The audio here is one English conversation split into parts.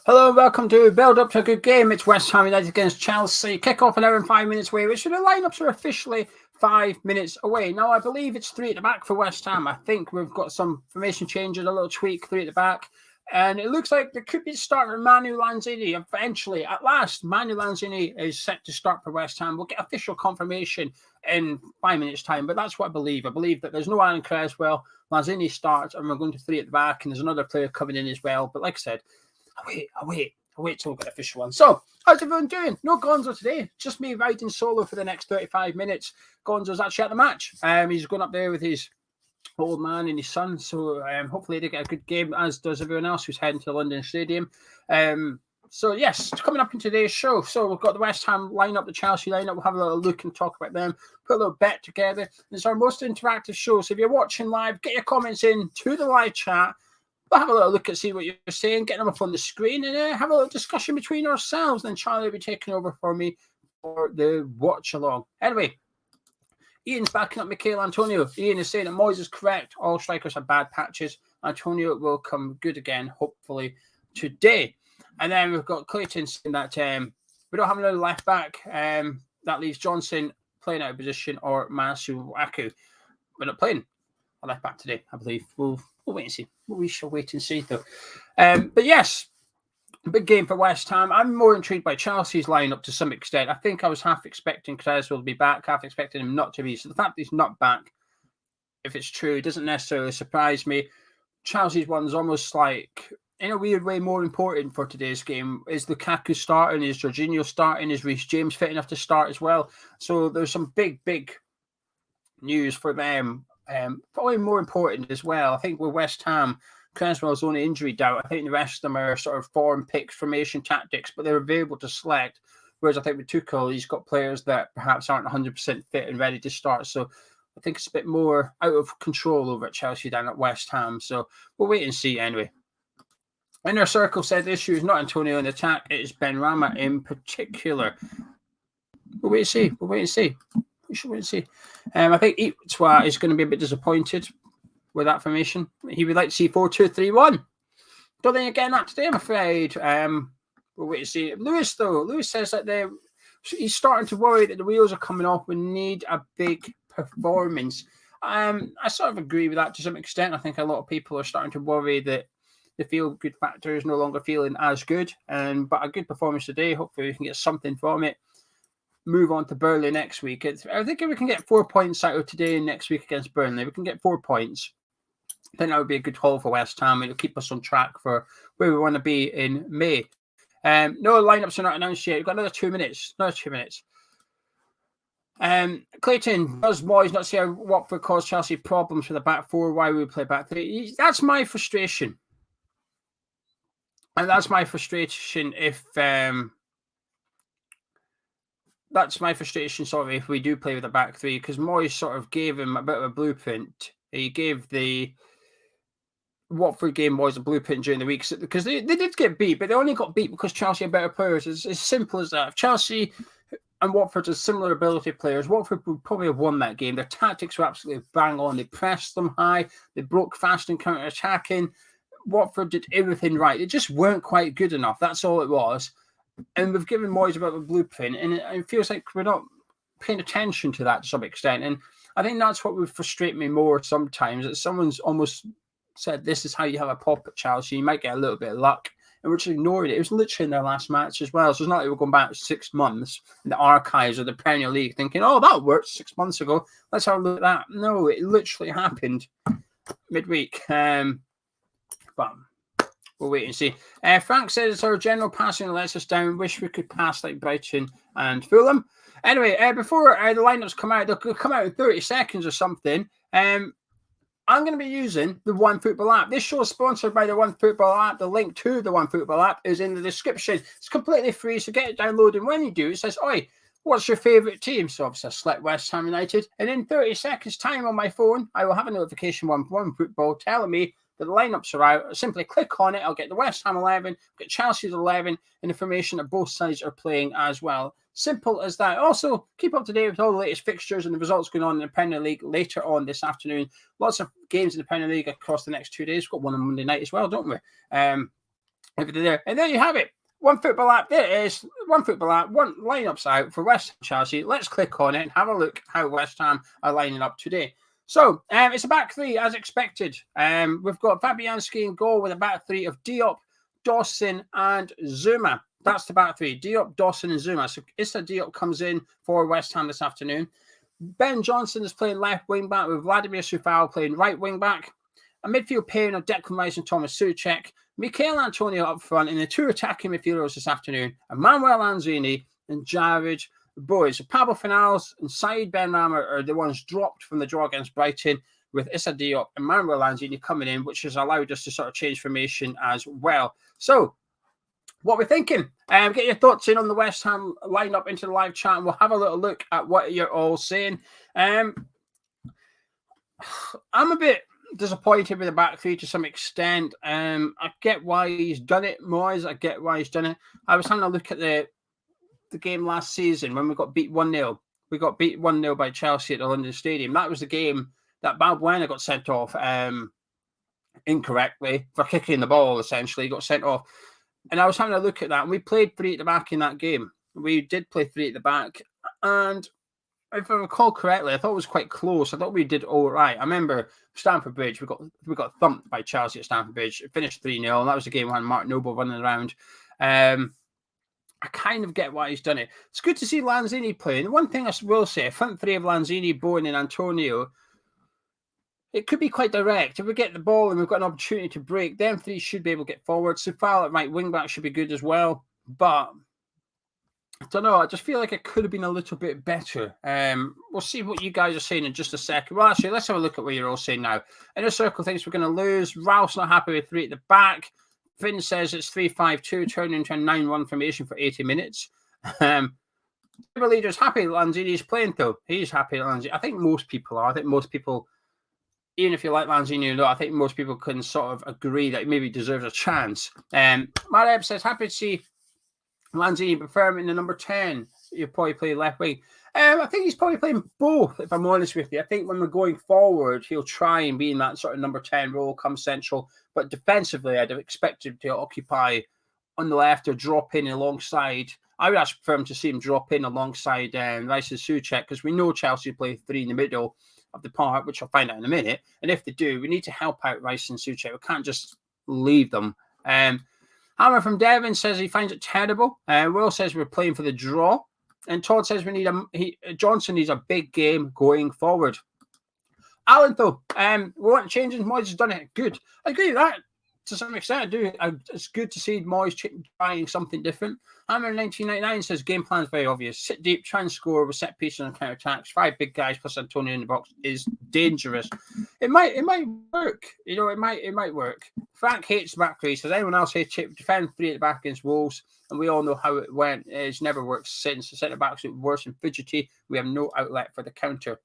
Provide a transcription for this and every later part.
Hello and welcome to Build Up to a Good Game. It's West Ham United against Chelsea. Kick off an hour and 5 minutes away, which the lineups are officially 5 minutes away. Now, I believe it's three at the back for West Ham. I think we've got some formation changes, a little tweak, three at the back. And it looks like there could be a start with Manu Lanzini. Eventually, at last, Manu Lanzini is set to start for West Ham. We'll get official confirmation in 5 minutes' time, but that's what I believe. I believe that there's no Aaron Cresswell. Lanzini starts, and we're going to three at the back, and there's another player coming in as well. But like I said, I'll wait till we get the official one. So, how's everyone doing? No Gonzo today. Just me riding solo for the next 35 minutes. Gonzo's actually at the match. He's going up there with his old man and his son. So, hopefully they get a good game, as does everyone else who's heading to the London Stadium. So, yes, coming up in today's show. So, we've got the West Ham lineup, the Chelsea lineup. We'll have a little look and talk about them. Put a little bet together. It's our most interactive show. So, if you're watching live, get your comments in to the live chat. We'll have a little look and see what you're saying, get them up on the screen, and have a little discussion between ourselves. Then Charlie will be taking over for me for the watch along. Anyway, Ian's backing up Michael Antonio. Ian is saying that Moyes is correct. All strikers have bad patches. Antonio will come good again, hopefully, today. And then we've got Clayton saying that we don't have another left back. That leaves Johnson playing out of position or Masuaku. We're not playing a left back today, I believe. We'll wait and see. We shall wait and see, though. But yes, big game for West Ham. I'm more intrigued by Chelsea's lineup to some extent. I think I was half expecting Cresswell to be back, half expecting him not to be. So the fact that he's not back, if it's true, doesn't necessarily surprise me. Chelsea's one's almost like, in a weird way, more important for today's game. Is Lukaku starting? Is Jorginho starting? Is Reece James fit enough to start as well? So there's some big news for them. Probably more important as well. I think with West Ham, Cresswell's only injury doubt. I think the rest of them are sort of form picks, formation tactics, but they're available to select. Whereas I think with Tuchel, he's got players that perhaps aren't 100% fit and ready to start. So I think it's a bit more out of control over at Chelsea than at West Ham. So we'll wait and see anyway. Inner Circle said the issue is not Antonio in attack, it is Benrahma in particular. We'll wait and see. We should wait and see. I think Itwa is going to be a bit disappointed with that formation. He would like to see 4-2-3-1. Don't think you're getting that today, I'm afraid. We'll wait and see. Lewis says that he's starting to worry that the wheels are coming off. We need a big performance. I sort of agree with that to some extent. I think a lot of people are starting to worry that the feel-good factor is no longer feeling as good. But a good performance today, hopefully we can get something from it. Move on to Burnley next week. I think if we can get 4 points out of today and next week against Burnley, we can get 4 points. I think that would be a good haul for West Ham. It'll keep us on track for where we want to be in May. No lineups are not announced yet. We've got another 2 minutes. Clayton, does Moyes not see how Watford caused Chelsea problems with the back four? Why would we play back three? That's my frustration. And that's my frustration if we do play with a back three, because Moyes sort of gave him a bit of a blueprint. He gave the Watford game was a blueprint during the week, because they did get beat, but they only got beat because Chelsea had better players. It's as simple as that. If Chelsea and Watford are similar ability players, Watford would probably have won that game. Their tactics were absolutely bang on. They pressed them high. They broke fast and counter-attacking. Watford did everything right. They just weren't quite good enough. That's all it was. And we've given Moyes a bit of a blueprint, and it feels like we're not paying attention to that to some extent. And I think that's what would frustrate me more sometimes, that someone's almost said, this is how you have a pop at Chelsea. You might get a little bit of luck. And we're just ignoring it. It was literally in their last match as well. So it's not like we're going back 6 months in the archives of the Premier League thinking, oh, that worked 6 months ago. Let's have a look at that. No, it literally happened midweek. But we'll wait and see. Frank says it's our general passing that lets us down. Wish we could pass like Brighton and Fulham. Anyway, before the lineups come out, they'll come out in 30 seconds or something. I'm going to be using the OneFootball app. This show is sponsored by the OneFootball app. The link to the OneFootball app is in the description. It's completely free, so get it downloaded. When you do, it says, oi, what's your favourite team? So obviously I select West Ham United. And in 30 seconds time on my phone, I will have a notification from OneFootball telling me that the lineups are out. I simply click on it. I'll get the West Ham 11, get Chelsea's 11, and information that both sides are playing as well. Simple as that. Also, keep up to date with all the latest fixtures and the results going on in the Premier League later on this afternoon. Lots of games in the Premier League across the next 2 days. We've got one on Monday night as well, don't we? everything there. And there you have it. One football app. There it is. One football app. One lineups out for West Ham Chelsea. Let's click on it and have a look how West Ham are lining up today. So it's a back three as expected. We've got Fabianski in goal with a back three of Diop, Dawson, and Zuma. That's the back three. Diop, Dawson, and Zuma. So Issa Diop comes in for West Ham this afternoon. Ben Johnson is playing left wing back with Vladimir Sufal playing right wing back. A midfield pairing of Declan Rice and Thomas Souček. Michail Antonio up front, and the two attacking midfielders this afternoon, Emmanuel Lanzini and Jared Boyd. So Pablo Fornals and Said Benrahma are the ones dropped from the draw against Brighton, with Issa Diop and Emmanuel Lanzini coming in, which has allowed us to sort of change formation as well. So what we're thinking, get your thoughts in on the West Ham lineup into the live chat, and we'll have a little look at what you're all saying. I'm a bit disappointed with the back three to some extent. I get why he's done it, Moyes. I get why he's done it. I was having a look at the game last season when we got beat 1-0. We got beat 1-0 by Chelsea at the London Stadium. That was the game that Balbuena got sent off incorrectly for kicking the ball, essentially. He got sent off. And I was having a look at that, and we played three at the back in that game. We did play three at the back, and if I recall correctly, I thought it was quite close. I thought we did all right. I remember Stamford Bridge, we got thumped by Chelsea at Stamford Bridge. It finished 3-0, and that was the game when Mark Noble running around. I kind of get why he's done it. It's good to see Lanzini playing. One thing I will say, front three of Lanzini, Bowen, and Antonio, it could be quite direct. If we get the ball and we've got an opportunity to break, them three should be able to get forward. Sufal at right wing back should be good as well. But I don't know. I just feel like it could have been a little bit better. We'll see what you guys are saying in just a second. Well, actually, let's have a look at what you're all saying now. Inner Circle thinks we're going to lose. Ralph's not happy with three at the back. Finn says it's 3-5-2, turning into a 9-1 formation for 80 minutes. The leader's happy that Lanzini's playing, though. He's happy that Lanzini. I think most people are. I think most people, even if you like Lanzini or not, I think most people can sort of agree that he maybe deserves a chance. Mareb says, happy to see Lanzini prefer in the number 10. You'll probably play left wing. I think he's probably playing both, if I'm honest with you. I think when we're going forward, he'll try and be in that sort of number 10 role, come central. But defensively, I'd have expected him to occupy on the left or drop in alongside. I would actually prefer him to see him drop in alongside Rice and Souček, because we know Chelsea play three in the middle of the park, which I'll find out in a minute. And if they do, we need to help out Rice and Souček. We can't just leave them. Hammer from Devon says he finds it terrible. Will says we're playing for the draw. And Todd says we need Johnson needs a big game going forward. Alan, though, we want changes. Moyes has done it. Good. I agree with that to some extent. I do. It's good to see Moyes trying something different. Hammer 1999 says game plan is very obvious. Sit deep, try and score with set pieces and counter attacks. 5 big guys plus Antonio in the box is dangerous. It might work. You know, it might work. Frank hates back three. Says anyone else hates it? Defend three at the back against Wolves. And we all know how it went. It's never worked since. The centre backs are worse and fidgety. We have no outlet for the counter.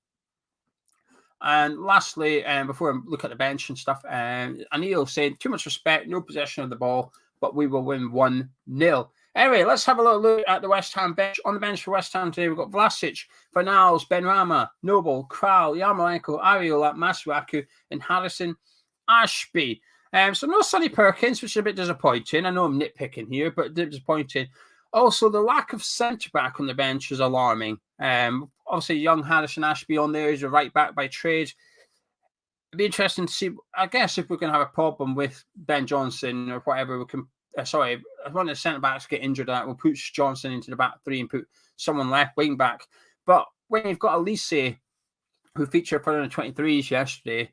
And lastly, before I look at the bench and stuff, Anil said, too much respect, no possession of the ball, but we will win 1-0. Anyway, let's have a little look at the West Ham bench. On the bench for West Ham today, we've got Vlasic, Fornals, Benrahma, Noble, Kral, Yarmolenko, Ariola, Masuaku, and Harrison Ashby. So no Sonny Perkins, which is a bit disappointing. I know I'm nitpicking here, but disappointing. Also, the lack of centre-back on the bench is alarming. Obviously, young Harrison Ashby on there is a right-back by trade. It'd be interesting to see, I guess, if we're going to have a problem with Ben Johnson or whatever, we can... if one of the centre-backs get injured, we'll put Johnson into the back three and put someone left wing-back. But when you've got Elise, who featured for the 23s yesterday,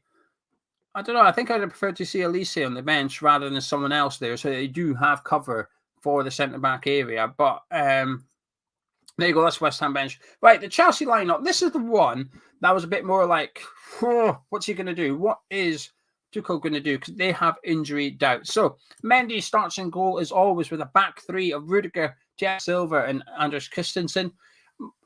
I don't know. I think I'd have preferred to see Elise on the bench rather than someone else there, so they do have cover for the centre-back area. But there you go. That's West Ham bench. Right, the Chelsea lineup. This is the one that was a bit more like, what's he going to do? What is Tuchel going to do? Because they have injury doubts. So Mendy starts in goal as always with a back three of Rudiger, Thiago Silva, and Anders Christensen.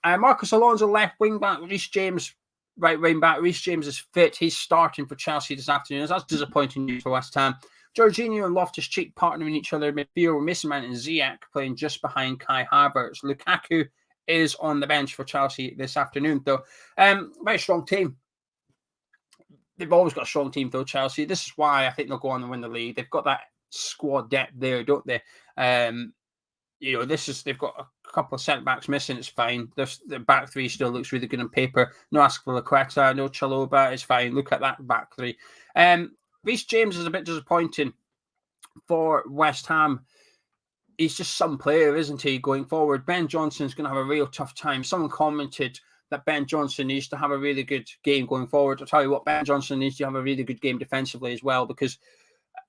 Marcus Alonso left wing back. Reece James right wing back. Reece James is fit. He's starting for Chelsea this afternoon. That's disappointing news for West Ham. Jorginho and Loftus-Cheek partnering each other in midfield with Mason Mount and Ziyech playing just behind Kai Havertz. Lukaku is on the bench for Chelsea this afternoon, though. Very strong team. They've always got a strong team, though, Chelsea. This is why I think they'll go on and win the league. They've got that squad depth there, don't they? You know, they've got a couple of centre backs missing. It's fine. The back three still looks really good on paper. No Azpilicueta, no Chalobah. It's fine. Look at that back three. Reece James is a bit disappointing for West Ham. He's just some player, isn't he, going forward? Ben Johnson's going to have a real tough time. Someone commented that Ben Johnson needs to have a really good game going forward. I'll tell you what, Ben Johnson needs to have a really good game defensively as well, because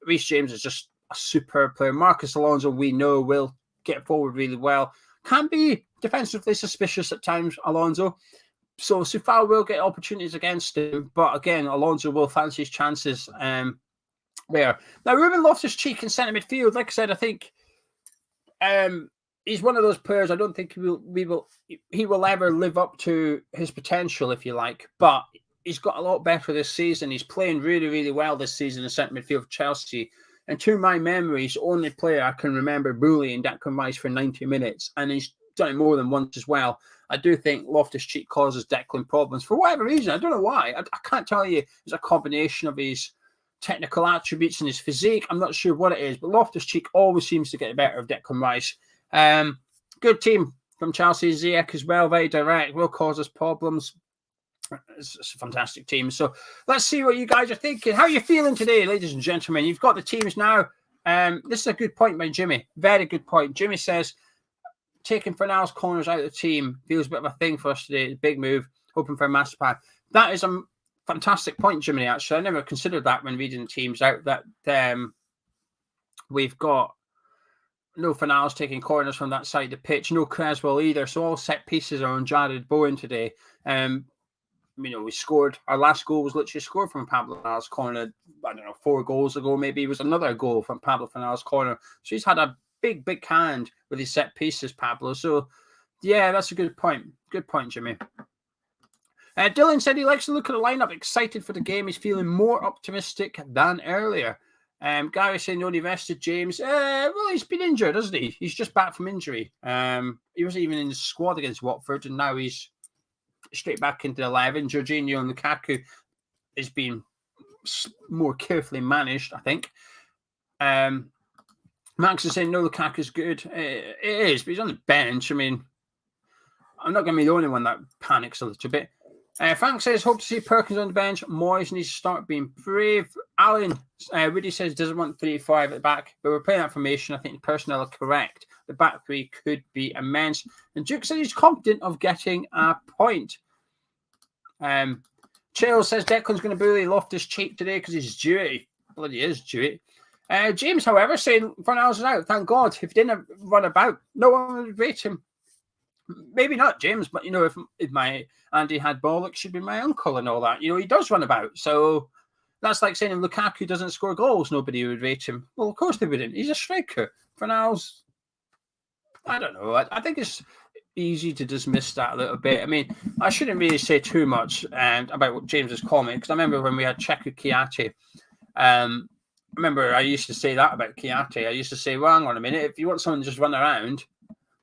Reece James is just a superb player. Marcus Alonso, we know, will get forward really well. Can be defensively suspicious at times, Alonso. So Sufal will get opportunities against him, but again, Alonso will fancy his chances there. Now, Ruben Loftus-Cheek in centre midfield, like I said, I think he's one of those players. I don't think he will ever live up to his potential, if you like. But he's got a lot better this season. He's playing really, really well this season in centre midfield for Chelsea. And to my memory, he's the only player I can remember bullying Declan Rice for 90 minutes. And he's done it more than once as well. I do think Loftus-Cheek causes Declan problems for whatever reason. I don't know why. I can't tell you. It's a combination of his technical attributes and his physique. I'm not sure what it is, but Loftus-Cheek always seems to get the better of Declan Rice. Good team from Chelsea. Ziyech as well, very direct, will cause us problems. It's a fantastic team. So let's see what you guys are thinking. How are you feeling today, ladies and gentlemen? You've got the teams now. This is a good point by Jimmy. Very good point. Jimmy says, taking Fernand's corners out of the team feels a bit of a thing for us today. Big move, hoping for a master plan. That is a fantastic point, Jimmy, actually. I never considered that when reading the teams out, that we've got no Fernand's taking corners from that side of the pitch, no Creswell either. So all set pieces are on Jared Bowen today. You know, we scored. Our last goal was literally scored from Pablo Fernand's corner. I don't know, 4 goals ago, maybe it was another goal from Pablo Fernand's corner. So he's had a big hand with his set pieces, Pablo. So, yeah, that's a good point. Good point, Jimmy. Dylan said he likes to look at the lineup, excited for the game. He's feeling more optimistic than earlier. Gary saying he only rested James. Well, he's been injured, hasn't he? He's just back from injury. He wasn't even in the squad against Watford, and now he's straight back into 11. Jorginho and Lukaku has been more carefully managed, I think. Max is saying, no, Lukaku's good. It is, but he's on the bench. I mean, I'm not going to be the only one that panics a little bit. Frank says, hope to see Perkins on the bench. Moyes needs to start being brave. Alan Woody says, doesn't want 3-5 at the back, but we're playing that formation. I think the personnel are correct. The back three could be immense. And Duke said he's confident of getting a point. Chael says Declan's going to bully Loftus-Cheek today because he's due it. He bloody is due it. James, however, saying Fernandez is out. Thank God. If he didn't run about, no one would rate him. Maybe not James, but, you know, if my Andy had bollocks, should be my uncle and all that. You know, he does run about. So that's like saying if Lukaku doesn't score goals, nobody would rate him. Well, of course they wouldn't. He's a striker. Fernandez, I don't know. I think it's easy to dismiss that a little bit. I mean, I shouldn't really say too much about what James's comment, because I remember when we had Cheku Kiate, I remember I used to say that about Kiate. I used to say, well, hang on a minute, if you want someone to just run around,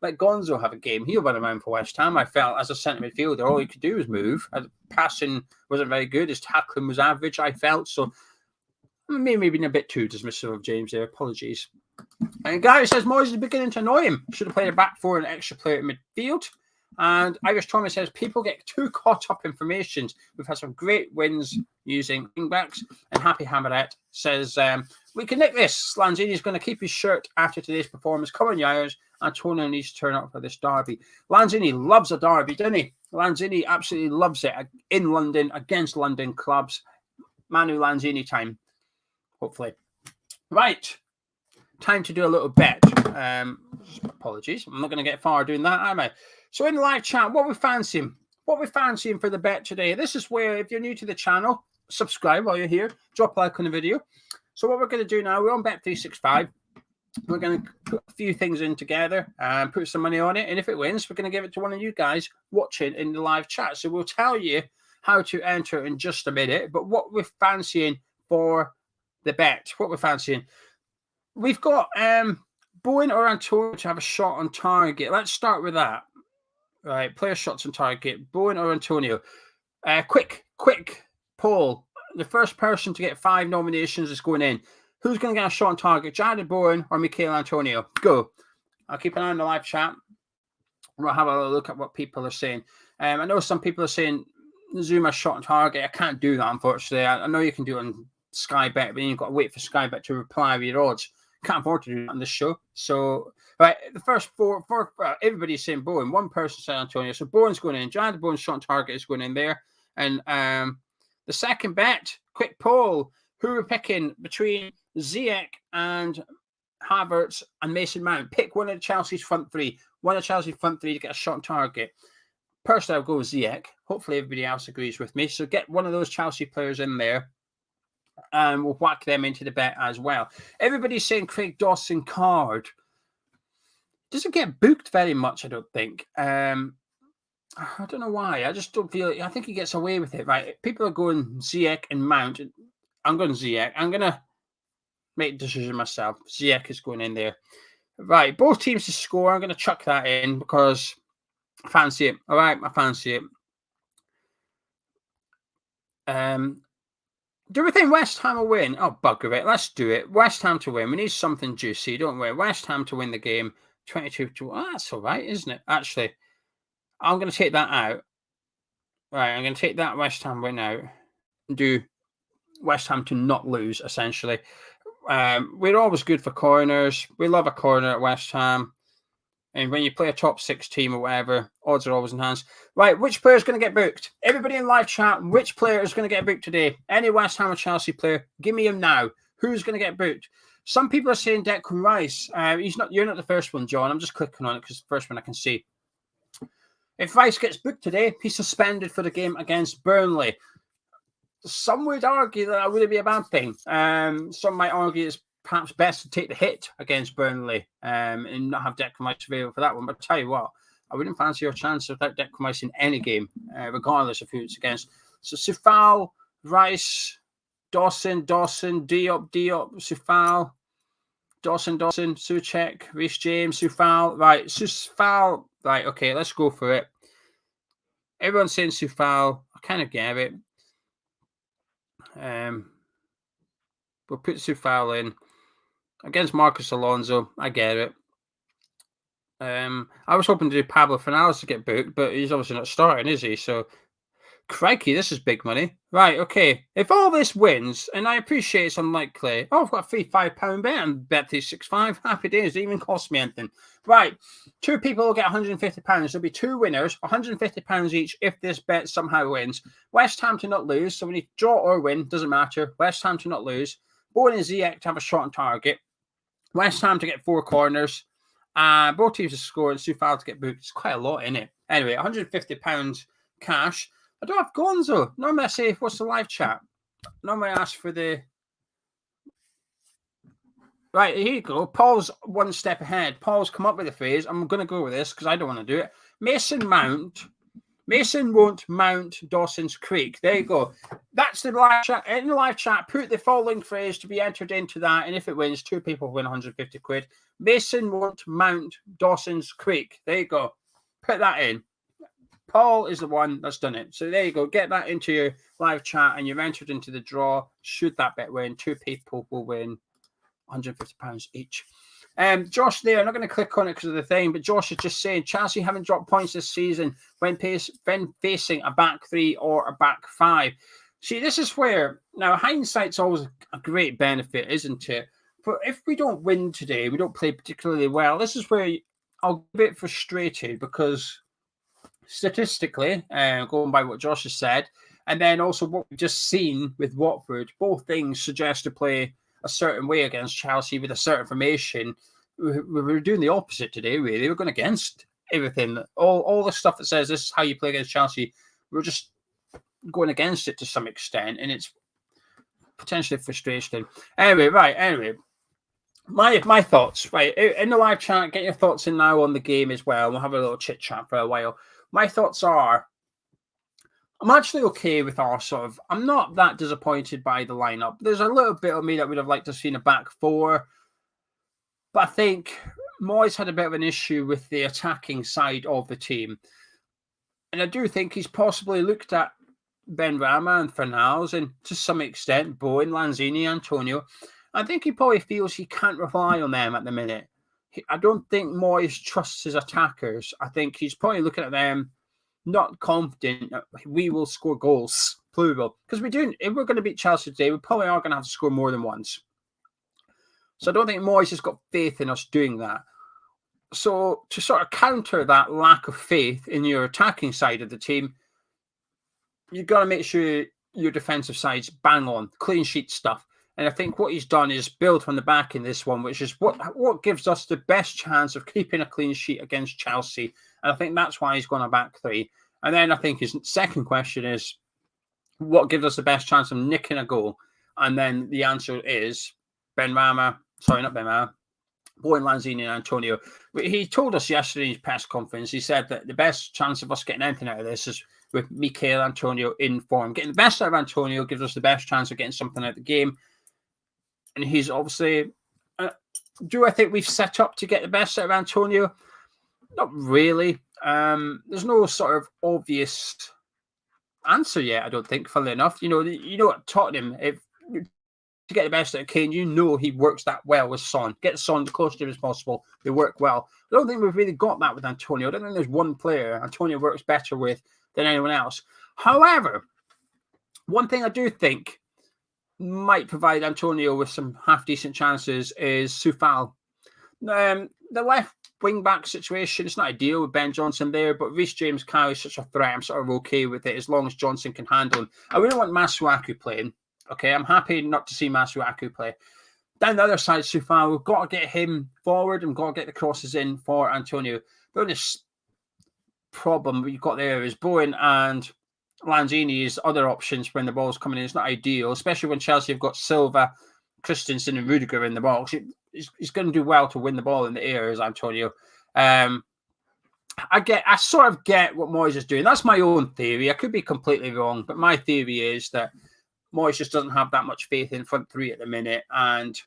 let Gonzo have a game. He'll run around for West Ham. I felt as a centre midfielder, all he could do was move. Passing wasn't very good. His tackling was average, I felt. So maybe being a bit too dismissive of James there. Apologies. And Gary says Moyes is beginning to annoy him. Should have played a back four and an extra player in midfield. And Irish Thomas says people get too caught up in formations. We've had some great wins using wingbacks. And Happy Hammerette says we can nick this. Lanzini's going to keep his shirt after today's performance. Come on, Yires. Antonio needs to turn up for this derby. Lanzini loves a derby, doesn't he? Lanzini absolutely loves it in London against London clubs. Manu Lanzini time, hopefully. Right. Time to do a little bet. Apologies. I'm not going to get far doing that, am I? So in the live chat, what we fancying? What we fancying for the bet today? This is where, if you're new to the channel, subscribe while you're here. Drop a like on the video. So what we're going to do now, we're on Bet365. We're going to put a few things in together and put some money on it. And if it wins, we're going to give it to one of you guys watching in the live chat. So we'll tell you how to enter in just a minute. But what we're fancying for the bet, what we're fancying. We've got Bowen or Antonio to have a shot on target. Let's start with that. Right, player shots on target. Bowen or Antonio. Quick poll. The first person to get 5 nominations is going in. Who's going to get a shot on target? Jared Bowen or Michail Antonio? Go. I'll keep an eye on the live chat. We'll have a look at what people are saying. I know some people are saying Zuma shot on target. I can't do that, unfortunately. I know you can do it on Sky Bet, but you've got to wait for Sky Bet to reply with your odds. Can't afford to do that on this show. So, right, the first four everybody's saying Bowen. One person said Antonio. So Bowen's going in. Jared Bowen's shot on target is going in there. And the second bet, quick poll. Who are picking between Ziyech and Havertz and Mason Mount? Pick one of Chelsea's front three. One of Chelsea's front three to get a shot on target. Personally, I'll go with Ziyech. Hopefully, everybody else agrees with me. So get one of those Chelsea players in there, and we'll whack them into the bet as well. Everybody's saying Craig Dawson card. Doesn't get booked very much, I don't think. I don't know why. I just don't feel. I think he gets away with it, right? People are going Ziyech and Mount. I'm going Ziyech. I'm going to make a decision myself. Ziyech is going in there. Right, both teams to score. I'm going to chuck that in because I fancy it. All right, I fancy it. Do we think West Ham will win? Oh, bugger it. Let's do it. West Ham to win. We need something juicy, don't we? West Ham to win the game. 22-1. Oh, that's all right, isn't it? Actually, I'm going to take that out. Right, I'm going to take that West Ham win out and do West Ham to not lose, essentially. We're always good for corners. We love a corner at West Ham. And when you play a top 6 team or whatever, odds are always enhanced. Right, which player is going to get booked? Everybody in live chat, which player is going to get booked today? Any West Ham or Chelsea player, give me him now. Who's going to get booked? Some people are saying Declan Rice. You're not the first one, John. I'm just clicking on it because it's the first one I can see. If Rice gets booked today, he's suspended for the game against Burnley. Some would argue that that wouldn't be a bad thing. Some might argue it's perhaps best to take the hit against Burnley and not have Declan Rice available for that one. But I'll tell you what, I wouldn't fancy your chance without Declan Rice in any game, regardless of who it's against. So Soufal, Rice, Dawson, Diop, Soufal, Dawson, Souček, Reece James, Soufal. Right, Soufal. Right, okay, let's go for it. Everyone's saying Soufal. I kind of get it. We'll put Soufal in against Marcus Alonso. I get it. I was hoping to do Pablo Fornals to get booked, but he's obviously not starting, is he? So, crikey, this is big money. Right, okay. If all this wins, and I appreciate it's unlikely. Oh, I've got a free £5 bet and Bet365. Happy days. It even cost me anything. Right, 2 people will get £150. There'll be 2 winners, £150 each if this bet somehow wins. West Ham to not lose. So when you draw or win, doesn't matter. West Ham to not lose. Bowen and Ziyech to have a shot on target. West Ham to get 4 corners. Both teams to score and Soufal to get booked. It's quite a lot, isn't it? Anyway, £150 cash. I don't have Gonzo. Normally I say, what's the live chat? Normally I ask for the... Right, here you go. Paul's one step ahead. Paul's come up with the phrase. I'm going to go with this because I don't want to do it. Mason won't mount Dawson's Creek. There you go. That's the live chat. In the live chat, put the following phrase to be entered into that. And if it wins, 2 people win £150. Mason won't mount Dawson's Creek. There you go. Put that in. Paul is the one that's done it. So there you go. Get that into your live chat and you're entered into the draw. Should that bet win, 2 people will win £150 each. Josh there, I'm not going to click on it because of the thing, but Josh is just saying Chelsea haven't dropped points this season when facing a back 3 or a back 5. See, this is where, now hindsight's always a great benefit, isn't it? But if we don't win today, we don't play particularly well, this is where I'll get a bit frustrated because statistically, going by what Josh has said, and then also what we've just seen with Watford, both things suggest to play a certain way against Chelsea with a certain formation. We're doing the opposite today, really. We're going against everything. All the stuff that says this is how you play against Chelsea, we're just going against it to some extent, and it's potentially frustrating. Anyway, my thoughts. Right, in the live chat, get your thoughts in now on the game as well. We'll have a little chit chat for a while. My thoughts are, I'm actually okay with our I'm not that disappointed by the lineup. There's a little bit of me that would have liked to have seen a back 4. But I think Moyes had a bit of an issue with the attacking side of the team. And I do think he's possibly looked at Benrahma and Fornals and to some extent Bowen, Lanzini, Antonio, I think he probably feels he can't rely on them at the minute. I don't think Moyes trusts his attackers. I think he's probably looking at them, not confident that we will score goals, plural. Because if we're going to beat Chelsea today, we probably are going to have to score more than once. So I don't think Moyes has got faith in us doing that. So to sort of counter that lack of faith in your attacking side of the team, you've got to make sure your defensive side's bang on, clean sheet stuff. And I think what he's done is build from the back in this one, which is what gives us the best chance of keeping a clean sheet against Chelsea. And I think that's why he's gone a back three. And then I think his second question is, what gives us the best chance of nicking a goal? And then the answer is Bowen, Lanzini and Antonio. He told us yesterday in his press conference, he said that the best chance of us getting anything out of this is with Mikel Antonio in form. Getting the best out of Antonio gives us the best chance of getting something out of the game. And he's obviously... do I think we've set up to get the best out of Antonio? Not really. There's no sort of obvious answer yet, I don't think, funnily enough. You know at Tottenham, to get the best out of Kane, he works that well with Son. Get Son as close to him as possible. They work well. I don't think we've really got that with Antonio. I don't think there's one player Antonio works better with than anyone else. However, one thing I do think might provide Antonio with some half-decent chances is Soufal. The left wing-back situation, it's not ideal with Ben Johnson there, but Reece James Cow is such a threat. I'm sort of okay with it as long as Johnson can handle him. I wouldn't want Masuaku playing. Okay, I'm happy not to see Masuaku play. Down the other side, Soufal, we've got to get him forward and got to get the crosses in for Antonio. The only problem you've got there is Bowen and Lanzini's other options when the ball's coming in. It's not ideal, especially when Chelsea have got Silva, Christensen and Rudiger in the box. He's going to do well to win the ball in the air as Antonio. I sort of get what Moyes is doing. That's my own theory. I could be completely wrong, but my theory is that Moyes just doesn't have that much faith in front three at the minute, and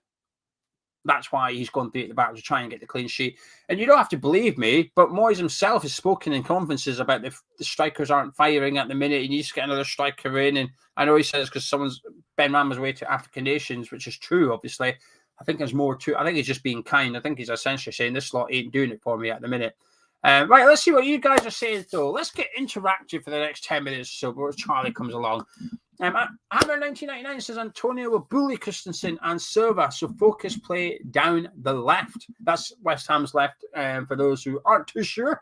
that's why he's gone three at the back to try and get the clean sheet. And you don't have to believe me, but Moyes himself has spoken in conferences about the strikers aren't firing at the minute. He needs to get another striker in. And I know he says because Ben Rama's way to African nations, which is true, obviously. I think there's more to. I think he's just being kind. I think he's essentially saying this lot ain't doing it for me at the minute. Right, let's see what you guys are saying, though. Let's get interactive for the next 10 minutes or so before Charlie comes along. Hammer 1999 says Antonio will bully Christensen and Silva, so focus play down the left. That's West Ham's left, for those who aren't too sure.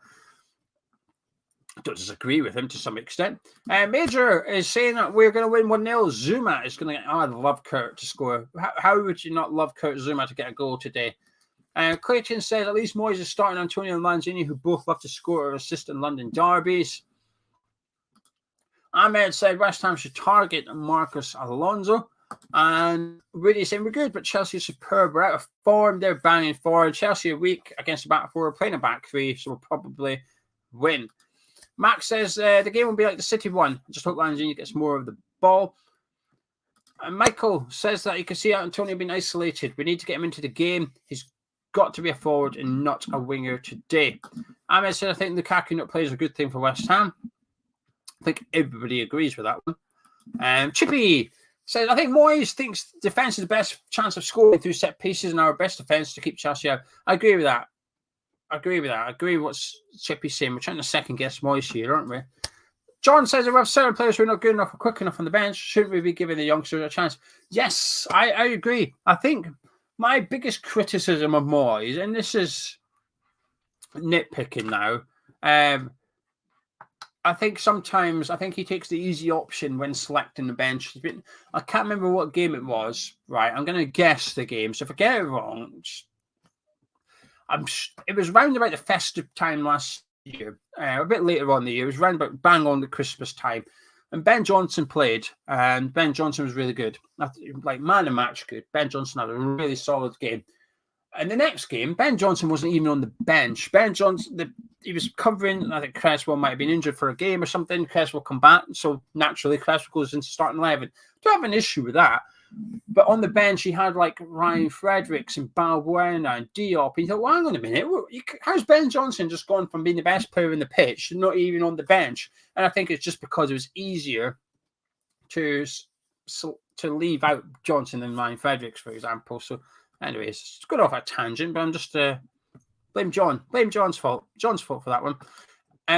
I don't disagree with him to some extent. Major is saying that we're going to win 1-0. Zuma is going to get... I'd love Kurt to score. How would you not love Kurt Zuma to get a goal today? Clayton says at least Moyes is starting Antonio and Lanzini, who both love to score or assist in London derbies. Ahmed said West Ham should target Marcos Alonso. And really saying we're good, but Chelsea is superb. We're out of form. They're banging forward. Chelsea are weak against a back four. We're playing a back three, so we'll probably win. Max says the game will be like the City one. Just hope Lanzini gets more of the ball. And Michael says that you can see Antonio being isolated. We need to get him into the game. He's got to be a forward and not a winger today. Ahmed said I think Lukaku not play is a good thing for West Ham. I think everybody agrees with that one. Chippy says, I think Moyes thinks defence is the best chance of scoring through set pieces and our best defence to keep Chelsea out. I agree with that. I agree with what Chippy's saying. We're trying to second guess Moyes here, aren't we? John says, if we have certain players who are not good enough or quick enough on the bench, shouldn't we be giving the youngsters a chance? Yes, I agree. I think my biggest criticism of Moyes, and this is nitpicking now, I think sometimes he takes the easy option when selecting the bench. I can't remember what game it was. Right, I'm going to guess the game. So if I get it wrong, it was round about the festive time last year, a bit later on in the year. It was round about bang on the Christmas time. And Ben Johnson played, and Ben Johnson was really good. Like man of match good. Ben Johnson had a really solid game. And the next game, Ben Johnson wasn't even on the bench. Ben Johnson, he was covering, I think Cresswell might have been injured for a game or something. Cresswell come back, so naturally Cresswell goes into starting 11. Don't have an issue with that. But on the bench, he had like Ryan Fredericks and Balbuena and Diop. And you thought, well, hang on a minute. How's Ben Johnson just gone from being the best player in the pitch to not even on the bench? And I think it's just because it was easier to to leave out Johnson and Ryan Fredericks, for example. So, anyways, it's good off a tangent, but I'm just blame John. Blame John's fault. John's fault for that one.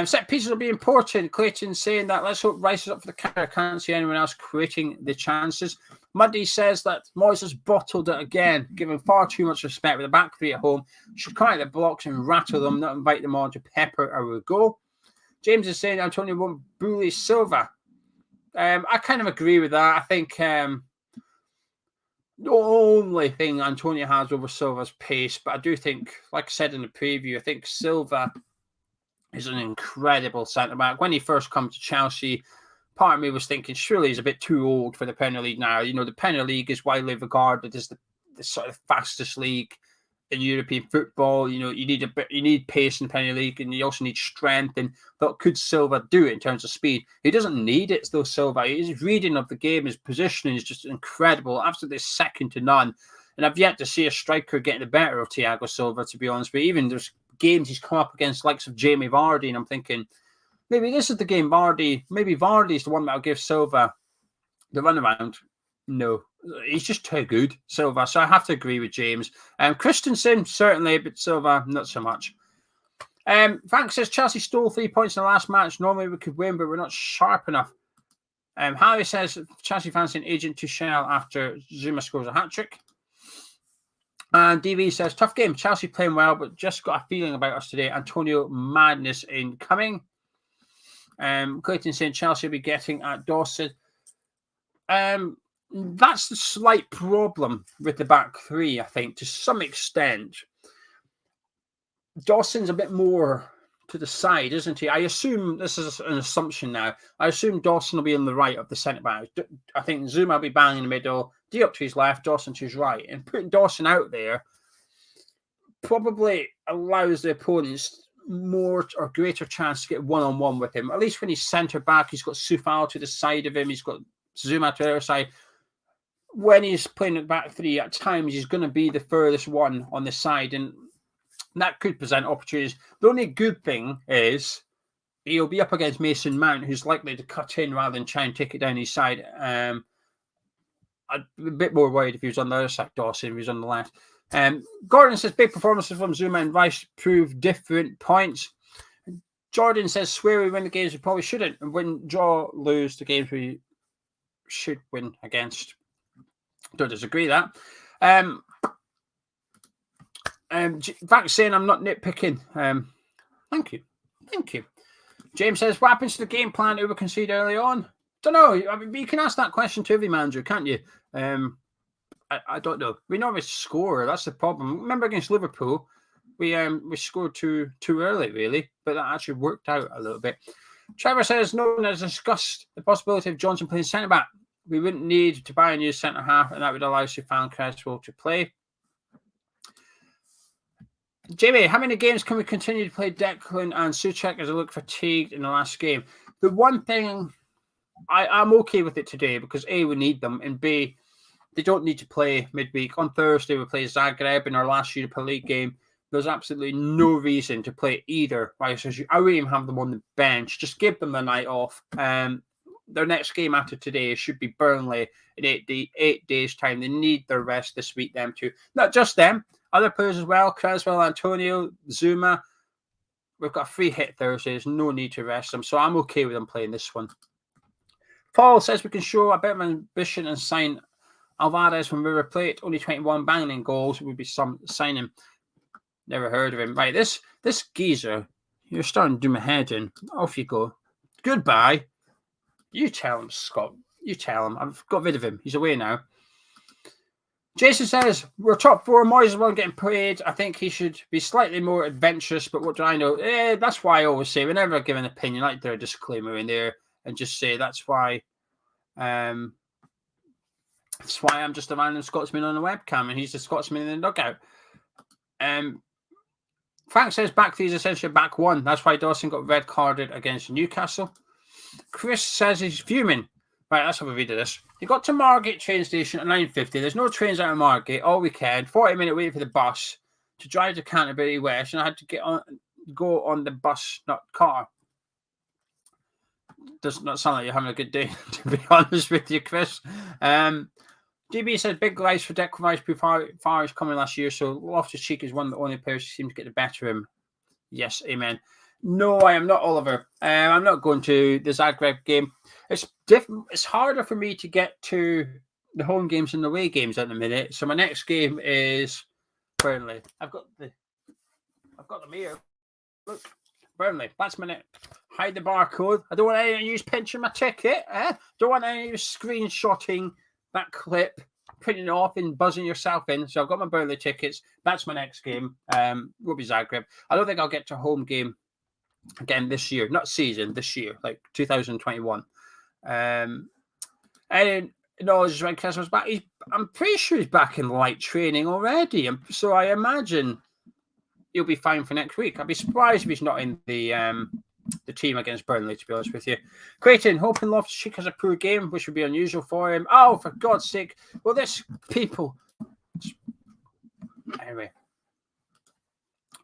Set pieces will be important. Clayton saying that let's hope Rice is up for the counter. I can't see anyone else creating the chances. Muddy says that Moyes has bottled it again, giving far too much respect with the back three at home. Should come out the blocks and rattle them, not invite them on to pepper our goal. James is saying Antonio won't bully Silva. I kind of agree with that. I think the only thing Antonio has over Silva is pace, but I do think, like I said in the preview, I think Silva is an incredible centre-back. When he first come to Chelsea, part of me was thinking, surely he's a bit too old for the Premier League now. You know, the Premier League is widely regarded as the sort of fastest league in European football. You know, you need pace in the Premier League, and you also need strength. And what could Silva do in terms of speed? He doesn't need it, though, Silva. His reading of the game, his positioning is just incredible, absolutely second to none. And I've yet to see a striker getting the better of Thiago Silva, to be honest. But even there's games he's come up against likes of Jamie Vardy, and I'm thinking, maybe this is the game maybe Vardy's the one that'll give Silva the runaround. No, he's just too good, Silva. So I have to agree with James. Christensen, certainly, but Silva, not so much. Frank says Chelsea stole 3 points in the last match. Normally we could win, but we're not sharp enough. Harry says Chelsea fans an agent to Tuchel after Zuma scores a hat-trick. And DV says, tough game. Chelsea playing well, but just got a feeling about us today. Antonio madness incoming. Clayton saying Chelsea will be getting at Dawson. That's the slight problem with the back three, I think, to some extent. Dawson's a bit more to the side, isn't he? I assume, this is an assumption now, I assume Dawson will be on the right of the centre-back. I think Zuma will be bang in the middle, Diop to his left, Dawson to his right. And putting Dawson out there probably allows the opponents more or greater chance to get one-on-one with him. At least when he's centre-back, he's got Soufal to the side of him, he's got Zuma to the other side. When he's playing at back three, at times he's going to be the furthest one on the side, and that could present opportunities. The only good thing is he'll be up against Mason Mount, who's likely to cut in rather than try and take it down his side. I'd be a bit more worried if he was on the other side, Dawson, if he was on the left. Gordon says big performances from Zuma and Rice prove different points. Jordan says swear we win the games we probably shouldn't, and draw, lose the games we should win against. Don't disagree with that. Vax saying I'm not nitpicking. Thank you. James says, what happens to the game plan we conceded early on? Don't know. I mean, you can ask that question to every manager, can't you? I don't know. We normally score. That's the problem. Remember against Liverpool, we scored too early, really, but that actually worked out a little bit. Trevor says, no one has discussed the possibility of Johnson playing centre back. We wouldn't need to buy a new centre half, and that would allow Stefan Creswell to play. Jamie, how many games can we continue to play Declan and Souček as I look fatigued in the last game? The one thing I'm okay with it today because A, we need them, and B, they don't need to play midweek. On Thursday, we play Zagreb in our last Europa League game. There's absolutely no reason to play either. I wouldn't even have them on the bench. Just give them the night off. Their next game after today should be Burnley in 8 days' time. They need their rest this week, them too. Not just them, other players as well. Creswell, Antonio, Zuma. We've got a free hit Thursday. There's no need to rest them. So I'm okay with them playing this one. Paul says we can show a bit of ambition and sign Alvarez from River Plate. Only 21, banging in goals. Would be some signing. Never heard of him. Right, this geezer, you're starting to do my head in. Off you go. Goodbye. You tell him, Scott. You tell him. I've got rid of him. He's away now. Jason says, we're top four. Moyes is one getting paid. I think he should be slightly more adventurous, but what do I know? That's why I always say, whenever I give an opinion, I like their disclaimer in there and just say that's why I'm just a random Scotsman on a webcam and he's the Scotsman in the dugout. Frank says back three is essentially back one. That's why Dawson got red carded against Newcastle. Chris says he's fuming. Right, let's have a read of this. He got to Margate train station at 9:50. There's no trains out of Margate all weekend. 40-minute wait for the bus to drive to Canterbury West, and I had to go on the bus, not car. does not sound like you're having a good day, to be honest with you, Chris. DB says big lies for Declan Rice before Farage coming last year, so Loftus-Cheek is one of the only players who seems to get the better of him. Yes, amen. No, I am not, Oliver. I'm not going to the Zagreb game. It's different. It's harder for me to get to the home games and the away games at the minute. So my next game is Burnley. I've got them here. Look, Burnley. That's my next. Hide the barcode. I don't want anyone to use pinching my ticket. Don't want anyone to use screenshotting that clip, printing it off and buzzing yourself in. So I've got my Burnley tickets. That's my next game. Will be Zagreb. I don't think I'll get to a home game again this year. Not season, this year, like 2021. And no, just when Chris was back, I'm pretty sure he's back in light training already. So I imagine he'll be fine for next week. I'd be surprised if he's not in the team against Burnley, to be honest with you. Creighton, hoping Loftus-Cheek has a poor game, which would be unusual for him. Oh, for God's sake. Well, this people. Anyway,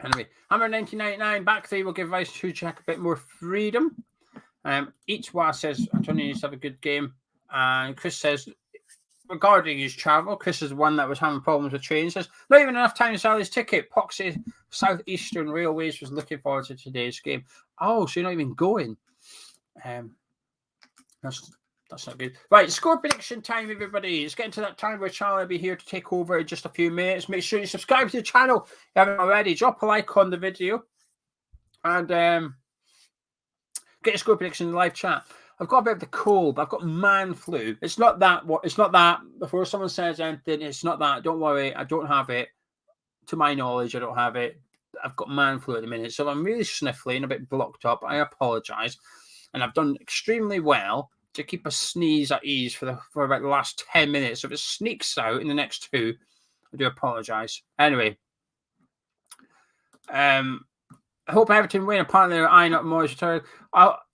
119.99 back three will give WHUCHE a bit more freedom. Eachwa says Antonio needs to have a good game. And Chris says, regarding his travel, Chris is the one that was having problems with trains. Says, not even enough time to sell his ticket. Poxy Southeastern Railways was looking forward to today's game. Oh, so you're not even going. That's not good. Right, score prediction time, everybody. It's getting to that time where Charlie will be here to take over in just a few minutes. Make sure you subscribe to the channel if you haven't already. Drop a like on the video. And get your score prediction in the live chat. I've got a bit of the cold, but I've got man flu. It's not that. It's not that. Before someone says anything, it's not that. Don't worry, I don't have it. To my knowledge, I don't have it. I've got man flu at the minute, so I'm really sniffly and a bit blocked up. I apologise, and I've done extremely well to keep a sneeze at ease for about the last 10 minutes. So if it sneaks out in the next 2, I do apologise. Anyway, I hope Everton win. Apparently, they're eyeing up Moyes' return.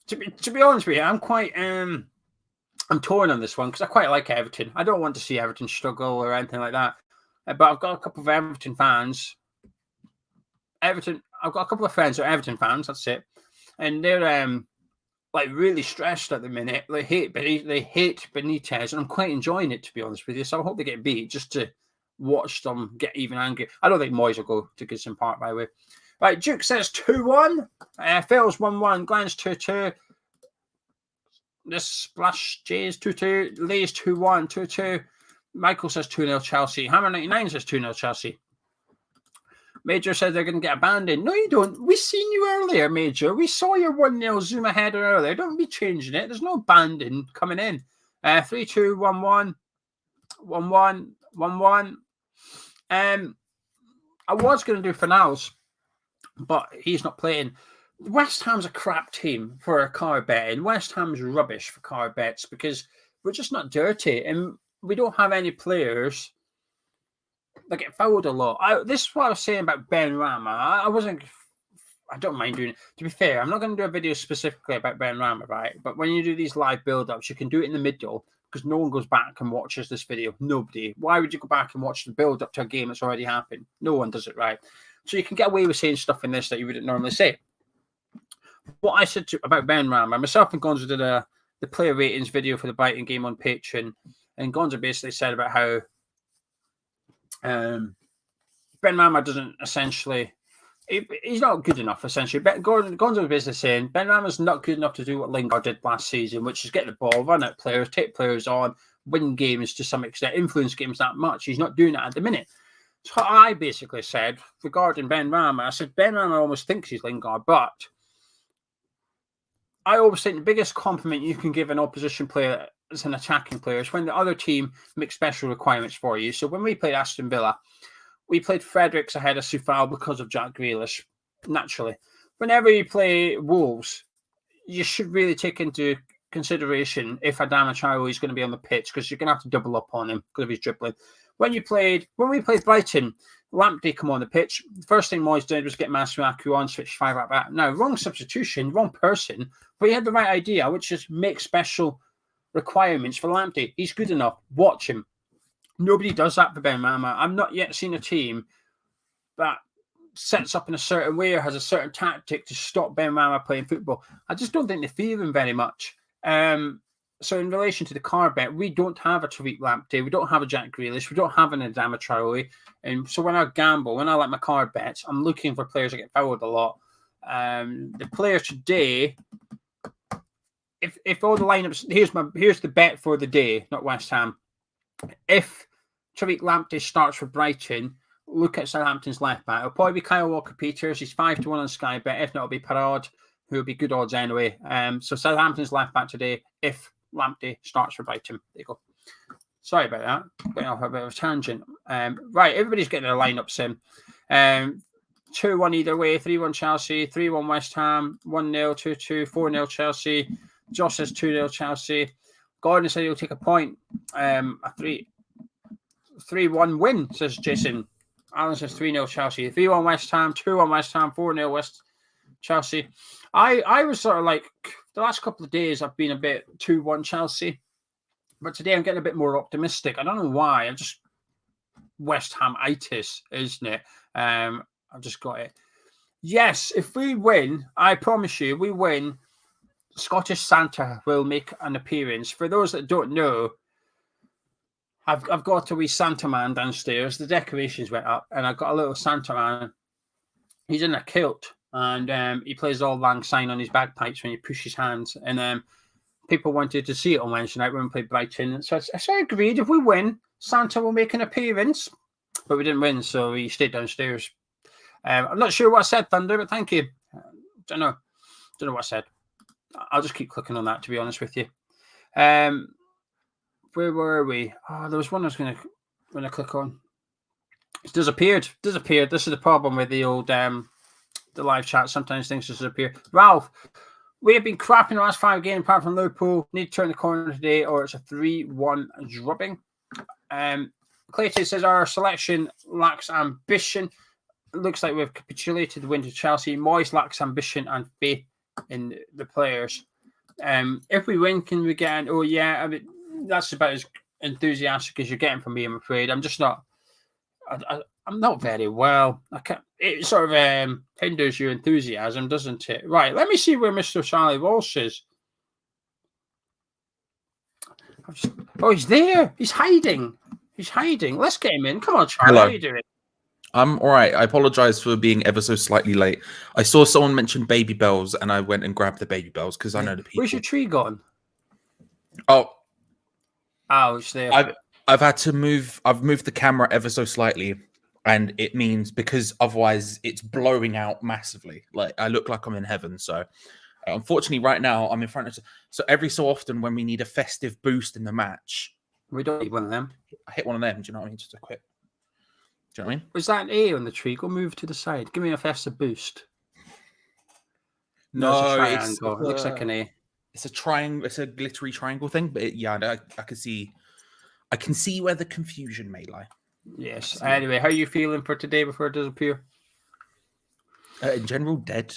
To be honest with you, I'm quite I'm torn on this one because I quite like Everton. I don't want to see Everton struggle or anything like that. But I've got a couple of Everton fans. I've got a couple of friends who are Everton fans. That's it, and they're like really stressed at the minute. They hate Benitez, and I'm quite enjoying it, to be honest with you. So I hope they get beat just to watch them get even angry. I don't think Moyes will go to Goodison Park, by the way. Right, Duke says 2-1. Phil's 1-1. Glenn's 2-2. This Splash J's 2-2. Lee's 2-1. 2-2. Michael says 2-0 Chelsea. Hammer 99 says 2-0 Chelsea. Major says they're going to get abandoned. No, you don't. We seen you earlier, Major. We saw your 1-0 Zuma header earlier. Don't be changing it. There's no abandon coming in. 3-2, 1-1. 1-1. 1-1. I was going to do finals, but he's not playing. West Ham's a crap team for a car betting. West Ham's rubbish for car bets because we're just not dirty and we don't have any players that get fouled a lot. This is what I was saying about Ben Rama. I don't mind doing it. To be fair, I'm not going to do a video specifically about Ben Rama, right? But when you do these live build-ups, you can do it in the middle because no one goes back and watches this video. Nobody. Why would you go back and watch the build-up to a game that's already happened? No one does it, right? So you can get away with saying stuff in this that you wouldn't normally say. What I said about Ben Rama, myself and Gonzo did the player ratings video for the Brighton game on Patreon, and Gonzo basically said about how Ben Rama doesn't essentially, he's not good enough, essentially. Gonzo was basically saying Ben Rama's not good enough to do what Lingard did last season, which is get the ball, run at players, take players on, win games to some extent, influence games that much. He's not doing that at the minute. So I basically said, regarding Ben Rama, I said Ben Rama almost thinks he's Lingard, but I always think the biggest compliment you can give an opposition player as an attacking player is when the other team makes special requirements for you. So when we played Aston Villa, we played Fredericks ahead of Soufal because of Jack Grealish, naturally. Whenever you play Wolves, you should really take into consideration if Adama Traore is going to be on the pitch because you're going to have to double up on him because of his dribbling. When we played Brighton, Lamptey come on the pitch. The first thing Moyes did was get Masuaku on, switch 5 at back. Now, wrong substitution, wrong person, but he had the right idea, which is make special requirements for Lamptey. He's good enough. Watch him. Nobody does that for Ben Rama. I've not yet seen a team that sets up in a certain way or has a certain tactic to stop Benrahma playing football. I just don't think they fear him very much. So in relation to the card bet, we don't have a Tariq Lamptey, we don't have a Jack Grealish, we don't have an Adama Traore. And so when I gamble, when I like my card bets, I'm looking for players that get fouled a lot. The player today, if all the lineups, here's the bet for the day, not West Ham. If Tariq Lamptey starts for Brighton, look at Southampton's left back. It'll probably be Kyle Walker-Peters. He's 5-1 on Sky Bet. If not, it'll be Parade, who will be good odds anyway. So Southampton's left back today, if Lamptey starts for Brighton. There you go. Sorry about that. Getting off a bit of a tangent. Right, everybody's getting their lineups in. 2-1 either way. 3-1 Chelsea, 3-1 West Ham, 1-0, 2-2, 4-0 Chelsea. Josh says 2-0 Chelsea. Gordon said he'll take a point. A 3-1 win, says Jason. Alan says 3-0 Chelsea. 3-1 West Ham, 2-1 West Ham, 4-0 West Chelsea. I was sort of like, the last couple of days I've been a bit 2-1 Chelsea. But today I'm getting a bit more optimistic. I don't know why. I'm just West Ham-itis, isn't it? I've just got it. Yes, if we win, I promise you, we win, Scottish Santa will make an appearance. For those that don't know, I've got a wee Santa man downstairs. The decorations went up, and I've got a little Santa man. He's in a kilt, and he plays Auld Lang Syne on his bagpipes when he pushes his hands. And people wanted to see it on Wednesday night when we played Brighton. So I agreed, if we win, Santa will make an appearance. But we didn't win, so he stayed downstairs. I'm not sure what I said, Thunder, but thank you. Don't know what I said. I'll just keep clicking on that, to be honest with you. Where were we? Oh, there was one I was going to click on. It's disappeared. This is the problem with the old the live chat. Sometimes things disappear. Ralph, we have been crapping the last 5 games apart from Liverpool. Need to turn the corner today, or it's a 3-1 drubbing. Clayton says our selection lacks ambition. It looks like we've capitulated the win to Chelsea. Moyes lacks ambition and faith in the players. If we win, can we get an oh yeah? I mean, that's about as enthusiastic as you're getting from me, I'm afraid. I'm just not. I'm not very well. I can't. It sort of hinders your enthusiasm, doesn't it? Right. Let me see where Mr. Charlie Walsh is. Oh, he's there. He's hiding. Let's get him in. Come on, Charlie. Hello. How are you doing? I'm all right. I apologize for being ever so slightly late. I saw someone mention Baby Bells, and I went and grabbed the Baby Bells because I know the people. Where's your tree gone? Oh, it's there. I've had to move. I've moved the camera ever so slightly, and it means because otherwise it's blowing out massively. Like I look like I'm in heaven. So unfortunately, right now I'm in front of. So every so often when we need a festive boost in the match, we don't need one of them. I hit one of them. Do you know what I mean? Just a quick. Do you know what I mean? Was that an A on the tree? Go move to the side. Give me a festive boost. No, it looks like an A. It's a triangle. It's a glittery triangle thing. But I can see. I can see where the confusion may lie. Yes. Anyway, how are you feeling for today before it disappears? In general, dead.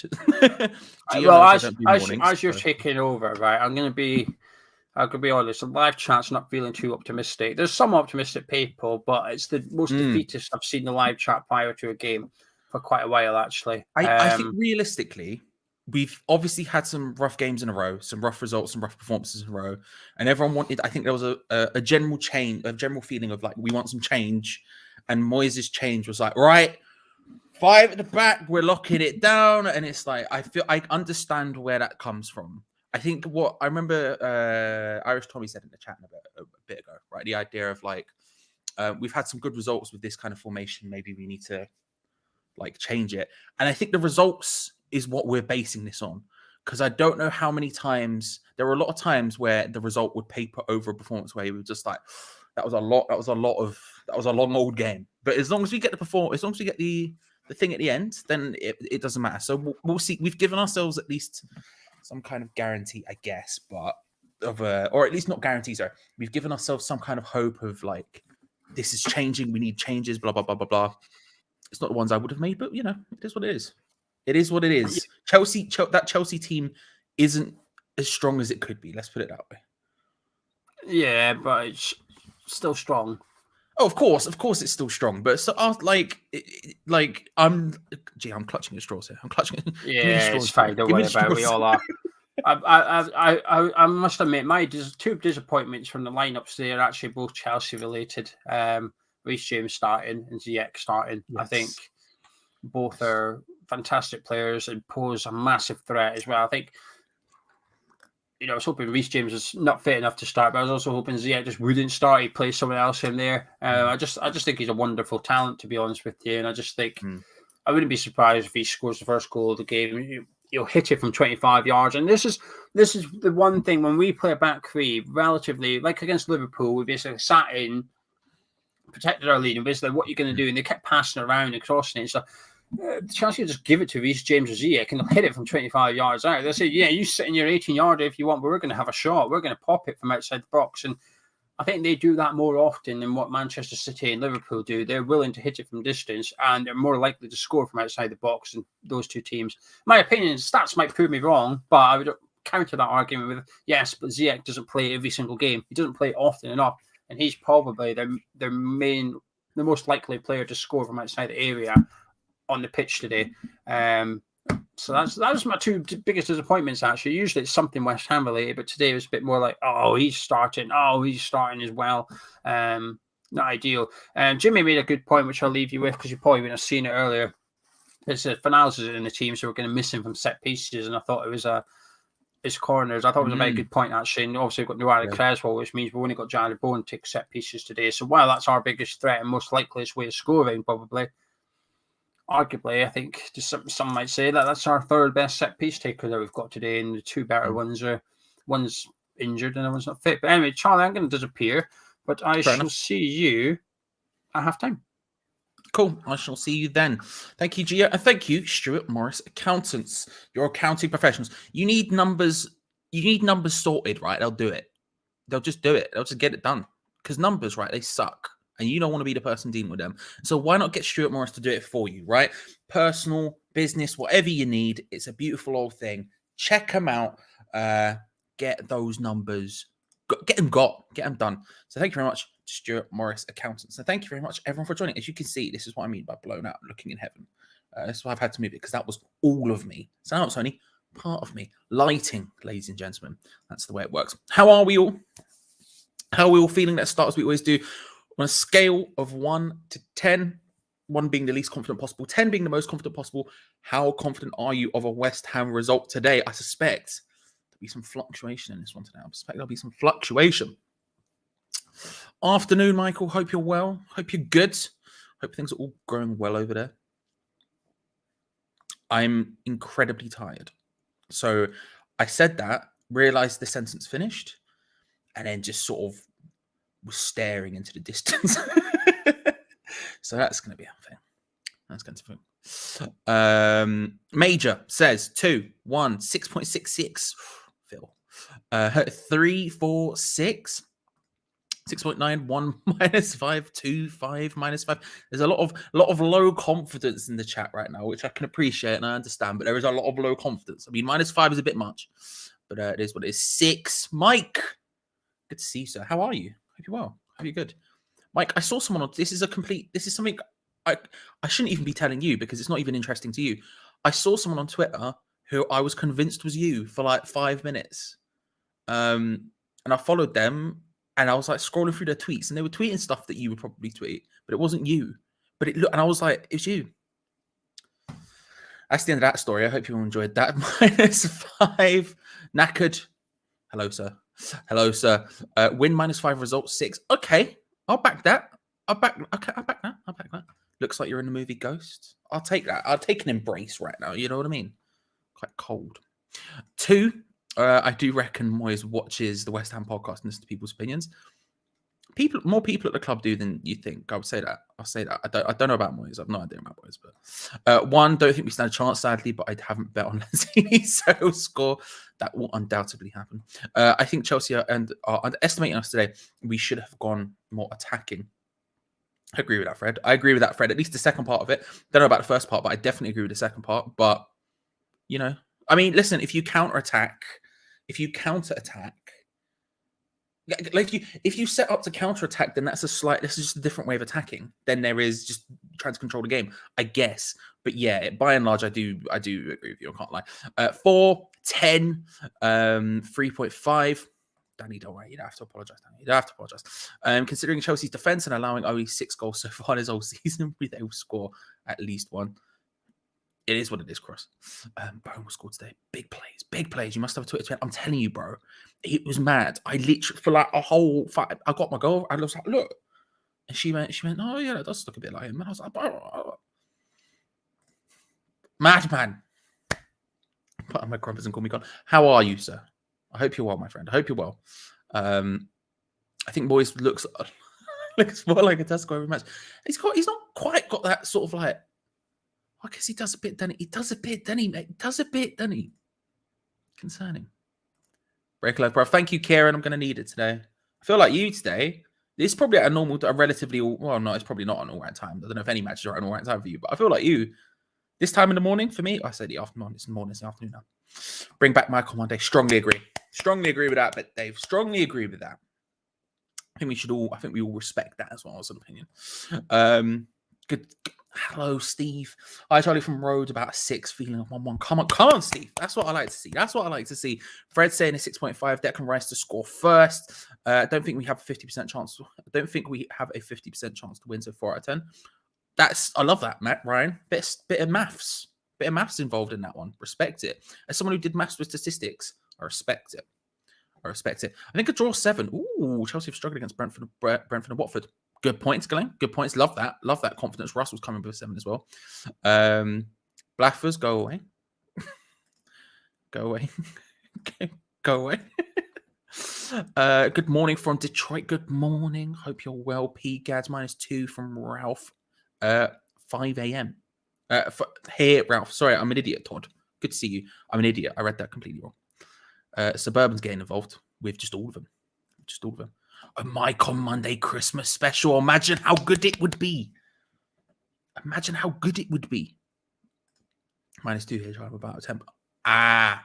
Well, as you're taking over, right? I'm going to be honest. The live chat's not feeling too optimistic. There's some optimistic people, but it's the most defeatist I've seen the live chat prior to a game for quite a while, actually. I think realistically, we've obviously had some rough games in a row, some rough results, some rough performances in a row, and everyone wanted. I think there was a general change, a general feeling of like we want some change, and Moyes' change was like, right, 5 at the back, we're locking it down, and it's like I understand where that comes from. I think what I remember Irish Tommy said in the chat a bit ago, right? The idea of like we've had some good results with this kind of formation. Maybe we need to like change it, and I think the results is what we're basing this on, because I don't know how many times there were a lot of times where the result would paper over a performance where you were just like, that was a long old game. But as long as we get as long as we get the thing at the end, then it doesn't matter. So we'll see. We've given ourselves at least some kind of guarantee, I guess, but or at least not guarantees. Sorry, we've given ourselves some kind of hope of like this is changing. We need changes. Blah blah blah blah blah. It's not the ones I would have made, but you know, it is what it is. It is what it is. That Chelsea team isn't as strong as it could be. Let's put it that way. Yeah, but it's still strong. Oh, of course, it's still strong. But so, I'm clutching at straws here. I'm clutching. Give me the Yeah, it's straws. fine. Don't Give me worry the about it. We straws. all are. I must admit, my two disappointments from the lineups there are actually both Chelsea related. Reece James starting and Ziyech starting. Yes. I think both are fantastic players and pose a massive threat as well. I think, I was hoping Reece James was not fit enough to start, but I was also hoping Ziyech just wouldn't start. He'd play someone else in there. I just think he's a wonderful talent, to be honest with you. And I just think I wouldn't be surprised if he scores the first goal of the game. He'll hit it from 25 yards. And this is the one thing when we play a back three, relatively, like against Liverpool, we basically sat in, protected our lead, and basically what you're going to do. And they kept passing around and crossing it. So Chelsea just give it to Reece James or Ziyech and they'll hit it from 25 yards out. They'll say, yeah, you sit in your 18-yarder if you want, but we're going to have a shot. We're going to pop it from outside the box. And I think they do that more often than what Manchester City and Liverpool do. They're willing to hit it from distance and they're more likely to score from outside the box than those two teams. In my opinion, stats might prove me wrong, but I would counter that argument with, yes, but Ziyech doesn't play every single game. He doesn't play often enough. And he's probably the most likely player to score from outside the area on the pitch today. So that was my two biggest disappointments, actually. Usually it's something West Ham related, but today it was a bit more like, he's starting as well. Not ideal. Jimmy made a good point, which I'll leave you with because you probably wouldn't have seen it earlier. It's Fanals is in the team, so we're going to miss him from set pieces, and I thought it was his corners. I thought it was a very good point, actually. And obviously, we've got Noara Creswell, which means we've only got Jared Bowen to take set pieces today. So while that's our biggest threat and most likeliest way of scoring, probably, arguably, I think some might say that's our third best set piece taker that we've got today, and the two better ones are one's injured and the one's not fit. But anyway, Charlie, I'm going to disappear, but I shall see you at halftime. Cool. I shall see you then. Thank you, Gia, and thank you, Stuart Morris Accountants. You're accounting professionals. You need numbers. You need numbers sorted, right? They'll do it. They'll just do it. They'll just get it done. Because numbers, right? They suck. And you don't want to be the person dealing with them. So why not get Stuart Morris to do it for you, right? Personal, business, whatever you need. It's a beautiful old thing. Check them out. Get those numbers. Get them done. So thank you very much, Stuart Morris Accountants. And thank you very much, everyone, for joining. As you can see, this is what I mean by blown out, looking in heaven. That's why I've had to move it, because that was all of me. So now it's only part of me. Lighting, ladies and gentlemen. That's the way it works. How are we all? How are we all feeling? Let's start as we always do. On a scale of 1 to 10, 1 being the least confident possible, 10 being the most confident possible, how confident are you of a West Ham result today? I suspect there'll be some fluctuation in this one today. I suspect there'll be some fluctuation. Afternoon, Michael. Hope you're well. Hope you're good. Hope things are all going well over there. I'm incredibly tired. So I said that, realized the sentence finished, and then just sort of was staring into the distance. So that's going to be a thing. That's going to be. Major says 2, 1, 6.66. Phil. 3, 4, 6. 6.9, 1, -5, 2, 5, -5. There's a lot of low confidence in the chat right now, which I can appreciate and I understand, but there is a lot of low confidence. I mean, -5 is a bit much, but it is what it is. 6. Mike, good to see you, sir. How are you? Hope you're well. Hope you're good. Mike, I saw someone on, this is something I shouldn't even be telling you because it's not even interesting to you. I saw someone on Twitter who I was convinced was you for like 5 minutes. And I followed them and I was like scrolling through their tweets and they were tweeting stuff that you would probably tweet, but it wasn't you. But it looked, and I was like, it's you. That's the end of that story. I hope you all enjoyed that. -5. Knackered. Hello, sir. Hello, sir. Win -5, result 6. Okay, I'll back that. I'll back that. Looks like you're in the movie Ghost. I'll take that. I'll take an embrace right now. You know what I mean? Quite cold. 2. I do reckon Moyes watches the West Ham podcast and listens to people's opinions. More people at the club do than you think. I would say that. I'll say that. I don't know about Moyes. I've no idea about Moyes. But 1, don't think we stand a chance, sadly, but I haven't bet on Lanzini's score. That will undoubtedly happen. I think Chelsea are underestimating us today. We should have gone more attacking. I agree with that, Fred. At least the second part of it. Don't know about the first part, but I definitely agree with the second part. But, you know, I mean, listen, if you counter attack, Like if you set up to counter attack, then this is just a different way of attacking than there is just trying to control the game, I guess. But yeah, by and large, I do agree with you. I can't lie. 4, 10, 3.5. Danny, don't worry. You don't have to apologize, Danny. You don't have to apologize. Considering Chelsea's defense and allowing only 6 goals so far this whole season, they will score at least 1. It is what it is, Cross. Bone will score today. Big plays. You must have a Twitter tweet. I'm telling you, bro. It was mad. I literally, for like a whole 5, I got my goal. I was like, look. And she went, oh, yeah, that does look a bit like him. And I was like, bro. Madman. Put on my crumpets and call me God. How are you, sir? I hope you're well, my friend. I hope you're well. I think Boyce looks more like a Tesco every match. He's not quite got that sort of like, I guess he does a bit, doesn't he? He does a bit, doesn't he, mate? He does a bit, doesn't he? Concerning. Break life, bro. Thank you, Kieran. I'm going to need it today. I feel like you today. It's probably at a relatively, well, no, it's probably not an all right time. I don't know if any matches are at an all right time for you, but I feel like you, this time in the morning, for me, I say the afternoon. It's morning, it's the afternoon now. Bring back Michael Monday. Strongly agree. Strongly agree with that, but Dave, strongly agree with that. I think we all respect that as well as an opinion. Good. Hello, Steve. Hi, Charlie from Rhodes, about a 6, feeling of 1-1. Come on, Steve. That's what I like to see. Fred saying a 6.5. Declan Rice to score first. I don't think we have a 50% chance. I don't think we have a 50% chance to win, so 4 out of 10. I love that, Matt, Ryan. Bit of maths. Bit of maths involved in that one. Respect it. As someone who did maths with statistics, I respect it. I think a draw 7. Ooh, Chelsea have struggled against Brentford and Watford. Good points, Glenn. Good points. Love that. Love that confidence. Russell's coming with 7 as well. Blackfurs, go away. Go away. Go away. Good morning from Detroit. Good morning. Hope you're well. P. Gads -2 from Ralph. 5 a.m. Here, Ralph. Sorry, I'm an idiot, Todd. Good to see you. I'm an idiot. I read that completely wrong. Suburban's getting involved with just all of them. A Mike on Monday Christmas special. Imagine how good it would be. -2 here, I'm about a temp. I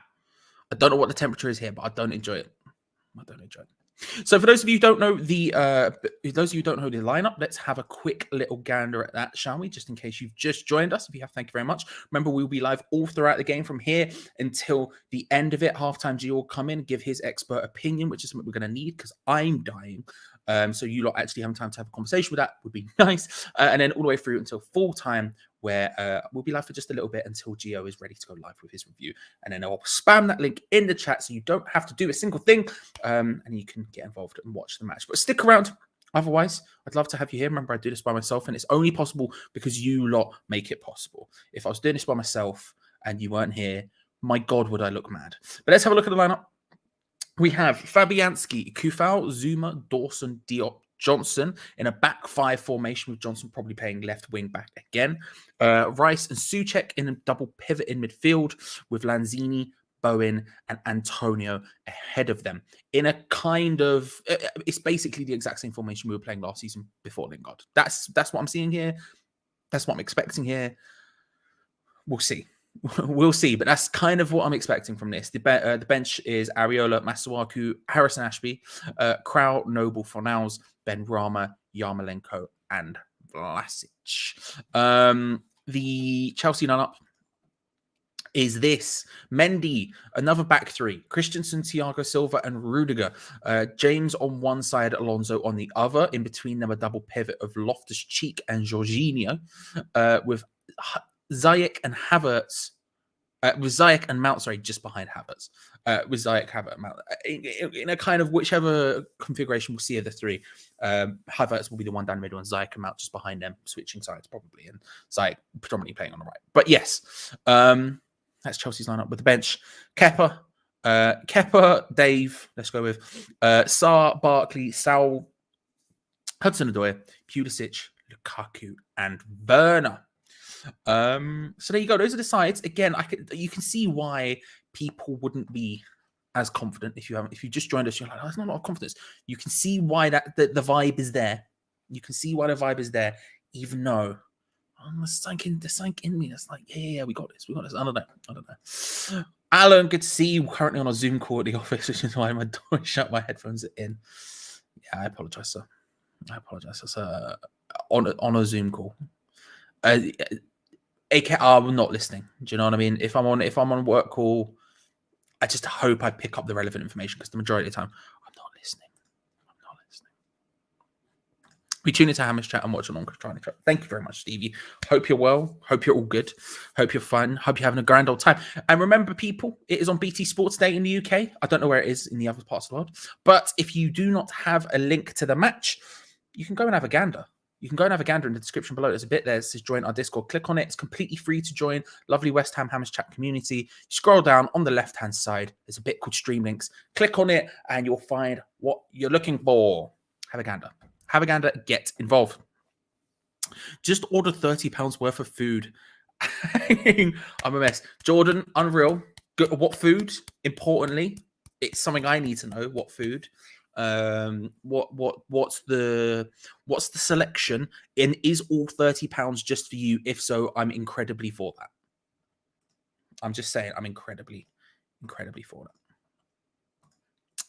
don't know what the temperature is here, but I don't enjoy it. So for those of you who don't know the lineup, let's have a quick little gander at that, shall we? Just in case you've just joined us. If you have, thank you very much. Remember, we'll be live all throughout the game from here until the end of it. Halftime G will come in, give his expert opinion, which is something we're going to need because I'm dying. So you lot actually having time to have a conversation with that would be nice. And then all the way through until full time, where we'll be live for just a little bit until Gio is ready to go live with his review. And then I'll spam that link in the chat so you don't have to do a single thing. And you can get involved and watch the match. But stick around. Otherwise, I'd love to have you here. Remember, I do this by myself, and it's only possible because you lot make it possible. If I was doing this by myself and you weren't here, my God, would I look mad. But let's have a look at the lineup. We have Fabianski, Kufal, Zuma, Dawson, Diop, Johnson in a back 5 formation with Johnson probably playing left wing back again. Rice and Souček in a double pivot in midfield with Lanzini, Bowen and Antonio ahead of them in a kind of, it's basically the exact same formation we were playing last season before Lingard. That's what I'm seeing here. That's what I'm expecting here. We'll see. We'll see, but that's kind of what I'm expecting from this. The bench is Areola, Masuaku, Harrison Ashby, Krau, Noble, Fornals, Ben Rama, Yarmolenko, and Vlasic. The Chelsea lineup is this: Mendy, another back 3, Christensen, Thiago Silva, and Rudiger. James on one side, Alonso on the other. In between them, a double pivot of Loftus-Cheek and Jorginho, with Ziyech and Havertz, with Ziyech and Mount, just behind Havertz. With Ziyech, Havertz, Mount. In a kind of whichever configuration we'll see of the 3. Havertz will be the one down the middle, and Ziyech and Mount just behind them, switching sides probably, and Ziyech predominantly playing on the right. But yes, that's Chelsea's lineup with the bench. Kepa, Dave, let's go with Sarr, Barkley, Sal, Hudson-Odoi, Pulisic, Lukaku, and Werner. So there you go. Those are the sides. Again, you can see why people wouldn't be as confident if you just joined us. You're like, oh, there's not a lot of confidence. You can see why the vibe is there. You can see why the vibe is there, even though There's something in me that's like, yeah, we got this. I don't know. Alan, good to see you. Currently on a Zoom call at the office, which is why my door is shut, my headphones are in. Yeah, I apologize, sir. It's on a Zoom call. I'm not listening. Do you know what I mean? If I'm on a work call, I just hope I pick up the relevant information, because the majority of the time I'm not listening. We tune into Hammer's chat and watch along. Trying to chat. Thank you very much, Stevie. Hope you're well. Hope you're all good. Hope you're fun. Hope you're having a grand old time. And remember, people, it is on BT Sports Day in the UK. I don't know where it is in the other parts of the world. But if you do not have a link to the match, you can go and have a gander. You can go and have a gander in the description below. There's a bit there that says join our Discord. Click on it. It's completely free to join. Lovely West Ham Hammers chat community. Scroll down on the left-hand side. There's a bit called Stream Links. Click on it and you'll find what you're looking for. Have a gander. Have a gander. Get involved. Just order £30 worth of food. I'm a mess. Jordan, unreal. Good. What food? Importantly, it's something I need to know. What food? What's the selection? And is all £30 just for you? If so, I'm incredibly for that. I'm just saying, I'm incredibly for that.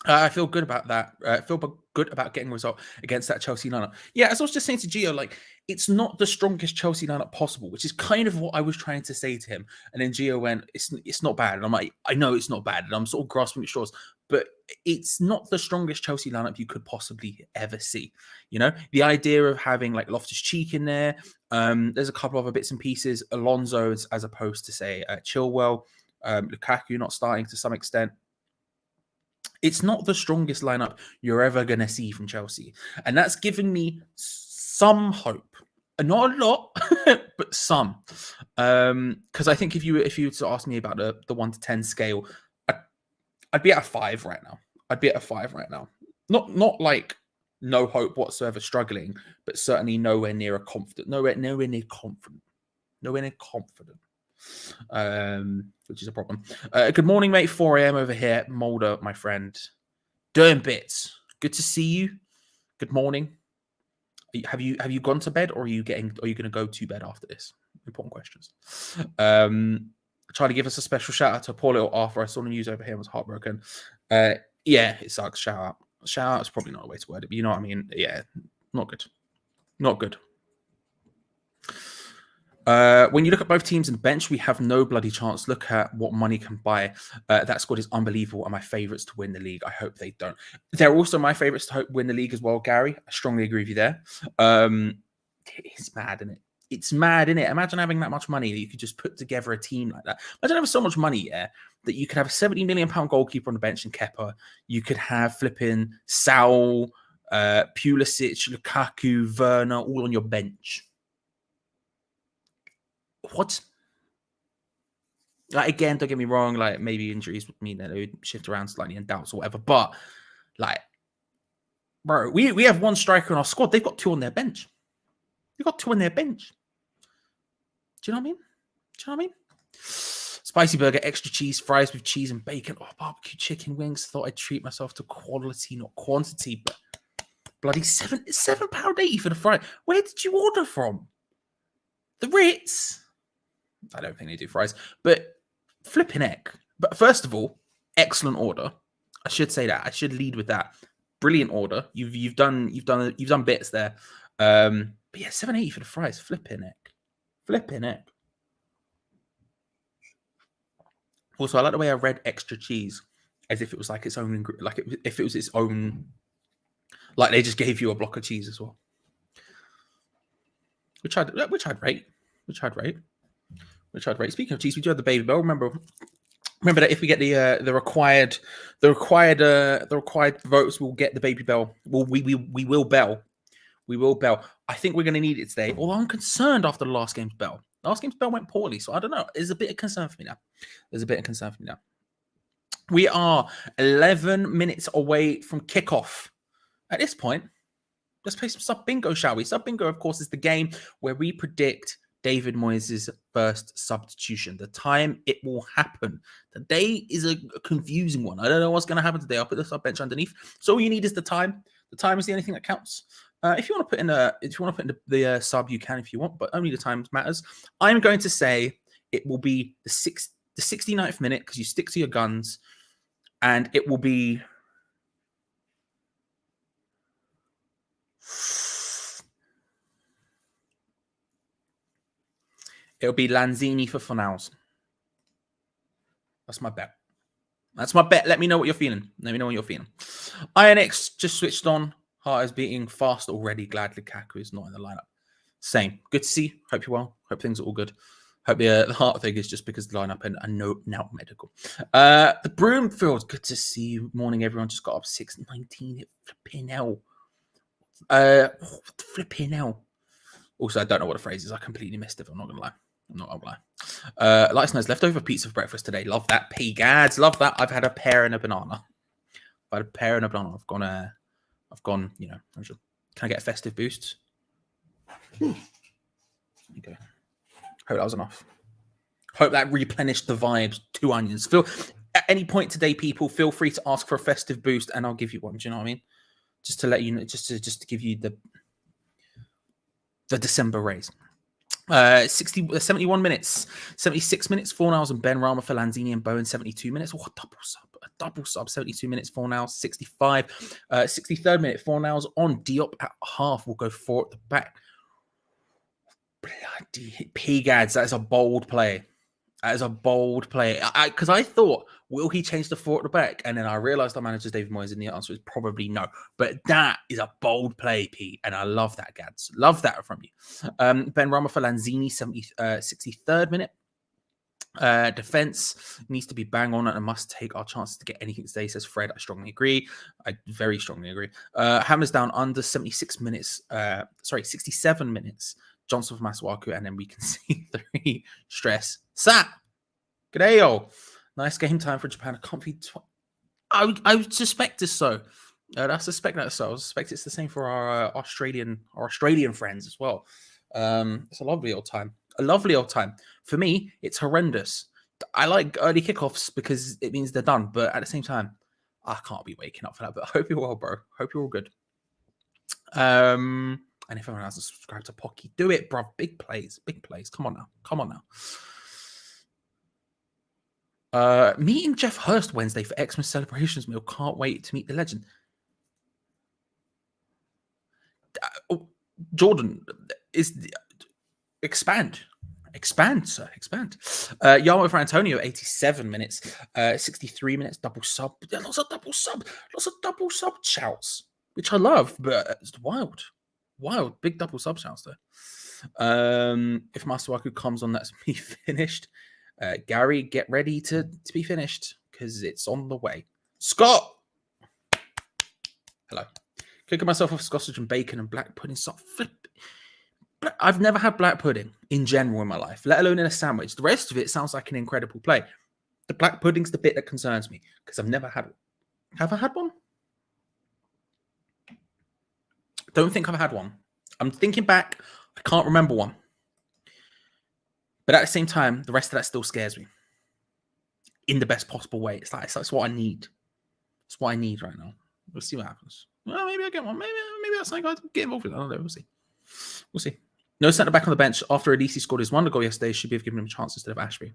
I feel good about that. I feel good about getting a result against that Chelsea lineup. Yeah, as I was just saying to Gio, like, it's not the strongest Chelsea lineup possible, which is kind of what I was trying to say to him. And then Gio went, it's not bad. And I'm like, I know it's not bad. And I'm sort of grasping at straws, but it's not the strongest Chelsea lineup you could possibly ever see. You know, the idea of having like Loftus-Cheek in there. There's a couple other bits and pieces. Alonso as opposed to, say, Chilwell. Lukaku not starting to some extent. It's not the strongest lineup you're ever going to see from Chelsea. And that's given me some hope. Not a lot, but some. Because I think if you were to ask me about the 1 to 10 scale, I'd be at a 5 right now. Not like no hope whatsoever, struggling, but certainly nowhere near confident. Which is a problem. Good morning, mate. 4 a.m. over here. Mulder, my friend. Doing bits. Good to see you. Good morning. Have you gone to bed, or are you going to go to bed after this? Important questions. Try to give us a special shout out to poor little Arthur. I saw the news over here and was heartbroken. Yeah, it sucks. Shout out is probably not a way to word it, but you know what I mean. Yeah, not good. When you look at both teams in the bench, we have no bloody chance. Look at what money can buy. That squad is unbelievable, and my favourites to win the league. I hope they don't. They're also my favourites to win the league as well, Gary. I strongly agree with you there. It's mad, isn't it? It's mad, isn't it? Imagine having that much money that you could just put together a team like that. Imagine having so much money, yeah, that you could have a £70 million goalkeeper on the bench in Kepa. You could have flipping Saul, Pulisic, Lukaku, Werner, all on your bench. What? Like, again, don't get me wrong, like, maybe injuries would mean that they would shift around slightly and doubts or whatever, but like, bro, we have one striker in our squad. They've got 2 on their bench. Do you know what I mean? Spicy burger, extra cheese, fries with cheese and bacon. Oh, barbecue chicken wings. Thought I'd treat myself to quality, not quantity, but bloody £7.80 for the fry. Where did you order from? The Ritz? I don't think they do fries, but flipping heck. But first of all, excellent order. I should say that. I should lead with that. Brilliant order. You've done bits there. But yeah, £7.80 for the fries. Flipping heck. Also, I like the way I read extra cheese as if it was like its own, if it was its own, like they just gave you a block of cheese as well. Which I'd rate. Speaking of cheese, we do have the baby bell. Remember that if we get the required votes, we'll get the baby bell. We will bell. I think we're going to need it today. Although I'm concerned after the last game's bell. Last game's bell went poorly, so I don't know. There's a bit of concern for me now. We are 11 minutes away from kickoff. At this point, let's play some sub bingo, shall we? Sub bingo, of course, is the game where we predict David Moyes' first substitution. The time it will happen. Today is a confusing one. I don't know what's going to happen today. I'll put the sub bench underneath. So all you need is the time. The time is the only thing that counts. If you want to put in the sub, you can if you want, but only the time matters. I'm going to say it will be the 69th minute because you stick to your guns, and it will be Lanzini for Fornals. That's my bet. Let me know what you're feeling. INX just switched on. Heart is beating fast already. Glad Lukaku is not in the lineup. Same. Good to see. Hope you're well. Hope things are all good. Hope the heart thing is just because of the lineup and no now medical. The Broomfield. Good to see you. Morning, everyone. Just got up 6:19. Flipping hell. Flipping hell. Also, I don't know what the phrase is. I completely missed it. I'm not gonna lie. Lights knows leftover pizza for breakfast today. Love that. P-gads. Love that. I've had a pear and a banana. I've gone, you know, can I get a festive boost? There you go. Hope that was enough. Hope that replenished the vibes. 2 onions. At any point today, people, feel free to ask for a festive boost and I'll give you one. Do you know what I mean? Just to let you know, just to give you the December raise. 71 minutes, 76 minutes, Fornals and Ben Rama for Lanzini and Bowen, 72 minutes. Oh, a double sub, 72 minutes, Fornals, 65. 63rd minute, Fornals on Diop at half. We'll go 4 at the back. Bloody P-gads, that is a bold play. Because I thought, will he change the 4 at the back? And then I realized our manager's David Moyes, and the answer is probably no. But that is a bold play, Pete, and I love that, Gads. Love that from you. Ben Rama for Lanzini, 63rd minute. Defense needs to be bang on and must take our chances to get anything today, says Fred. I strongly agree. I very strongly agree. Hammers down under 67 minutes. Johnson for Masuaku, and then we can see 3 stress. Sat. G'day, nice game time for Japan. I can't be. I would suspect it's so. I suspect that so. I suspect it's the same for our Australian friends as well. It's a lovely old time. For me, it's horrendous. I like early kickoffs because it means they're done. But at the same time, I can't be waking up for that. But I hope you're well, bro. Hope you're all good. And if everyone hasn't subscribed to Pocky, do it, bro. Big plays. Come on now. Meeting Jeff Hurst Wednesday for Xmas celebrations meal. Can't wait to meet the legend. Jordan is expand, sir. Expand. Yarmo for Antonio, 87 minutes, 63 minutes, double sub. Lots of double sub shouts, which I love, but it's wild. Big double sub shouts though. If Masuaku comes on, that's me finished. Gary, get ready to be finished because it's on the way. Scott, hello. Cooking myself off sausage and bacon and black pudding. I've never had black pudding in general in my life, let alone in a sandwich. The rest of it sounds like an incredible play. The black pudding's the bit that concerns me because I've never had one. Have I had one? Don't think I've had one. I'm thinking back. I can't remember one. But at the same time, the rest of that still scares me. In the best possible way. It's what I need. It's what I need right now. We'll see what happens. Well, maybe I get one. Maybe that's something I'd get involved in. I don't know. We'll see. No centre back on the bench after Adisi scored his wonder goal yesterday. Should be given him a chance instead of Ashby.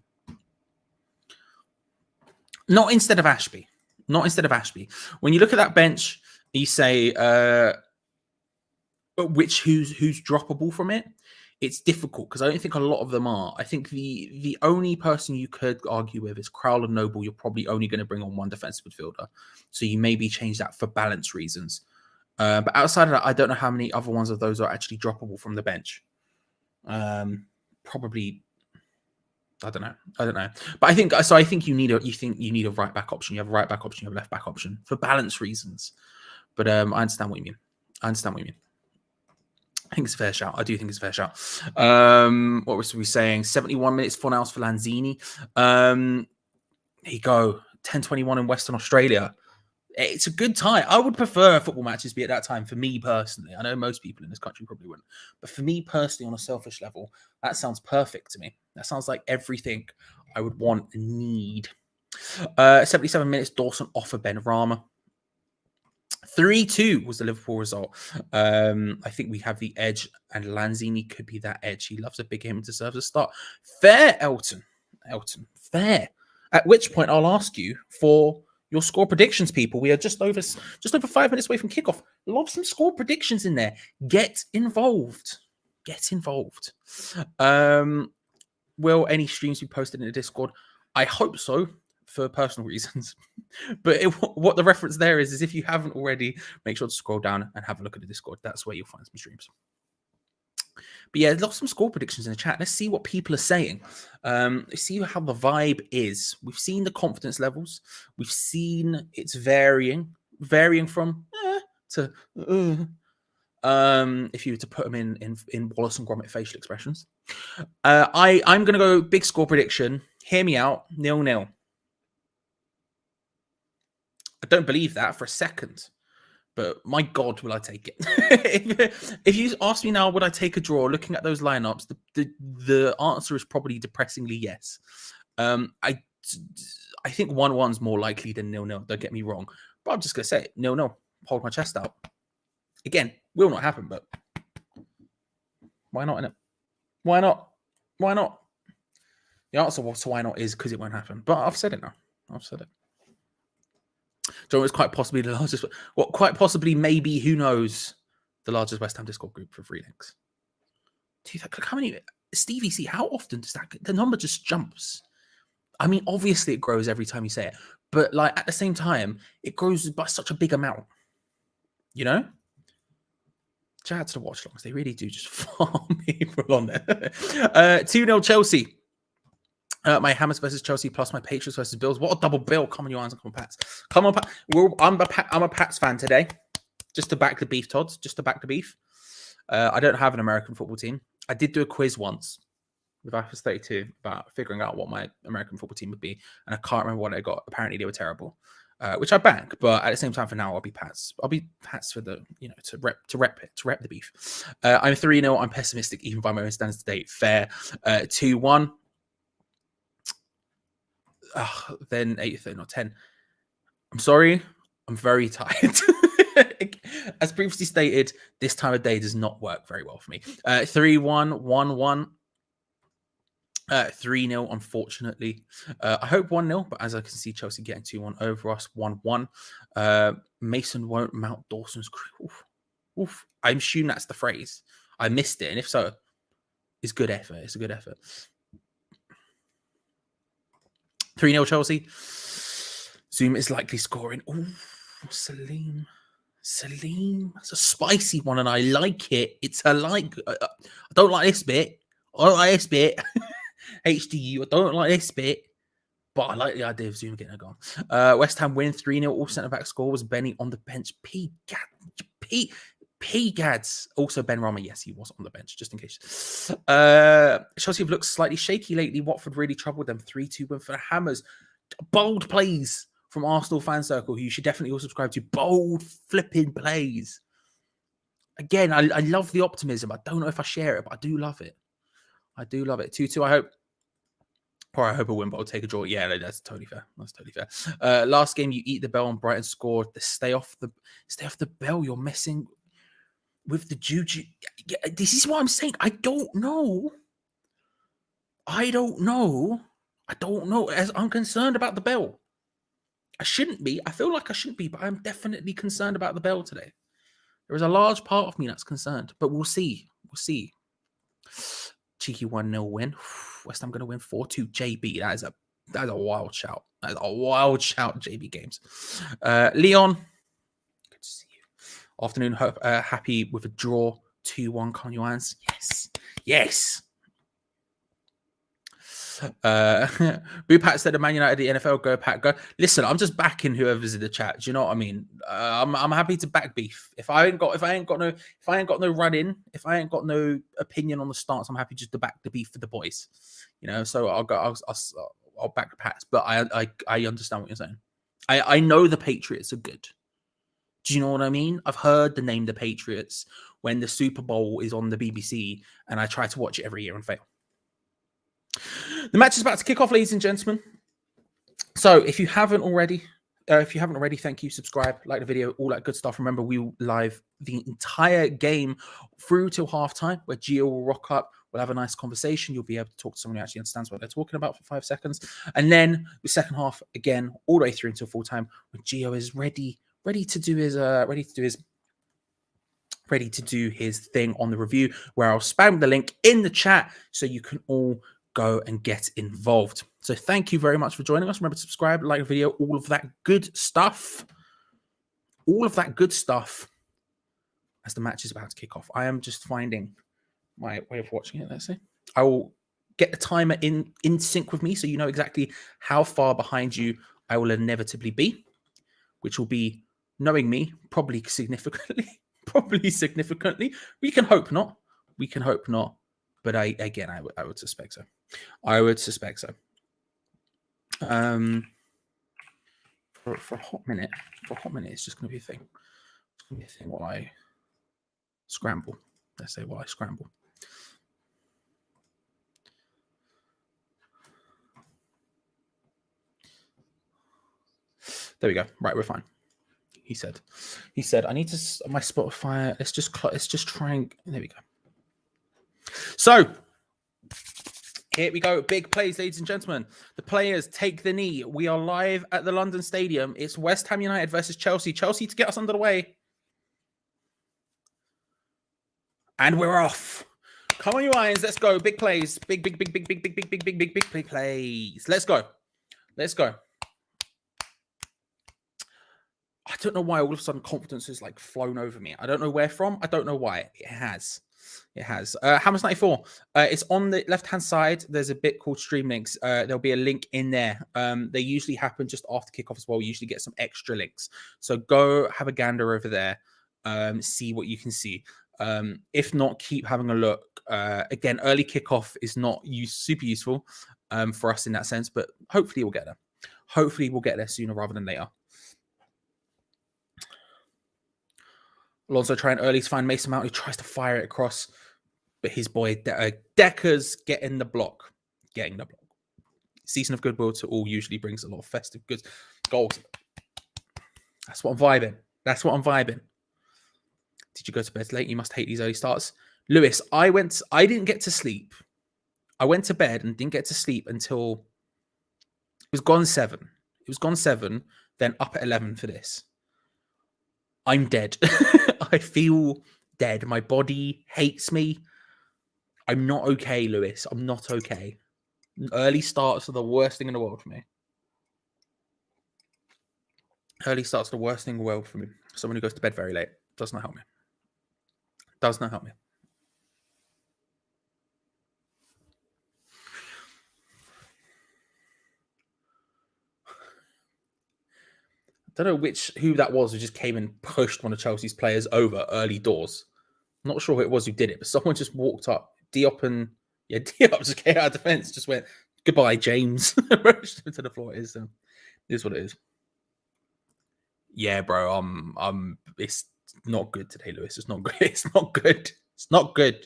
Not instead of Ashby. When you look at that bench, you say, who's droppable from it? It's difficult because I don't think a lot of them are. I think the only person you could argue with is Crowell and Noble. You're probably only going to bring on one defensive midfielder. So you maybe change that for balance reasons. But outside of that, I don't know how many other ones of those are actually droppable from the bench. Probably, I don't know. But I think you need a right back option. You have a right back option. You have a left back option for balance reasons. But I understand what you mean. I think it's a fair shout. I do think it's a fair shout. What was we saying? 71 minutes, Fornals for Lanzini. There you go. 10:21 in Western Australia. It's a good time. I would prefer football matches be at that time for me personally. I know most people in this country probably wouldn't. But for me personally, on a selfish level, that sounds perfect to me. That sounds like everything I would want and need. 77 minutes, Dawson off of Ben Rama. 3-2 was the Liverpool result. I think we have the edge, and Lanzini could be that edge. He loves a big game and deserves a start. Fair, Elton. Elton, fair. At which point I'll ask you for your score predictions, people. We are just over 5 minutes away from kickoff. Lob some score predictions in there. Get involved. Get involved. Will any streams be posted in the Discord? I hope so, for personal reasons. But what the reference there is if you haven't already, make sure to scroll down and have a look at the Discord. That's where you'll find some streams. But yeah, lots some score predictions in the chat. Let's see what people are saying. Let's see how the vibe is. We've seen the confidence levels. We've seen it's varying from to if you were to put them in Wallace and Gromit facial expressions. I'm going to go big score prediction. Hear me out. 0-0. I don't believe that for a second. But my God, will I take it? if you ask me now, would I take a draw? Looking at those lineups, the answer is probably depressingly yes. I think 1-1's more likely than 0-0. Don't get me wrong, but I'm just gonna say it. 0-0. Hold my chest out. Again, will not happen, but why not? Innit? Why not? Why not? The answer to why not is because it won't happen. But I've said it now. I've said it. So it's quite possibly the largest, quite possibly, maybe, who knows, the largest West Ham Discord group for free links. Dude, how many, Stevie C, how often does that, the number just jumps? I mean, obviously it grows every time you say it, but like at the same time, it grows by such a big amount, you know? Shout out to the watch longs. They really do just farm people on there. 2-0 Chelsea. My Hammers versus Chelsea plus my Patriots versus Bills. What a double bill. Come on, you irons. Come on, Pats. Come on, Pat. I'm a Pats fan today. Just to back the beef, Todd. Just to back the beef. I don't have an American football team. I did do a quiz once with IFAS 32 about figuring out what my American football team would be. And I can't remember what I got. Apparently they were terrible. Which I bank. But at the same time, for now, I'll be Pats. I'll be Pats for the, to rep the beef. I'm 3-0. I'm pessimistic even by my own standards today. Fair. 2-1. Then 8, not 10. I'm sorry. I'm very tired. As previously stated, this time of day does not work very well for me. 3-1, 1-1. 3-0, unfortunately. I hope 1-0, but as I can see, Chelsea getting 2-1 over us. 1-1. Mason won't mount Dawson's crew. Oof. I'm assuming that's the phrase. I missed it, and if so, it's good effort. It's a good effort. 3-0 Chelsea. Zoom is likely scoring. Oh, Salim. That's a spicy one, and I like it. It's a like. I don't like this bit. I don't like this bit. HDU. I don't like this bit. But I like the idea of Zoom getting a goal. West Ham win 3-0. All centre-back score was Benny on the bench. P. Gads. Also Ben Rama. Yes, he was on the bench, just in case. Chelsea have looked slightly shaky lately. Watford really troubled them. 3-2 win for the Hammers. Bold plays from Arsenal fan circle, who you should definitely all subscribe to. Bold flipping plays. Again, I love the optimism. I don't know if I share it, but I do love it. 2-2, I hope. Or I hope a win, but I'll take a draw. Yeah, that's totally fair. Last game, you eat the bell and Brighton scored. Stay off the bell. You're messing with the juju. This is what I'm saying. I don't know. As I'm concerned about the bell. I shouldn't be. I feel like I shouldn't be, but I'm definitely concerned about the bell today. There is a large part of me that's concerned, but we'll see. Cheeky 1-0 win. West Ham going to win 4-2. JB, that is a wild shout. That is a wild shout, JB Games. Leon, good to see you. Afternoon, happy with a draw. 2-1, come on, your hands. Yes. Boo Pat said, "Man United, the NFL, go Pat, go." Listen, I'm just backing whoever's in the chat. Do you know what I mean? I'm happy to back beef. If I ain't got no run in, if I ain't got no opinion on the stance, I'm happy just to back the beef for the boys. You know, so I'll back the Pats. But I understand what you're saying. I know the Patriots are good. Do you know what I mean? I've heard the name the Patriots when the Super Bowl is on the BBC, and I try to watch it every year and fail. The match is about to kick off, ladies and gentlemen. So if you haven't already, If you haven't already, thank you. Subscribe, like the video, all that good stuff. Remember, we will live the entire game through till halftime, where Gio will rock up. We'll have a nice conversation. You'll be able to talk to someone who actually understands what they're talking about for 5 seconds. And then the second half, again, all the way through until full time, when Gio is ready to do his thing on the review, where I'll spam the link in the chat so you can all go and get involved. So thank you very much for joining us. Remember to subscribe, like the video, all of that good stuff. All of that good stuff as the match is about to kick off. I am just finding my way of watching it, let's see. I will get the timer in sync with me so you know exactly how far behind you I will inevitably be, which will be, knowing me, probably significantly. We can hope not. But I would suspect so. I would suspect so. For a hot minute, it's just going to be a thing. It's going to be a thing while I scramble. Let's say while I scramble. There we go. Right, we're fine. He said, I need to my Spotify. Let's just try and there we go. So here we go. Big plays, ladies and gentlemen. The players take the knee. We are live at the London Stadium. It's West Ham United versus Chelsea. Chelsea to get us under the way. And we're off. Come on, you irons. Let's go. Big plays. Big plays. Let's go. I don't know why all of a sudden confidence has like flown over me. I don't know where from. I don't know why. It has. Hammers 94. It's on the left-hand side. There's a bit called Stream Links. There'll be a link in there. They usually happen just after kickoff as well. We usually get some extra links. So go have a gander over there. See what you can see. If not, keep having a look. Again, early kickoff is not super useful for us in that sense, but hopefully we'll get there. Hopefully we'll get there sooner rather than later. Alonso trying early to find Mason Mount, who tries to fire it across, but his boy Decker's getting the block. Season of goodwill to all usually brings a lot of festive goods. Goals. That's what I'm vibing. Did you go to bed late? You must hate these early starts. Lewis, I didn't get to sleep. I went to bed and didn't get to sleep until it was gone 7. It was gone 7, then up at 11 for this. I'm dead. I feel dead. My body hates me. I'm not okay, Lewis. I'm not okay. Early starts are the worst thing in the world for me. Someone who goes to bed very late does not help me. I don't know who that was who just came and pushed one of Chelsea's players over early doors. I'm not sure who it was who did it, but someone just walked up. Diop just came out of defense, just went, goodbye, James. Rushed him to the floor. It is what it is. Yeah, bro. It's not good today, Lewis. It's not good. It's not good.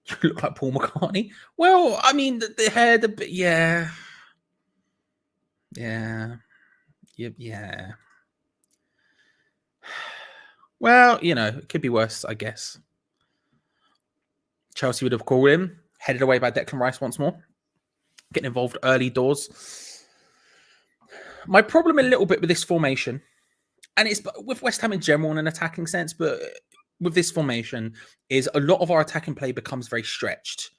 You look like Paul McCartney. Well, I mean, the hair, yeah. Well, it could be worse, I guess. Chelsea would have called him, headed away by Declan Rice once more. Getting involved early doors. My problem a little bit with this formation, and it's with West Ham in general in an attacking sense, but with this formation, is a lot of our attacking play becomes very stretched.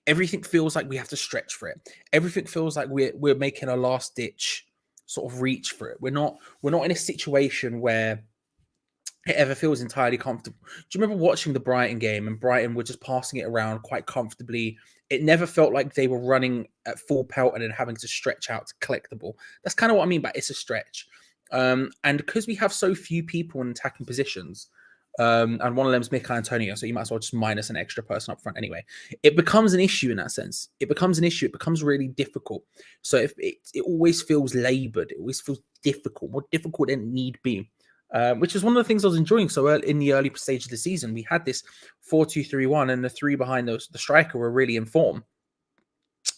Everything feels like we have to stretch for it. Everything feels like we're making a last ditch sort of reach for it. We're not in a situation where it ever feels entirely comfortable. Do you remember watching the Brighton game and Brighton were just passing it around quite comfortably? It never felt like they were running at full pelt and then having to stretch out to collect the ball. That's kind of what I mean by it's a stretch. And because we have so few people in attacking positions, and one of them is Mikel Antonio, so you might as well just minus an extra person up front anyway. It becomes an issue in that sense. It becomes really difficult. So if it always feels laboured, it always feels difficult, more difficult than it need be. Which is one of the things I was enjoying so early in the early stage of the season. We had this 4-2-3-1, and the three behind the striker were really in form.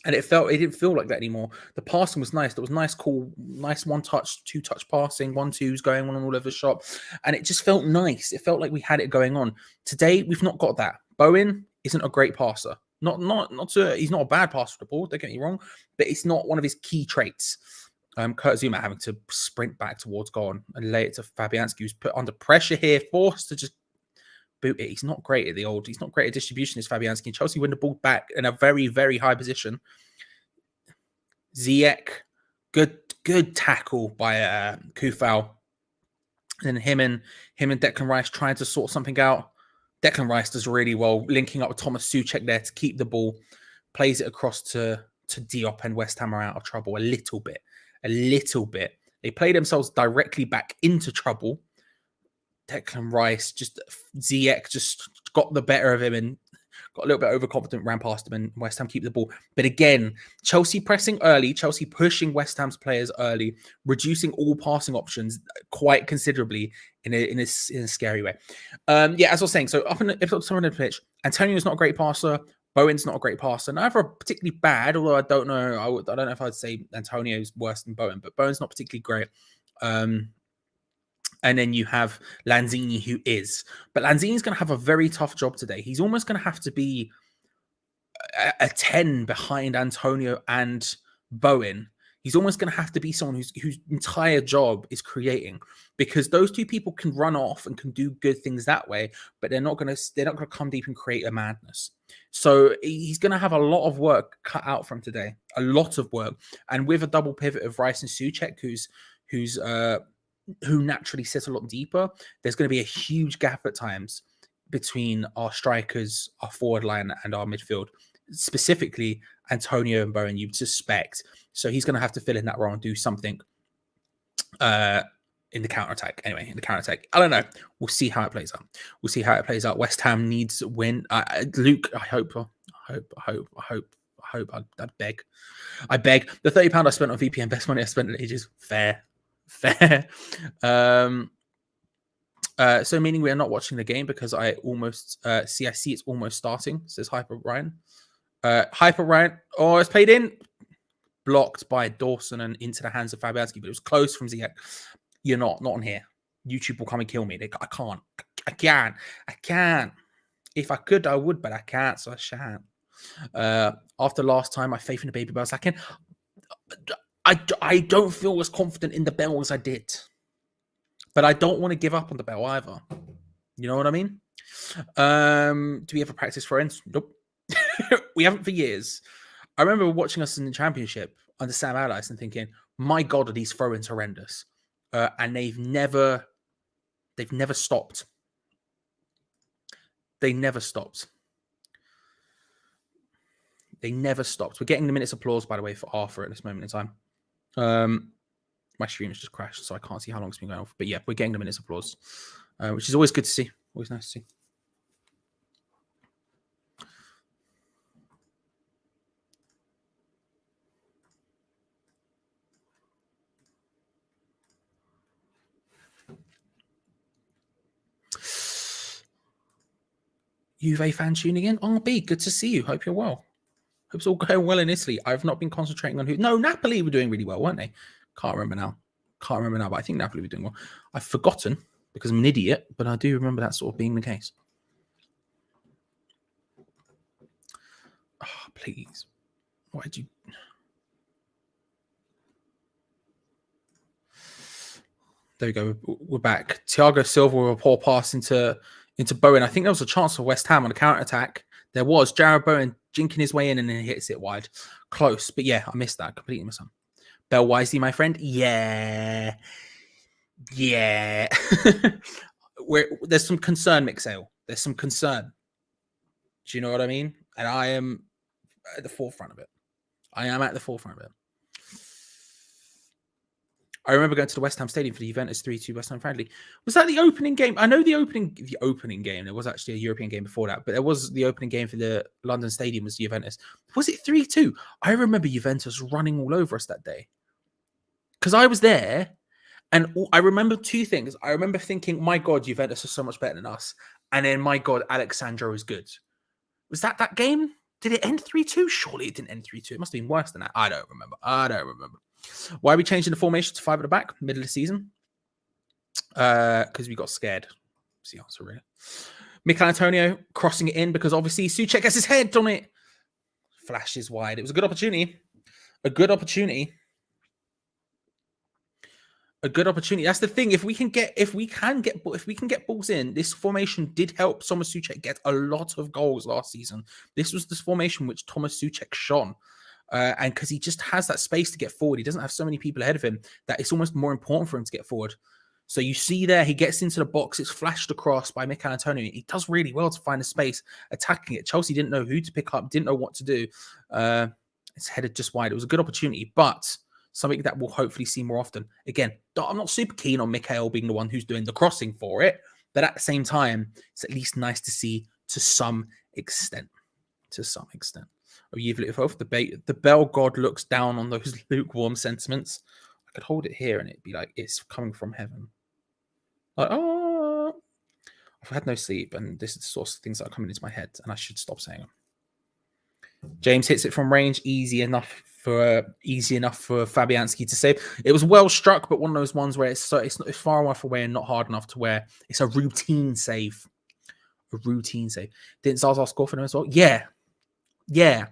And it didn't feel like that anymore. The passing was nice. There was nice, cool, nice one touch, two touch passing, 1-2s going on all over the shop. And it just felt nice. It felt like we had it going on. Today, we've not got that. Bowen isn't a great passer. He's not a bad passer for the ball, don't get me wrong, but it's not one of his key traits. Kurt Zuma having to sprint back towards goal and lay it to Fabianski, who's put under pressure here, forced to just boot it. He's not great at distribution as Fabianski. And Chelsea win the ball back in a very, very high position. Ziyech, good tackle by Kufal. And him and Declan Rice trying to sort something out. Declan Rice does really well, linking up with Thomas Souček there to keep the ball, plays it across to Diop, and West Ham are out of trouble a little bit. They play themselves directly back into trouble. Declan Rice, Ziyech just got the better of him and got a little bit overconfident, ran past him, and West Ham keep the ball. But again, Chelsea pressing early, Chelsea pushing West Ham's players early, reducing all passing options quite considerably in a scary way. As I was saying, so up in the pitch, Antonio's not a great passer. Bowen's not a great passer. Neither are particularly bad, although I don't know. I don't know if I'd say Antonio's worse than Bowen, but Bowen's not particularly great. And then you have Lanzini, who is. But Lanzini's going to have a very tough job today. He's almost going to have to be a 10 behind Antonio and Bowen. He's almost going to have to be someone whose entire job is creating, because those two people can run off and can do good things that way, but they're not going to come deep and create a madness. So he's going to have a lot of work cut out from today, a lot of work. And with a double pivot of Rice and Souček, who naturally sits a lot deeper, there's going to be a huge gap at times between our strikers, our forward line, and our midfield. Specifically, Antonio and Bowen, you'd suspect. So he's going to have to fill in that role and do something in the counter-attack. Anyway, in the counter-attack. I don't know. We'll see how it plays out. West Ham needs a win. Luke, I beg. The £30 I spent on VPN, best money I spent in ages. Fair. So meaning we are not watching the game because I see it's almost starting, says Hyper Ryan. It's played in, blocked by Dawson and into the hands of Fabianski, but it was close from Ziyech. You're not on here. YouTube will come and kill me. I can't. If I could, I would, but I can't, so I shan't. After last time, my faith in the baby bells, I don't feel as confident in the bell as I did. But I don't want to give up on the bell either. You know what I mean? Do we ever practice throw-ins? Nope. We haven't for years. I remember watching us in the championship under Sam Allardyce and thinking, my God, are these throw-ins horrendous. And they've never stopped. They never stopped. We're getting the minutes applause, by the way, for Arthur at this moment in time. My stream has just crashed, so I can't see how long it's been going on. But yeah, we're getting the minutes applause, which is always good to see. Always nice to see. Juve fan tuning in. RB, good to see you. Hope you're well. Hope it's all going well in Italy. I've not been concentrating on who. No, Napoli were doing really well, weren't they? Can't remember now, but I think Napoli were doing well. I've forgotten because I'm an idiot, but I do remember that sort of being the case. Oh, please. Why did you... There we go. We're back. Thiago Silva with a poor pass into Bowen. I think there was a chance for West Ham on a counter-attack. There was. Jarrod Bowen jinking his way in and then hits it wide. Close. But yeah, I missed that. Completely missed that. Bell Wisely, my friend. Yeah. There's some concern, Mixale. There's some concern. Do you know what I mean? And I am at the forefront of it. I remember going to the West Ham Stadium for the Juventus 3-2 West Ham friendly. Was that the opening game? I know the opening game. There was actually a European game before that, but there was the opening game for the London Stadium was Juventus. Was it 3-2? I remember Juventus running all over us that day. Because I was there, and I remember two things. I remember thinking, my God, Juventus is so much better than us. And then, my God, Alexandro is good. Was that game? Did it end 3-2? Surely it didn't end 3-2. It must have been worse than that. I don't remember. Why are we changing the formation to 5 at the back, middle of the season? Because we got scared. That's the answer, really. Mikel Antonio crossing it in because obviously Souček has his head on it. Flashes wide. It was a good opportunity. A good opportunity. That's the thing. If we can get balls in, this formation did help Thomas Souček get a lot of goals last season. This was this formation which Thomas Souček shone. And because he just has that space to get forward, he doesn't have so many people ahead of him that it's almost more important for him to get forward. So you see there, he gets into the box. It's flashed across by Mikel Antonio. He does really well to find a space, attacking it. Chelsea didn't know who to pick up, didn't know what to do. It's headed just wide. It was a good opportunity, but something that we'll hopefully see more often. Again, I'm not super keen on Mikel being the one who's doing the crossing for it, but at the same time, it's at least nice to see to some extent. Oh, you've lit both. The Bell God looks down on those lukewarm sentiments. I could hold it here and it'd be like it's coming from heaven. Like, oh, I've had no sleep, and this is the source of things that are coming into my head, and I should stop saying them. James hits it from range, easy enough for Fabianski to save. It was well struck, but one of those ones where it's far enough away and not hard enough to where it's a routine save. Didn't Zaza score for them as well? Yeah. I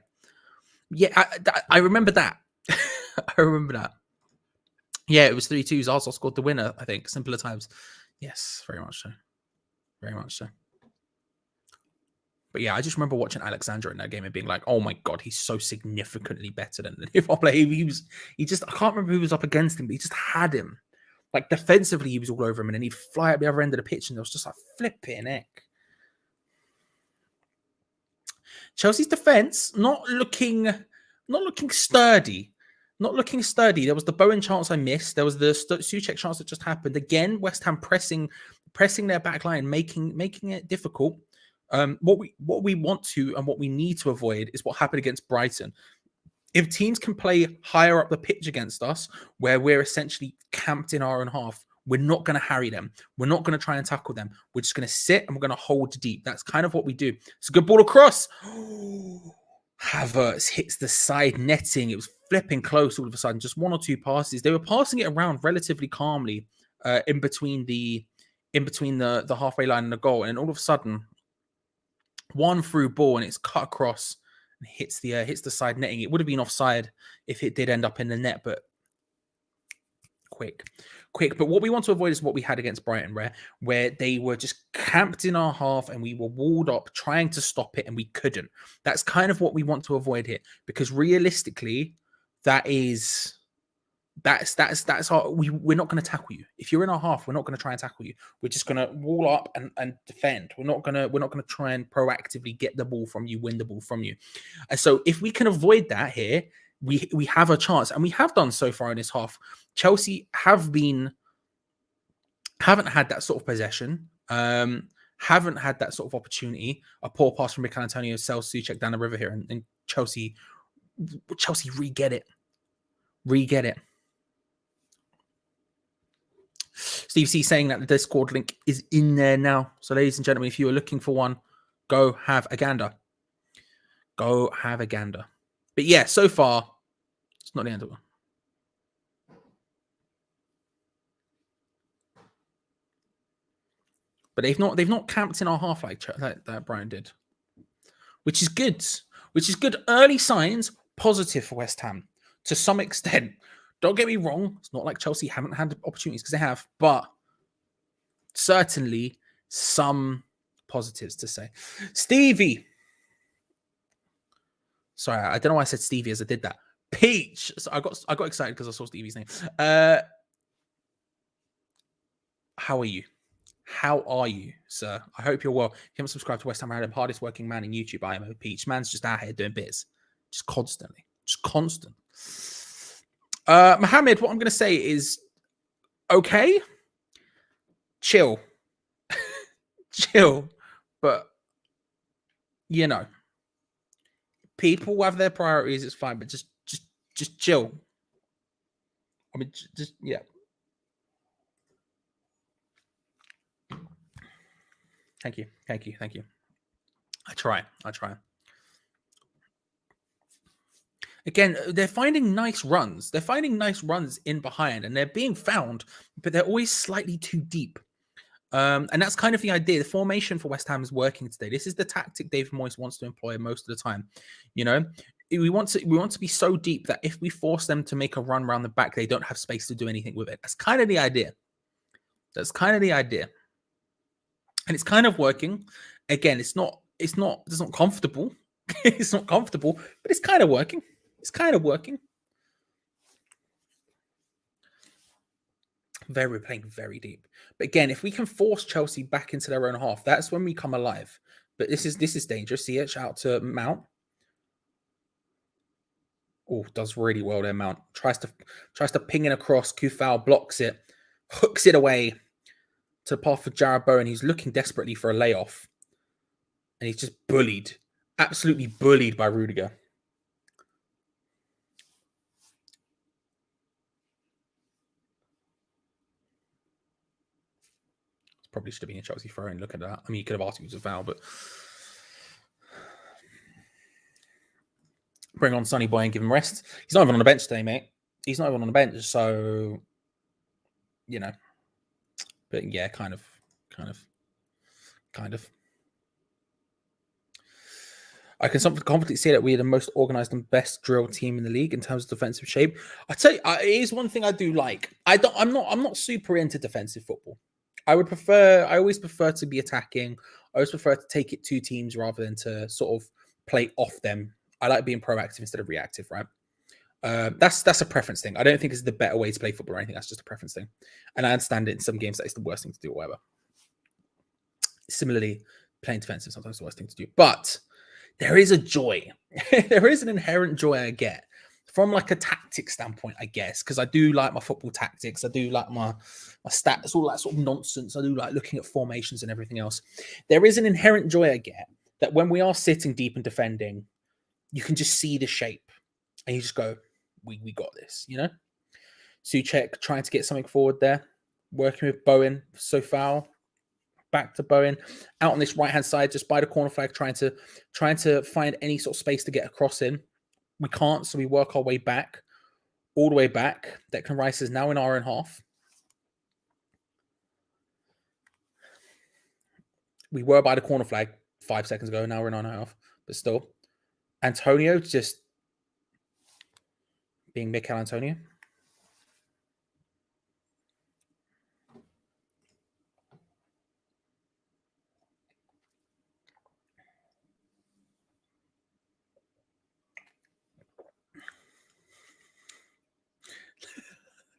remember that. Yeah, it was 3-2. Zaza scored the winner, I think. Simpler times. Yes, very much so. But yeah, I just remember watching Alexander in that game and being like, oh my God, he's so significantly better than the Liverpool player. I can't remember who was up against him, but he just had him. Like defensively, he was all over him, and then he'd fly up the other end of the pitch, and there was just like flipping heck. Chelsea's defense not looking sturdy. There was the Bowen chance I missed. There was the Souček chance that just happened. Again, West Ham pressing their back line, making it difficult. What we want to and what we need to avoid is what happened against Brighton. If teams can play higher up the pitch against us, where we're essentially camped in our own half, we're not going to harry them. We're not going to try and tackle them. We're just going to sit and we're going to hold deep. That's kind of what we do. It's a good ball across. Havertz hits the side netting. It was flipping close all of a sudden. Just one or two passes. They were passing it around relatively calmly in between the halfway line and the goal, and all of a sudden, one through ball and it's cut across and hits the side netting. It would have been offside if it did end up in the net, but quick. But what we want to avoid is what we had against Brighton, where they were just camped in our half and we were walled up trying to stop it and we couldn't. That's kind of what we want to avoid here, because realistically, that's our, we're not going to tackle you. If you're in our half, we're not going to try and tackle you. We're just going to wall up and defend. We're not going to try and proactively get the ball from you, win the ball from you. And so if we can avoid that here, we have a chance, and we have done so far in this half. Chelsea haven't had that sort of possession, haven't had that sort of opportunity. A poor pass from Mikel Antonio sells Souček down the river here, and Chelsea re-get it. Steve C saying that the Discord link is in there now. So, ladies and gentlemen, if you are looking for one, go have a gander. But yeah, so far, it's not the end of it. But they've not camped in our half like that Brian did, which is good. Early signs, positive for West Ham to some extent. Don't get me wrong. It's not like Chelsea haven't had opportunities, because they have, but certainly some positives to say. Stevie. Sorry, I don't know why I said Stevie as I did that. Peach. So I got excited because I saw Stevie's name. How are you? How are you, sir? I hope you're well. If you haven't subscribed to West Ham Utd, hardest working man in YouTube, I am a Peach. Man's just out here doing bits. Just constantly. Just constant. Mohammed, what I'm going to say is, okay, chill. Chill. But, you know, people have their priorities, it's fine, but just chill. I mean, just, yeah. Thank you. I try. Again, they're finding nice runs. They're finding nice runs in behind, and they're being found, but they're always slightly too deep. And that's kind of the idea. The formation for West Ham is working today. This is the tactic David Moyes wants to employ most of the time. You know, we want to be so deep that if we force them to make a run around the back, they don't have space to do anything with it. That's kind of the idea. That's kind of the idea, and it's kind of working. Again, it's not comfortable. It's not comfortable, but it's kind of working. It's kind of working. We're playing very deep. But again, if we can force Chelsea back into their own half, that's when we come alive. But this is dangerous. See it? Shout out to Mount. Oh, does really well there, Mount. Tries to ping it across. Kufal blocks it, hooks it away to the path for Jarrod Bowen. He's looking desperately for a layoff. And he's just bullied. Absolutely bullied by Rudiger. Probably should have been a Chelsea throw in. Look at that. I mean, you could have asked if it was a foul, but bring on Sonny Boy and give him rest. He's not even on the bench today, mate. He's not even on the bench, so you know. But yeah, kind of. I can confidently say that we are the most organised and best drilled team in the league in terms of defensive shape. I tell you, it is one thing I do like. I'm not super into defensive football. I always prefer to be attacking. I always prefer to take it to teams rather than to sort of play off them. I like being proactive instead of reactive, right? That's a preference thing. I don't think it's the better way to play football or anything. That's just a preference thing. And I understand it in some games that it's the worst thing to do or whatever. Similarly, playing defensive sometimes the worst thing to do. But there is a joy. There is an inherent joy I get from like a tactic standpoint, I guess, because I do like my football tactics. I do like my stats, all that sort of nonsense. I do like looking at formations and everything else. There is an inherent joy I get that when we are sitting deep and defending, you can just see the shape and you just go, we got this, you know? WHUCHE trying to get something forward there, working with Bowen, so foul. Back to Bowen, out on this right-hand side, just by the corner flag, trying to find any sort of space to get across in. We can't, so we work our way back, all the way back. Declan Rice is now in our own half. We were by the corner flag 5 seconds ago. Now we're in our own half, but still. Antonio just being Mikel Antonio.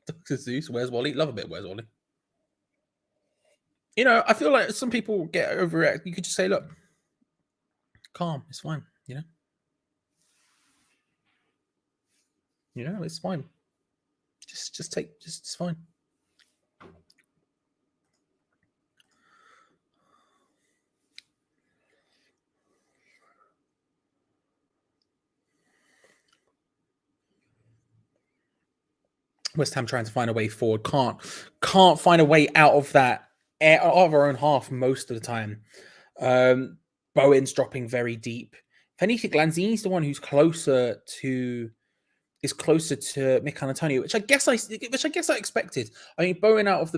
Dr. Zeus, where's Wally? Love a bit, where's Wally? You know, I feel like some people get overreact. You could just say, look, calm, it's fine, you know? You know, it's fine. It's fine. West Ham trying to find a way forward. Can't find a way out of that, out of our own half most of the time. Bowen's dropping very deep. If anything, Lanzini's the one who's closer to Mikel Antonio, which I guess I expected. I mean, Bowen out of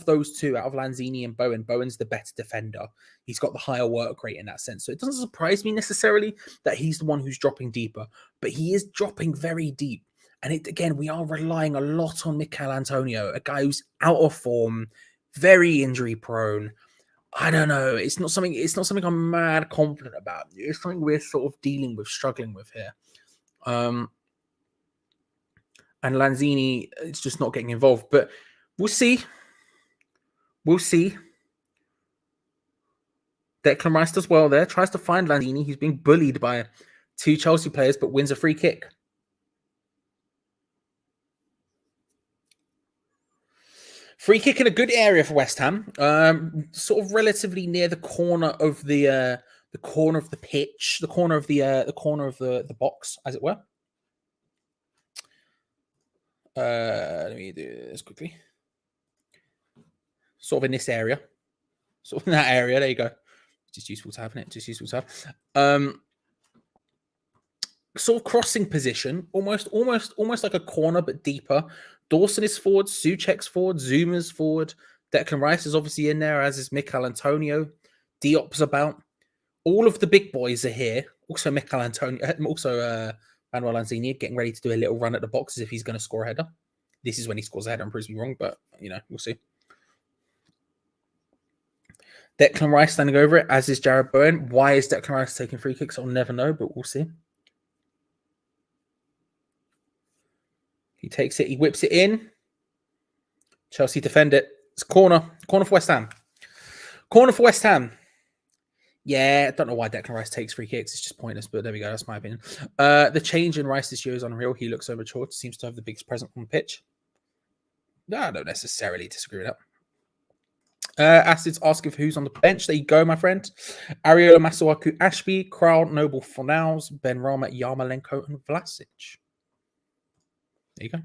those two, out of Lanzini and Bowen's the better defender. He's got the higher work rate in that sense. So it doesn't surprise me necessarily that he's the one who's dropping deeper, but he is dropping very deep. And again, we are relying a lot on Mikel Antonio, a guy who's out of form, very injury prone. I don't know. It's not something I'm mad confident about. It's something we're sort of dealing with, struggling with here. And Lanzini is just not getting involved. But we'll see. We'll see. Declan Rice does well there. Tries to find Lanzini. He's being bullied by two Chelsea players, but wins a free kick. Free kick in a good area for West Ham, sort of relatively near the corner of the corner of the pitch, the corner of the box, as it were. Let me do this quickly. Sort of in this area, sort of in that area. There you go. Just useful to have, isn't it? Just useful to have. sort of crossing position, almost like a corner, but deeper. Dawson is forward, Souček's forward, Zuma's forward. Declan Rice is obviously in there, as is Mikel Antonio. Diop's about. All of the big boys are here. Also, Mikel Antonio, also Manuel Lanzini getting ready to do a little run at the box as if he's going to score a header. This is when he scores a header and proves me wrong, but we'll see. Declan Rice standing over it, as is Jared Bowen. Why is Declan Rice taking free kicks? I'll never know, but we'll see. He takes it, he whips it in. Chelsea defend it. It's corner for West Ham. Corner for West Ham. Yeah, I don't know why Declan Rice takes free kicks. It's just pointless, but there we go. That's my opinion. The change in Rice this year is unreal. He looks so mature. Seems to have the biggest presence on the pitch. No, I don't necessarily disagree with that. Acid's asking for who's on the bench. There you go, my friend. Ariola, Masuaku, Ashby, Kral, Noble, Fornals, Ben Rama, Yarmolenko, and Vlasic. There you go.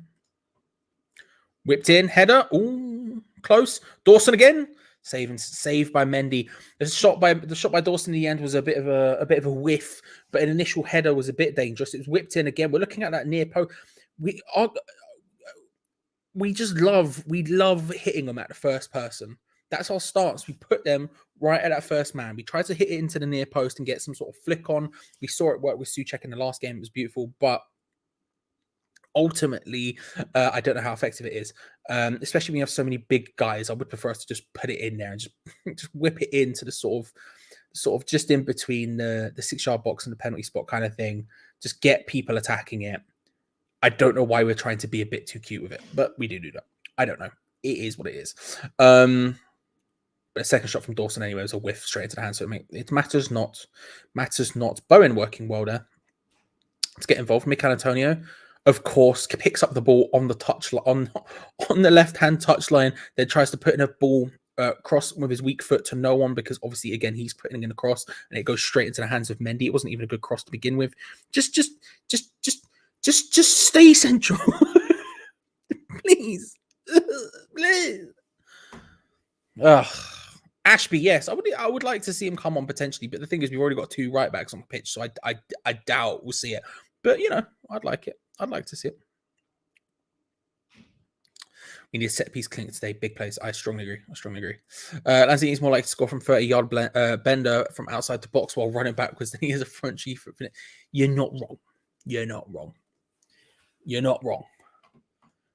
Whipped in, header. Ooh, close. Dawson again. Saved by Mendy. The shot by Dawson in the end was a bit of a whiff, but an initial header was a bit dangerous. It was whipped in again. We're looking at that near post. We love hitting them at the first person. That's our stance. We put them right at that first man. We tried to hit it into the near post and get some sort of flick on. We saw it work with Souček in the last game. It was beautiful, but ultimately, I don't know how effective it is. Especially when you have so many big guys. I would prefer us to just put it in there and just whip it into the sort of just in between the 6-yard box and the penalty spot kind of thing. Just get people attacking it. I don't know why we're trying to be a bit too cute with it, but we do that. I don't know. It is what it is. But a second shot from Dawson anyway was a whiff straight into the hand. So it matters not. Bowen working well there. Let's get involved. Mikel Antonio, of course, picks up the ball on the touch on the left-hand touchline. Then tries to put in a ball cross with his weak foot to no one because obviously again he's putting in a cross and it goes straight into the hands of Mendy. It wasn't even a good cross to begin with. Just stay central, please. Ashby, yes, I would like to see him come on potentially, but the thing is, we've already got 2 right backs on the pitch, so I doubt we'll see it. But I'd like it. I'd like to see it. We need a set piece clinic today. Big plays. I strongly agree. Lanzini is more likely to score from 30-yard bender from outside the box while running backwards than he is a front G-foot. You're not wrong.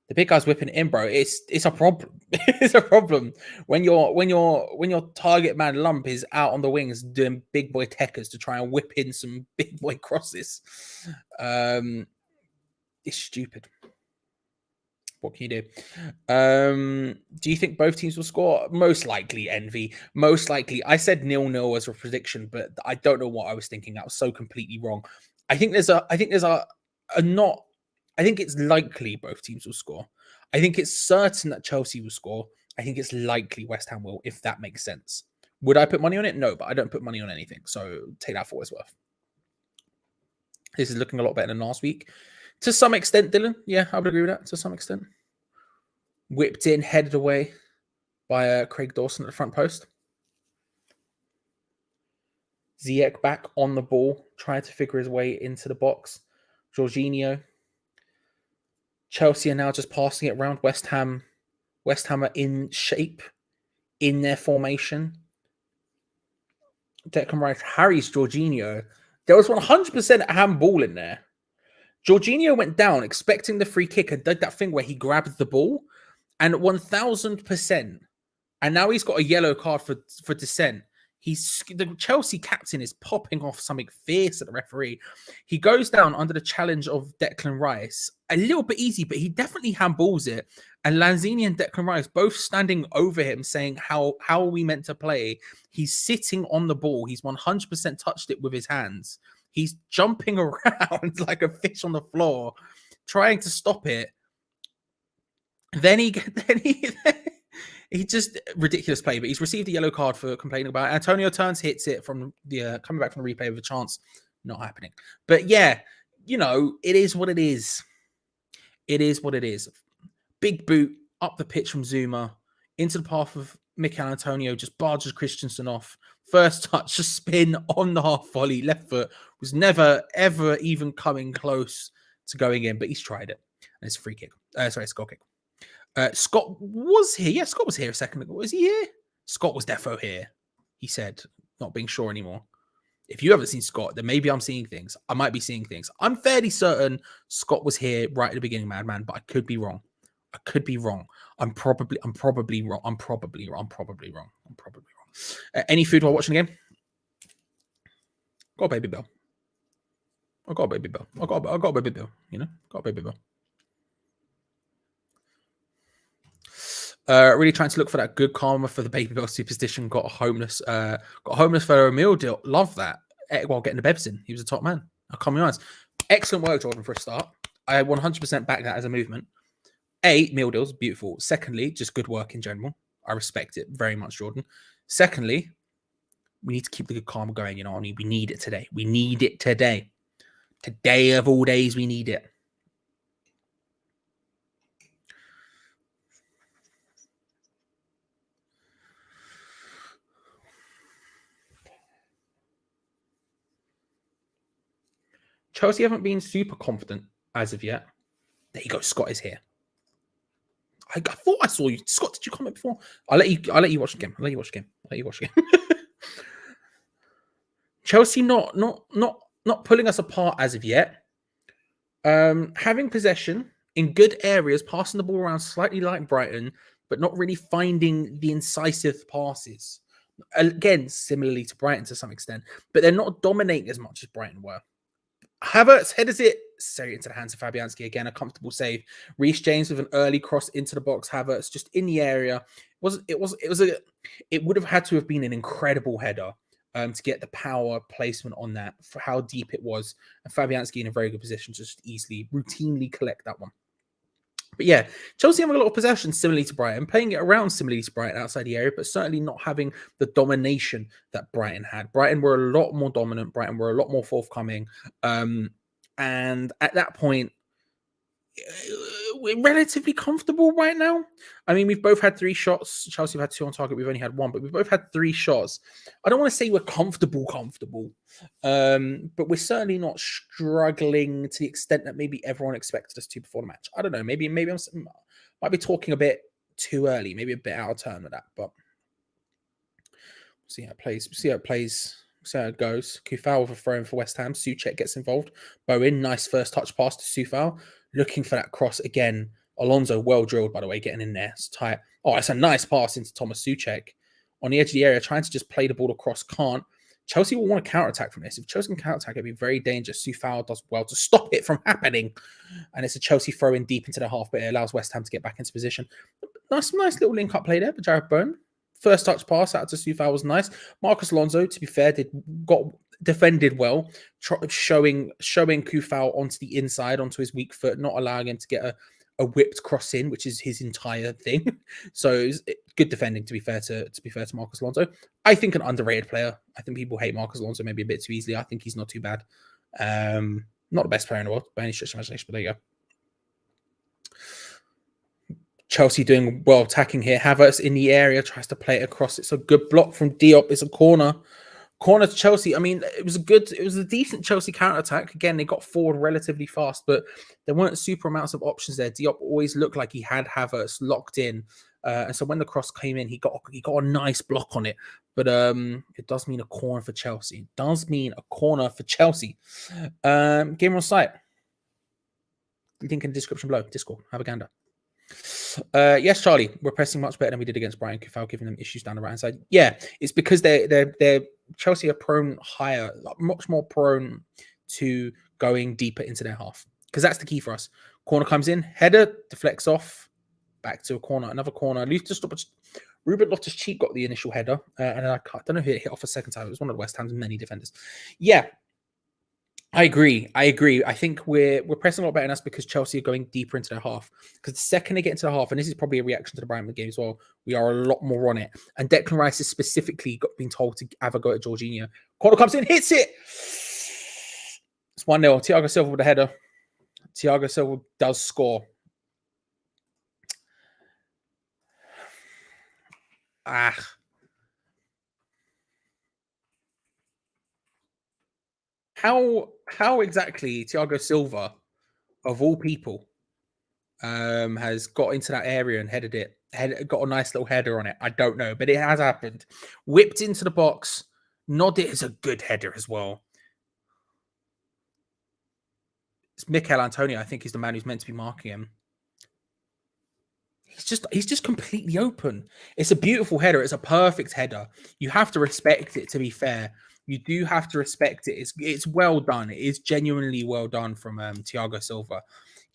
The big guy's whipping it in, bro. It's a problem. It's a problem when your target man lump is out on the wings doing big boy techers to try and whip in some big boy crosses. It's stupid. What can you do? Do you think both teams will score? Most likely, Envy. Most likely. I said 0-0 as a prediction, but I don't know what I was thinking. That was so completely wrong. I think it's likely both teams will score. I think it's certain that Chelsea will score. I think it's likely West Ham will, if that makes sense. Would I put money on it? No, but I don't put money on anything. So take that for what it's worth. This is looking a lot better than last week. To some extent, Dylan. Yeah, I would agree with that to some extent. Whipped in, headed away by Craig Dawson at the front post. Ziyech back on the ball, trying to figure his way into the box. Jorginho. Chelsea are now just passing it around. West Ham are in shape in their formation. Declan Rice harries Jorginho. There was 100% a handball in there. Jorginho went down expecting the free kick and did that thing where he grabbed the ball, and 1,000%. And now he's got a yellow card for dissent. The Chelsea captain is popping off something fierce at the referee. He goes down under the challenge of Declan Rice. A little bit easy, but he definitely handballs it. And Lanzini and Declan Rice both standing over him saying, how are we meant to play? He's sitting on the ball. He's 100% touched it with his hands. He's jumping around like a fish on the floor, trying to stop it. Then he just ridiculous play, but he's received a yellow card for complaining about it. Antonio turns, hits it from the coming back from the replay with a chance, not happening. But yeah, it is what it is. It is what it is. Big boot up the pitch from Zuma into the path of Mikel Antonio just barges Christensen off. First touch, just spin on the half volley. Left foot was never, ever even coming close to going in, but he's tried it. And it's a free kick. Sorry, it's a goal kick. Scott was here. Yeah, Scott was here a second ago. Was he here? Scott was defo here, he said, not being sure anymore. If you haven't seen Scott, then maybe I'm seeing things. I might be seeing things. I'm fairly certain Scott was here right at the beginning, Madman, but I could be wrong. I could be wrong. I'm probably wrong. I'm probably wrong. Any food while watching the game? Got a baby bell. I got a baby bell. I got a baby bell. You know, got a baby bell. Really trying to look for that good karma for the baby bell superstition. Got a homeless fellow meal deal. Love that. While getting the Bevs in, he was a top man. I'll come be honest. Excellent work, Jordan, for a start. I 100% back that as a movement. Meal deals, beautiful. Secondly, just good work in general. I respect it very much, Jordan. Secondly, we need to keep the good karma going, you know. We need it today. We need it today. Today of all days, we need it. Chelsea haven't been super confident as of yet. There you go. Scott is here. I thought I saw you. Scott, did you comment before? I'll let you watch the game. Chelsea not pulling us apart as of yet. Having possession in good areas, passing the ball around slightly like Brighton, but not really finding the incisive passes. Again, similarly to Brighton to some extent, but they're not dominating as much as Brighton were. Havertz headers it straight into the hands of Fabianski. Again, a comfortable save. Reece James with an early cross into the box. Havertz just in the area. It would have had to have been an incredible header to get the power placement on that for how deep it was. And Fabianski in a very good position to just easily, routinely collect that one. But yeah, Chelsea having a lot of possession similarly to Brighton, playing it around similarly to Brighton outside the area, but certainly not having the domination that Brighton had. Brighton were a lot more dominant. Brighton were a lot more forthcoming. And at that point, we're relatively comfortable right now. I mean, we've both had 3 shots. Chelsea have had 2 on target. We've only had 1, but we've both had 3 shots. I don't want to say we're comfortable, but we're certainly not struggling to the extent that maybe everyone expected us to before the match. I don't know. Maybe I might be talking a bit too early, maybe a bit out of turn with that, but see how it plays. See how it goes. Kufal with a throw in for West Ham. Souček gets involved. Bowen, nice first touch pass to Kufal. Looking for that cross again. Alonso, well drilled, by the way, getting in there. It's tight. Oh, it's a nice pass into Thomas Souček. On the edge of the area, trying to just play the ball across. Can't. Chelsea will want to counter-attack from this. If Chelsea can counter-attack, it'd be very dangerous. Kufal does well to stop it from happening. And it's a Chelsea throw in deep into the half, but it allows West Ham to get back into position. Nice little link-up play there for Jarrod Bowen. First touch pass out to Kufal was nice. Marcus Alonso, to be fair, got defended well, showing Kufal onto the inside, onto his weak foot, not allowing him to get a whipped cross in, which is his entire thing. So it was good defending, to be fair to Marcus Alonso. I think an underrated player. I think people hate Marcus Alonso maybe a bit too easily. I think he's not too bad. Not the best player in the world by any stretch of imagination, but there you go. Chelsea doing well attacking here. Havertz in the area, tries to play it across. It's a good block from Diop. It's a corner. Corner to Chelsea. I mean, it was a decent Chelsea counter-attack. Again, they got forward relatively fast, but there weren't super amounts of options there. Diop always looked like he had Havertz locked in. And so when the cross came in, he got a nice block on it. But it does mean a corner for Chelsea. Game on site. Link in the description below. Discord. Have a gander. Yes, Charlie, we're pressing much better than we did against Brighton. Kufal giving them issues down the right hand side. Yeah, it's because they're Chelsea are much more prone to going deeper into their half, because that's the key for us. Corner comes in, header deflects off, back to a corner, another corner. Ruben Loftus-Cheek got the initial header, and I don't know who it hit off a second time. It was one of the West Ham's many defenders. Yeah. I agree. I think we're pressing a lot better than us because Chelsea are going deeper into their half. Because the second they get into the half, and this is probably a reaction to the Brighton game as well, we are a lot more on it. And Declan Rice is specifically being told to have a go at Jorginho. Corner comes in, hits it. It's 1-0. Thiago Silva with a header. Thiago Silva does score. How exactly Thiago Silva, of all people, has got into that area and headed it, got a nice little header on it? I don't know, but it has happened. Whipped into the box. Nodded is a good header as well. It's Mikel Antonio, I think, is the man who's meant to be marking him. He's just completely open. It's a beautiful header. It's a perfect header. You have to respect it, to be fair. You do have to respect it. It's well done. It is genuinely well done from Thiago Silva.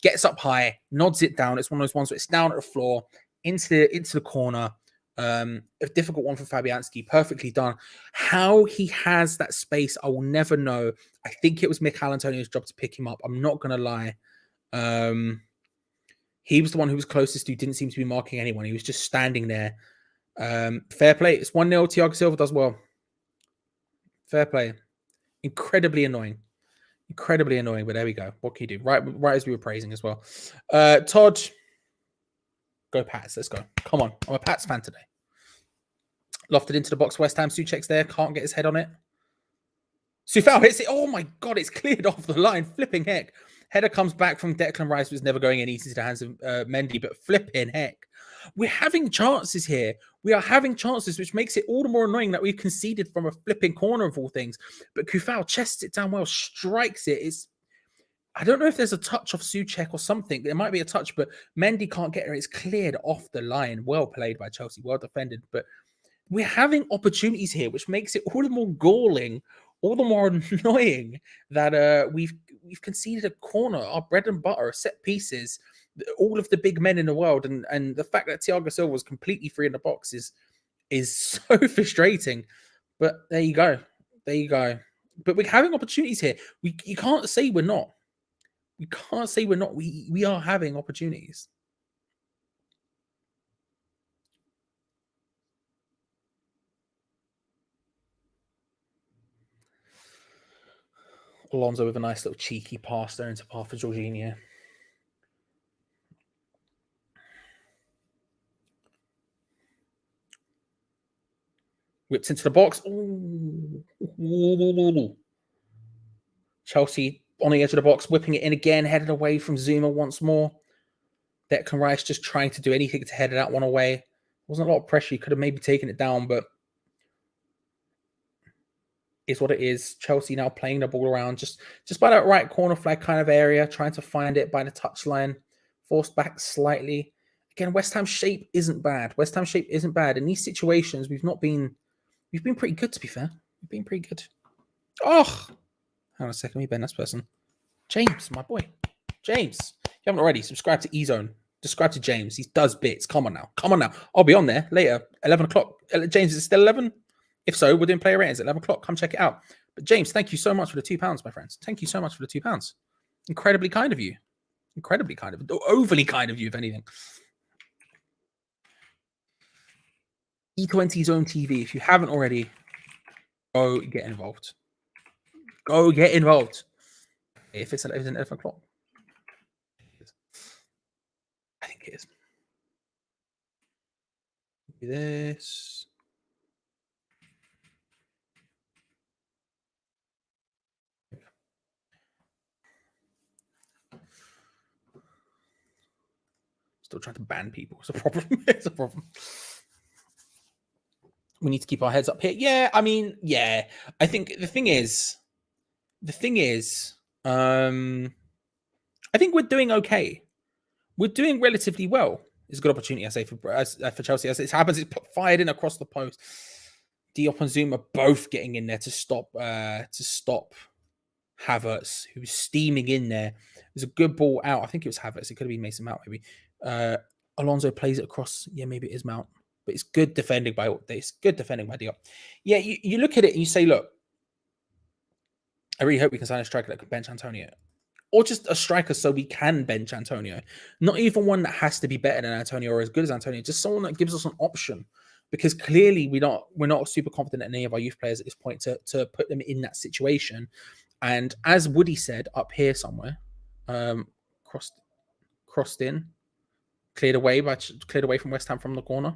Gets up high, nods it down. It's one of those ones where it's down at the floor, into the corner. A difficult one for Fabianski. Perfectly done. How he has that space, I will never know. I think it was Mikel Antonio's job to pick him up. I'm not going to lie. He was the one who was closest, who didn't seem to be marking anyone. He was just standing there. Fair play. It's 1-0. Thiago Silva does well. Fair play. Incredibly annoying. Incredibly annoying, but there we go. What can you do? Right as we were praising as well. Todd, go Pats. Let's go. Come on. I'm a Pats fan today. Lofted into the box. West Ham. Souček's there. Can't get his head on it. Coufal hits it. Oh my God, it's cleared off the line. Flipping heck. Header comes back from Declan Rice, was never going in easy to the hands of Mendy, but flipping heck. We're having chances here. We are having chances, which makes it all the more annoying that we've conceded from a flipping corner of all things. But Coufal chests it down well, strikes it. I don't know if there's a touch off Souček or something. There might be a touch, but Mendy can't get her. It's cleared off the line. Well played by Chelsea. Well defended. But we're having opportunities here, which makes it all the more galling, all the more annoying that we've conceded a corner, our bread and butter, set pieces, all of the big men in the world, and the fact that Thiago Silva was completely free in the box is so frustrating. But there you go. But we're having opportunities here. You can't say we're not. You can't say we're not. We are having opportunities. Alonso with a nice little cheeky pass there into path for Jorginho. Whips into the box. Ooh. Chelsea on the edge of the box, whipping it in again, headed away from Zuma once more. Declan Rice just trying to do anything to head that one away. Wasn't a lot of pressure. He could have maybe taken it down, but is what it is. Chelsea now playing the ball around just by that right corner flag kind of area, trying to find it by the touchline, forced back slightly. Again, West Ham shape isn't bad. In these situations, we've been pretty good, to be fair. We've been pretty good. Oh, hang on a second. We Ben this person. James, my boy. James. If you haven't already, subscribe to E-Zone. Subscribe to James. He does bits. Come on now. I'll be on there later. 11 o'clock. James, is it still 11? If so, we're doing player ratings at 11 o'clock. Come check it out. But James, thank you so much for the £2, my friends. Thank you so much for the £2. Incredibly kind of you. Incredibly kind of you. Overly kind of you, if anything. E20 Zone TV. If you haven't already, go get involved. Go get involved. If it's 11 o'clock. I think it is. This. Still trying to ban people. It's a problem. It's a problem. We need to keep our heads up here. Yeah, I mean, yeah. I think the thing is, I think we're doing okay. We're doing relatively well. It's a good opportunity, I say, for Chelsea. As it happens, it's fired in across the post. Diop and Zuma both getting in there to stop Havertz, who was steaming in there. It was a good ball out. I think it was Havertz. It could have been Mason Mount, maybe. Alonso plays it across. Yeah, maybe it is Mount. But it's good defending by Diop. Yeah, you look at it and you say, look, I really hope we can sign a striker that can bench Antonio. Or just a striker so we can bench Antonio. Not even one that has to be better than Antonio or as good as Antonio. Just someone that gives us an option. Because clearly we're not super confident in any of our youth players at this point to put them in that situation. And as Woody said up here somewhere, crossed in, cleared away from West Ham from the corner.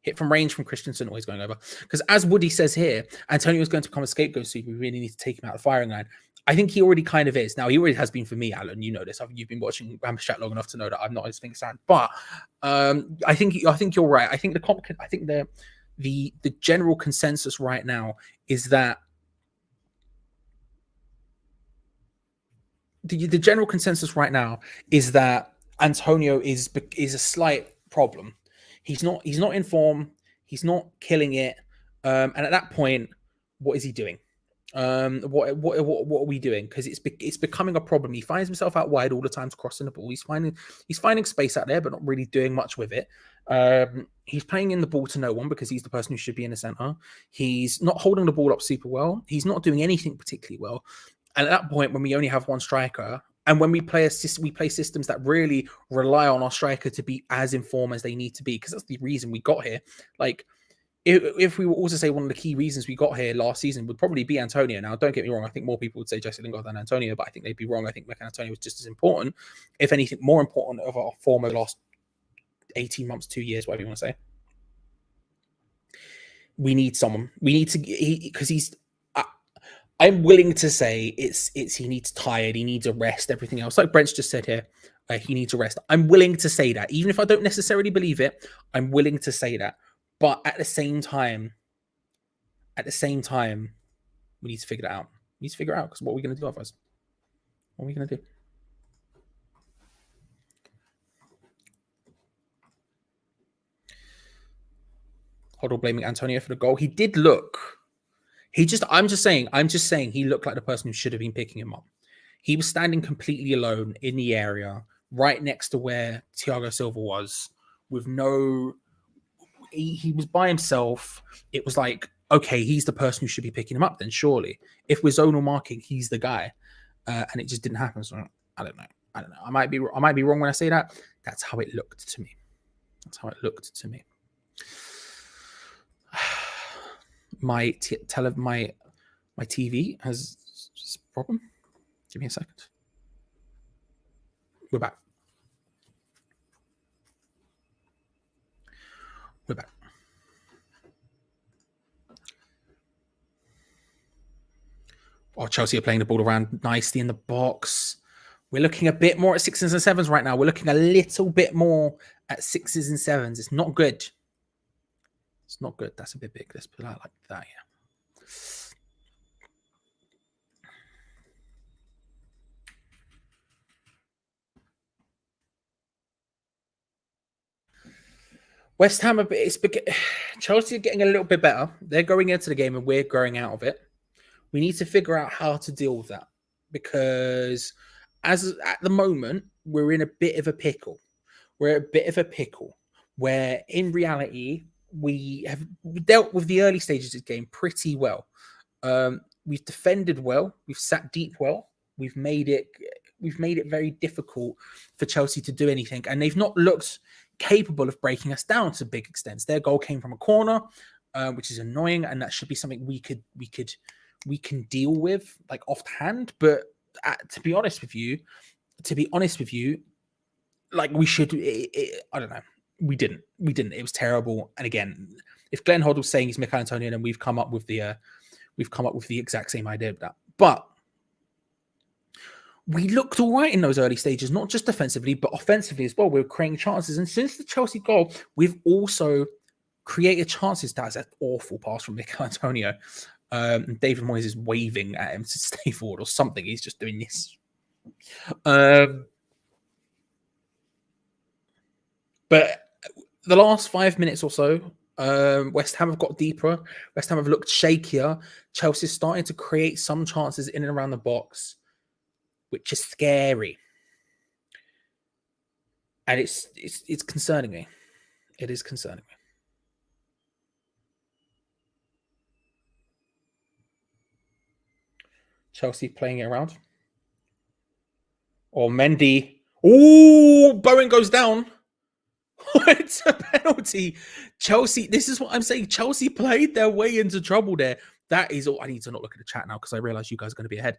Hit from range from Christensen, always going over. Because as Woody says here, Antonio is going to become a scapegoat, so we really need to take him out of the firing line. I think he already kind of is. Now, he already has been for me, Alan. You know this. You've been watching Rampage Chat long enough to know that I'm not his thing stand. But I think you're right. I think the general consensus right now is that the general consensus right now is that Antonio is a slight problem. He's not in form. He's not killing it. And at that point, what is he doing? What are we doing? Because it's becoming a problem. He finds himself out wide all the time, crossing the ball. He's finding space out there, but not really doing much with it. He's playing in the ball to no one because he's the person who should be in the center. He's not holding the ball up super well. He's not doing anything particularly well. And at that point, when we only have one striker, and when we play systems that really rely on our striker to be as in form as they need to be, because that's the reason we got here. Like, if we were also say one of the key reasons we got here last season would probably be Antonio. Now, don't get me wrong. I think more people would say Jesse Lingard than Antonio, but I think they'd be wrong. I think Mikel Antonio was just as important, if anything, more important of our form over the last 18 months, 2 years, whatever you want to say. We need someone. We need to, because he's. I'm willing to say it's he needs tired, he needs a rest, everything else. Like Brent's just said here, he needs a rest. I'm willing to say that, even if I don't necessarily believe it. I'm willing to say that. But at the same time, we need to figure it out. We need to figure it out, because what are we going to do otherwise? What are we going to do? Hoddle blaming Antonio for the goal. He did look. I'm just saying he looked like the person who should have been picking him up. He was standing completely alone in the area, right next to where Thiago Silva was, with no. He was by himself. It was like, okay, he's the person who should be picking him up. Then surely, if we're zonal marking, he's the guy, and it just didn't happen. So I don't know. I might be wrong when I say that. That's how it looked to me. My TV has a problem. Give me a second. We're back. Oh, Chelsea are playing the ball around nicely in the box. We're looking a bit more at 6s and 7s right now. We're looking a little bit more at 6s and 7s. It's not good. It's not good. That's a bit big. Let's put it out like that, yeah. West Ham, Chelsea are getting a little bit better. They're going into the game and we're growing out of it. We need to figure out how to deal with that, because at the moment, we're in a bit of a pickle. Where in reality, we have dealt with the early stages of the game pretty well. We've defended well. We've sat deep well. We've made it very difficult for Chelsea to do anything, and they've not looked capable of breaking us down to big extents. Their goal came from a corner, which is annoying, and that should be something we can deal with like offhand. But to be honest with you, like we should. I don't know. We didn't. It was terrible. And again, if Glenn Hoddle's saying he's Mikel Antonio, then we've come up with the exact same idea of that. But we looked all right in those early stages, not just defensively, but offensively as well. We were creating chances. And since the Chelsea goal, we've also created chances. That's an awful pass from Mikel Antonio. David Moyes is waving at him to stay forward or something. He's just doing this. But the last 5 minutes or so, West Ham have got deeper. West Ham have looked shakier. Chelsea's starting to create some chances in and around the box, which is scary. And it's concerning me. It is concerning me. Chelsea playing it around. Or Mendy. Ooh, Bowen goes down. It's a penalty. Chelsea, this is what I'm saying. Chelsea played their way into trouble there. That is all. I need to not look at the chat now because I realize you guys are going to be ahead.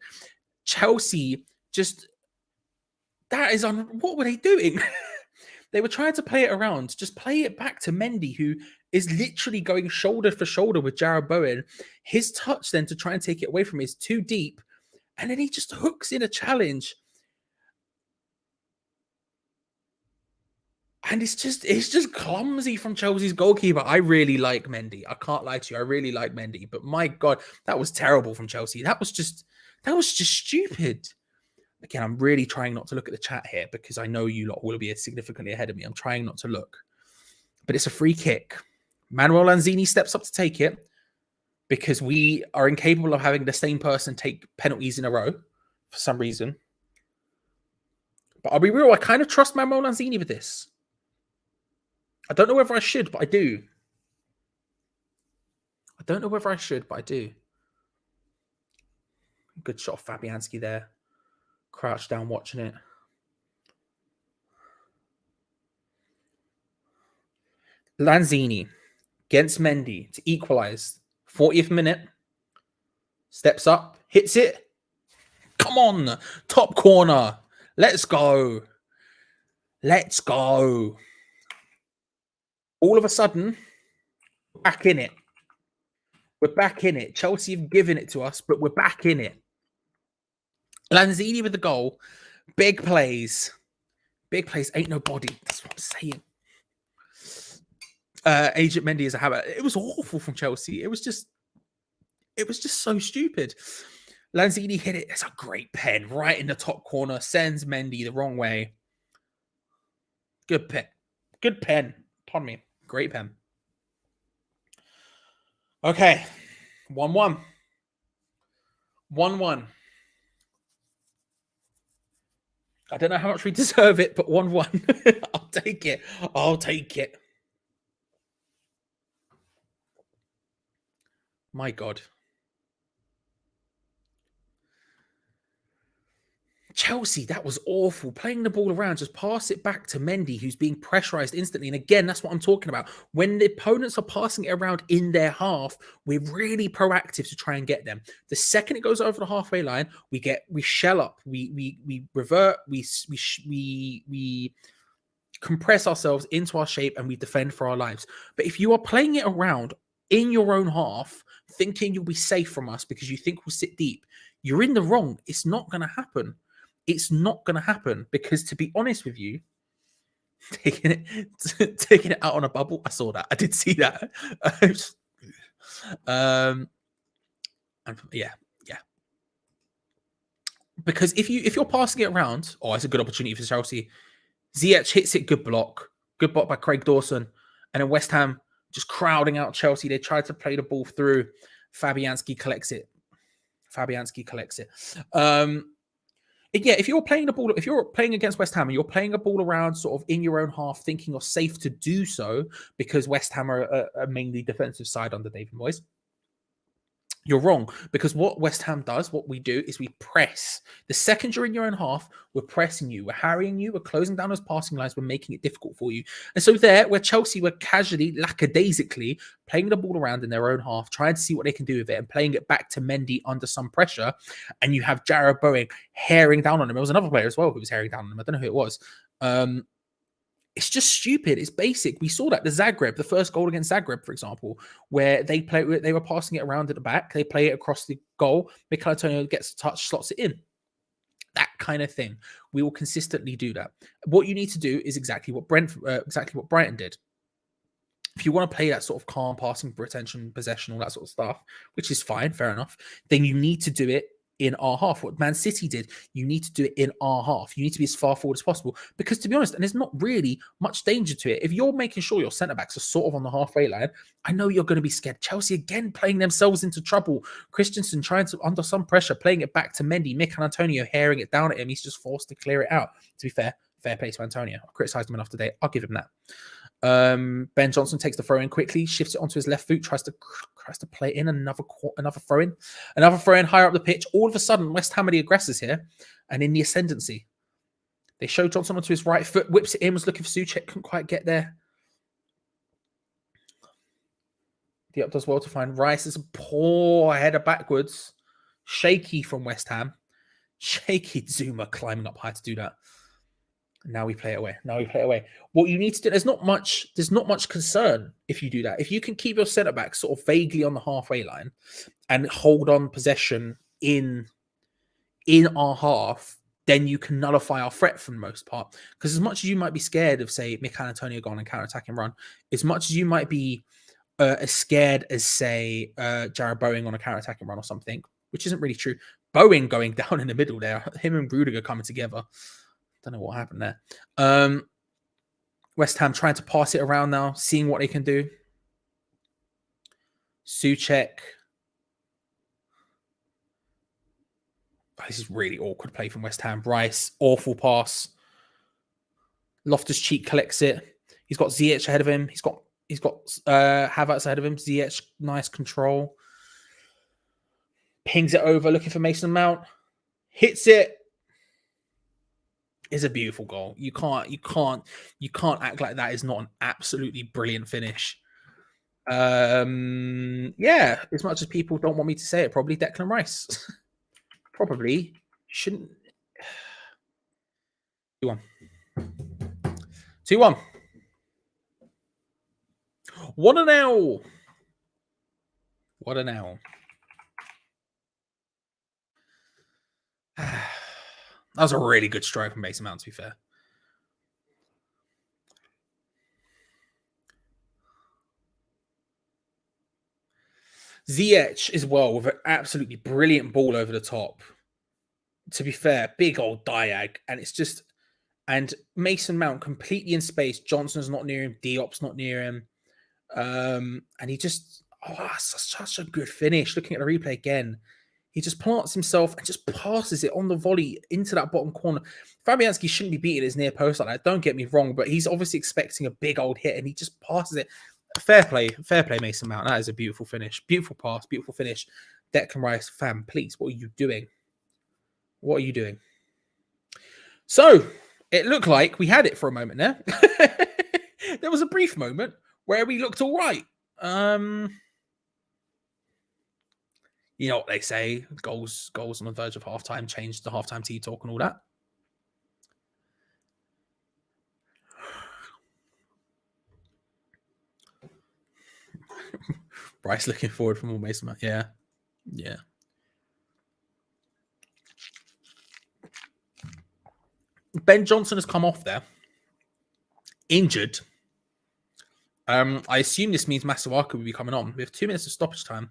Chelsea just, what were they doing? They were trying to play it around. Just play it back to Mendy, who is literally going shoulder for shoulder with Jarrod Bowen. His touch then to try and take it away from him is too deep. And then he just hooks in a challenge. And it's just clumsy from Chelsea's goalkeeper. I really like Mendy. I can't lie to you. I really like Mendy. But my God, that was terrible from Chelsea. That was just stupid. Again, I'm really trying not to look at the chat here because I know you lot will be significantly ahead of me. I'm trying not to look. But it's a free kick. Manuel Lanzini steps up to take it because we are incapable of having the same person take penalties in a row for some reason. But I'll be real, I kind of trust Manuel Lanzini with this. I don't know whether I should, but I do. I don't know whether I should, but I do. Good shot of Fabianski there. Crouched down watching it. Lanzini against Mendy to equalise. 40th minute. Steps up. Hits it. Come on. Top corner. Let's go. Let's go. All of a sudden, we're back in it. We're back in it. Chelsea have given it to us, but we're back in it. Lanzini with the goal. Big plays. Big plays. Ain't no body. That's what I'm saying. Agent Mendy is a habit. It was awful from Chelsea. It was just so stupid. Lanzini hit it. It's a great pen right in the top corner. Sends Mendy the wrong way. Good pen. Good pen. Pardon me. Great pen. Okay. 1-1. 1-1. I don't know how much we deserve it, but 1-1. I'll take it. I'll take it. My God. Chelsea, that was awful. Playing the ball around, just pass it back to Mendy, who's being pressurized instantly. And again, that's what I'm talking about. When the opponents are passing it around in their half, we're really proactive to try and get them. The second it goes over the halfway line, we shell up, we revert, we compress ourselves into our shape, and we defend for our lives. But if you are playing it around in your own half, thinking you'll be safe from us because you think we'll sit deep, you're in the wrong. It's not going to happen. It's not going to happen because, to be honest with you, taking it out on a bubble, I saw that. I did see that. Yeah. Because if you're passing it around, it's a good opportunity for Chelsea. Ziyech hits it, good block by Craig Dawson, and then West Ham just crowding out Chelsea. They tried to play the ball through. Fabianski collects it. Yeah, if you're playing against West Ham and you're playing a ball around sort of in your own half, thinking you're safe to do so because West Ham are a mainly defensive side under David Moyes, you're wrong. Because what West Ham does, what we do is we press. The second you're in your own half, we're pressing you, we're harrying you, we're closing down those passing lines, we're making it difficult for you. And so there, where Chelsea were casually, lackadaisically playing the ball around in their own half, trying to see what they can do with it and playing it back to Mendy under some pressure, and you have Jarrod Bowen herring down on him. There was another player as well who was herring down on him. I don't know who it was. It's just stupid. It's basic. We saw that the first goal against Zagreb, for example, where they were passing it around at the back. They play it across the goal. Mikel Antonio gets a touch, slots it in. That kind of thing. We will consistently do that. What you need to do is exactly what Brighton did. If you want to play that sort of calm, passing, retention, possession, all that sort of stuff, which is fine, fair enough, then you need to do it in our half. What Man City did, you need to do it in our half. You need to be as far forward as possible because, to be honest, and there's not really much danger to it. If you're making sure your centre-backs are sort of on the halfway line, I know you're going to be scared. Chelsea again playing themselves into trouble. Christensen trying to, under some pressure, playing it back to Mendy. Mikel Antonio herring it down at him. He's just forced to clear it out. To be fair play to Antonio. I criticised him enough today. I'll give him that. Ben Johnson takes the throw in quickly, shifts it onto his left foot, tries to play in another throw in higher up the pitch. All of a sudden, West Ham are the aggressors here and in the ascendancy. They show Johnson onto his right foot, whips it in, was looking for WHUCHE, couldn't quite get there. The up does well to find Rice. It's a poor header backwards. Shaky from West Ham. Shaky Zuma climbing up high to do that. Now we play it away. Now we play it away. What you need to do, there's not much concern if you do that. If you can keep your centre back sort of vaguely on the halfway line and hold on possession in our half, then you can nullify our threat for the most part. Because as much as you might be scared of, say, Mikel Antonio going and counter-attacking run, as much as you might be as scared as, say, Jared Bowen on a counter-attacking run or something, which isn't really true. Bowen going down in the middle there, him and Rudiger coming together. Don't know what happened there. West Ham trying to pass it around now, seeing what they can do. WHUCHE. This is really awkward play from West Ham. Rice, awful pass. Loftus-Cheek collects it. He's got Ziyech ahead of him. He's got Havertz ahead of him. Ziyech, nice control. Pings it over, looking for Mason Mount. Hits it. Is a beautiful goal. You can't act like that is not an absolutely brilliant finish. Yeah, as much as people don't want me to say it, probably Declan Rice. Probably shouldn't. 2-1. 2-1. What an L. What an L. That was a really good strike from Mason Mount, to be fair. Ziyech as well with an absolutely brilliant ball over the top. To be fair, big old diag. And Mason Mount completely in space. Johnson's not near him. Diop's not near him. And he just, such a good finish. Looking at the replay again. He just plants himself and just passes it on the volley into that bottom corner. Fabianski shouldn't be beating his near post like that. Don't get me wrong, but he's obviously expecting a big old hit and he just passes it. Fair play, Mason Mount. That is a beautiful finish. Beautiful pass, beautiful finish. Declan Rice, fam, please, what are you doing? What are you doing? So, it looked like we had it for a moment there. There was a brief moment where we looked all right. You know what they say, goals on the verge of halftime, change the halftime tea talk and all that. Bryce looking forward from all Mason Mount. Yeah. Yeah. Ben Johnson has come off there. Injured. I assume this means Masuaku will be coming on. We have 2 minutes of stoppage time.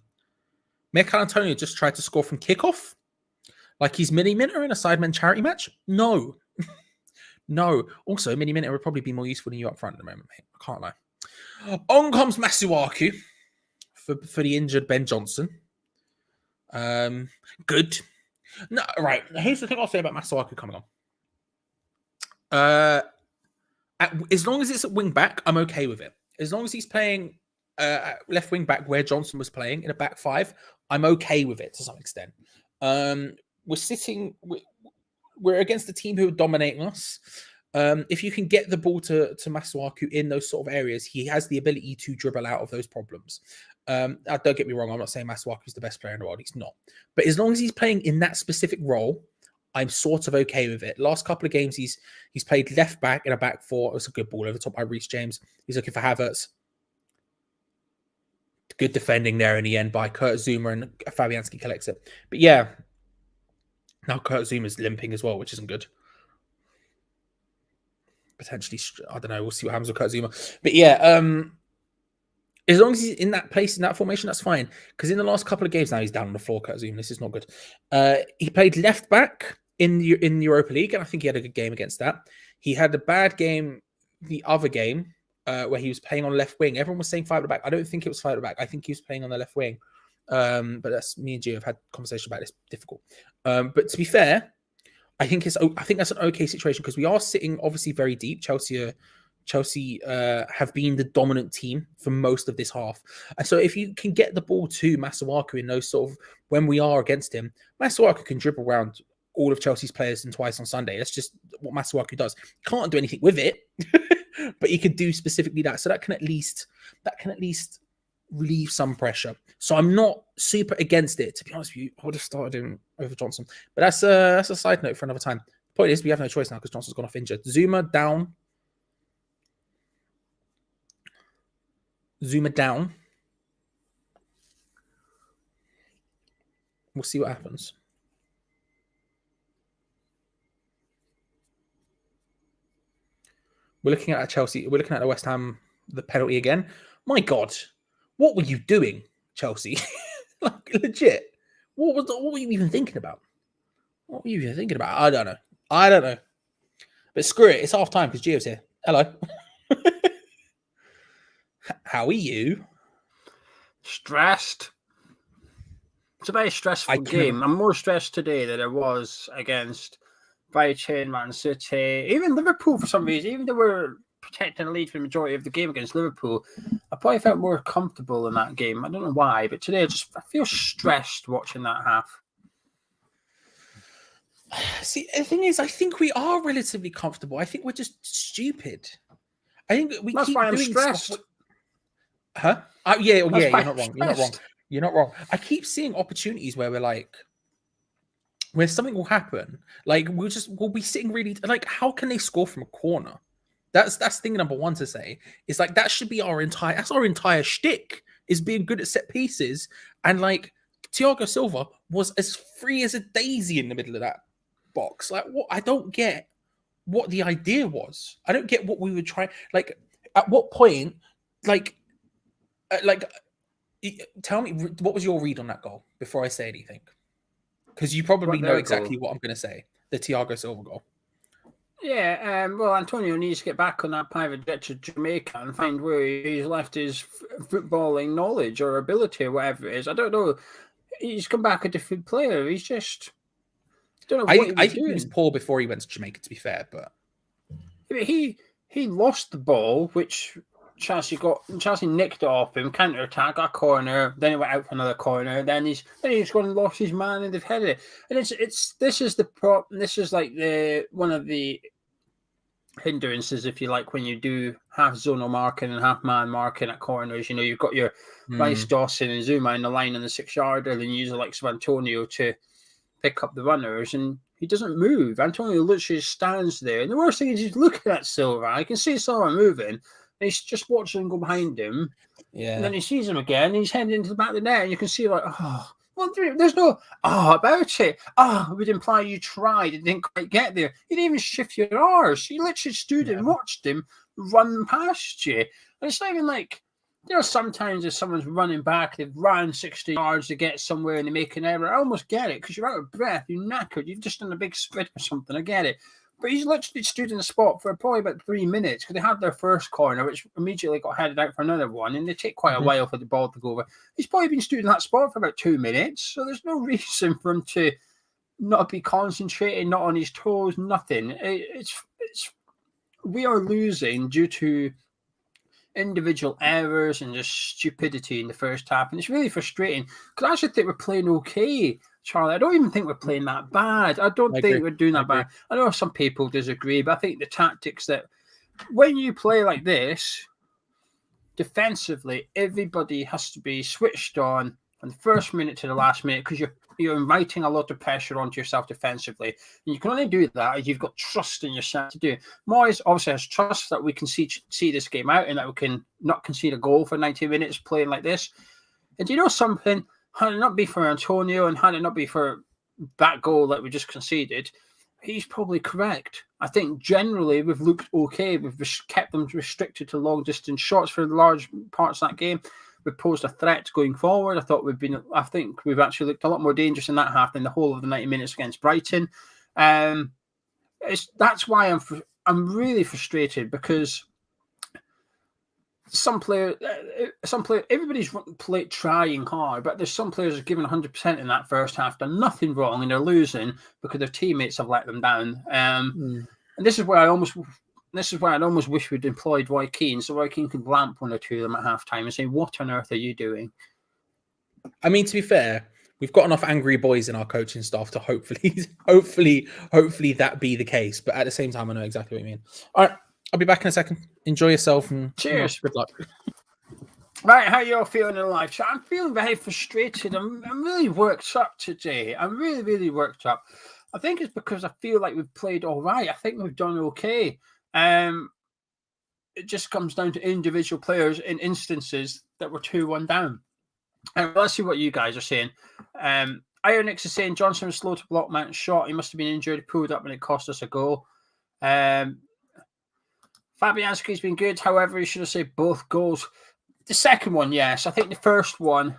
Mikel Antonio just tried to score from kickoff? Like he's Mini Minter in a Sidemen charity match? No. No. Also, Mini Minter would probably be more useful than you up front at the moment, mate. I can't lie. On comes Masuaku for the injured Ben Johnson. Good. No, right. Here's the thing I'll say about Masuaku coming on. As long as it's at wing back, I'm okay with it. As long as he's playing left wing back where Johnson was playing in a back five, I'm okay with it to some extent. We're against a team who are dominating us. If you can get the ball to Masuaku in those sort of areas, he has the ability to dribble out of those problems. Don't get me wrong, I'm not saying Masuaku is the best player in the world. He's not. But as long as he's playing in that specific role, I'm sort of okay with it. Last couple of games, he's played left back in a back four. It was a good ball over the top by Reece James. He's looking for Havertz. Good defending there in the end by Kurt Zouma, and Fabianski collects it. But yeah, now Kurt Zuma's limping as well, which isn't good. Potentially, I don't know. We'll see what happens with Kurt Zouma. But yeah, as long as he's in that place, in that formation, that's fine. Because in the last couple of games now, he's down on the floor, Kurt Zouma. This is not good. He played left back in the Europa League, and I think he had a good game against that. He had a bad game the other game where he was playing on left wing. Everyone was saying 5 at the back. I don't think it was 5 at the back. I think he was playing on the left wing. But that's me and Gio have had conversation about this. Difficult. But to be fair, I think that's an okay situation because we are sitting obviously very deep. Chelsea have been the dominant team for most of this half. And so if you can get the ball to Masuaku in those sort of, when we are against him, Masuaku can dribble around all of Chelsea's players and twice on Sunday. That's just what Masuaku does. Can't do anything with it, but he could do specifically that. So that can at least relieve some pressure. So I'm not super against it. To be honest with you, I would have started him over Johnson. But that's a side note for another time. Point is, we have no choice now because Johnson's gone off injured. Zuma down. We'll see what happens. We're looking at Chelsea. We're looking at the West Ham, the penalty again. My God, what were you doing, Chelsea? Like, legit. What were you even thinking about? What were you even thinking about? I don't know. But screw it. It's half time because Gio's here. Hello. How are you? Stressed. It's a very stressful game. I'm more stressed today than I was against Brighton, Man City, even Liverpool for some reason. Even though we're protecting a lead for the majority of the game against Liverpool, I probably felt more comfortable in that game. I don't know why, but today I feel stressed watching that half. See, the thing is, I think we are relatively comfortable. I think we're just stupid. I think That's keep why I'm doing stressed. Stuff. Huh? Yeah. You're not wrong. You're not wrong. I keep seeing opportunities where we're like, where something will happen. Like we'll be sitting really like, how can they score from a corner? That's thing number one to say. It's like that should be our entire shtick, is being good at set pieces. And like Thiago Silva was as free as a daisy in the middle of that box. Like, what? I don't get what the idea was. I don't get what we were trying. Like, at what point? Tell me, what was your read on that goal before I say anything? Because you probably know exactly what I'm going to say. The Thiago Silva goal. Yeah, well, Antonio needs to get back on that private jet to Jamaica and find where he's left his footballing knowledge or ability or whatever it is. I don't know. He's come back a different player. He's just... I don't know what I think he was poor before he went to Jamaica, to be fair, but... He lost the ball, which... Chelsea nicked it off him, counter-attack, got a corner, then he went out for another corner, then he's gone and lost his man and they've headed it. And this is like one of the hindrances, if you like, when you do half zonal marking and half man marking at corners. You know, you've got your Rice, Dawson and Zuma in the line on the 6-yarder, then you use the likes of Antonio to pick up the runners, and he doesn't move. Antonio literally stands there. And the worst thing is he's looking at Silva. I can see Silva moving. He's just watching him go behind him. Yeah. And then he sees him again. And he's heading into the back of the net. And you can see, like, there's no about it. It would imply you tried and didn't quite get there. You didn't even shift your R's. You literally stood and watched him run past you. And it's not even like, you know, sometimes if someone's running back, they've run 60 yards to get somewhere and they make an error. I almost get it because you're out of breath. You're knackered. You've just done a big sprint or something. I get it. But he's literally stood in the spot for probably about 3 minutes because they had their first corner, which immediately got headed out for another one, and they take quite a while for the ball to go over. He's probably been stood in that spot for about 2 minutes, so there's no reason for him to not be concentrating, not on his toes, nothing. We are losing due to individual errors and just stupidity in the first half, and it's really frustrating because I actually think we're playing okay. Charlie, I don't even think we're playing that bad. I don't think we're doing that bad. I know some people disagree, but I think the tactics that when you play like this, defensively, everybody has to be switched on from the first minute to the last minute because you're inviting a lot of pressure onto yourself defensively. And you can only do that if you've got trust in yourself to do it. Moyes obviously has trust that we can see this game out and that we can not concede a goal for 90 minutes playing like this. And do you know something? Had it not be for Antonio and had it not be for that goal that we just conceded, he's probably correct. I think generally we've looked okay. We've kept them restricted to long distance shots for large parts of that game. We've posed a threat going forward. I think we've actually looked a lot more dangerous in that half than the whole of the 90 minutes against Brighton. That's why I'm really frustrated because some player, everybody's trying hard, but there's some players who've given 100% in that first half, done nothing wrong, and they're losing because their teammates have let them down. And this is where I'd almost wish we'd employed Roy Keane, so Roy Keane could lamp one or two of them at halftime and say, "What on earth are you doing?" I mean, to be fair, we've got enough angry boys in our coaching staff to hopefully that be the case. But at the same time, I know exactly what you mean. All right. I'll be back in a second. Enjoy yourself and cheers. Good luck. Right, how you all feeling in life? So I'm feeling very frustrated. I'm really worked up today. I'm really, really worked up. I think it's because I feel like we've played all right. I think we've done okay. It just comes down to individual players in instances that were 2-1 down. And let's see what you guys are saying. Ironix is saying Johnson was slow to block Mount's shot. He must have been injured, pulled up, and it cost us a goal. Fabianski's been good. However, he should have saved both goals. The second one, yes. I think the first one,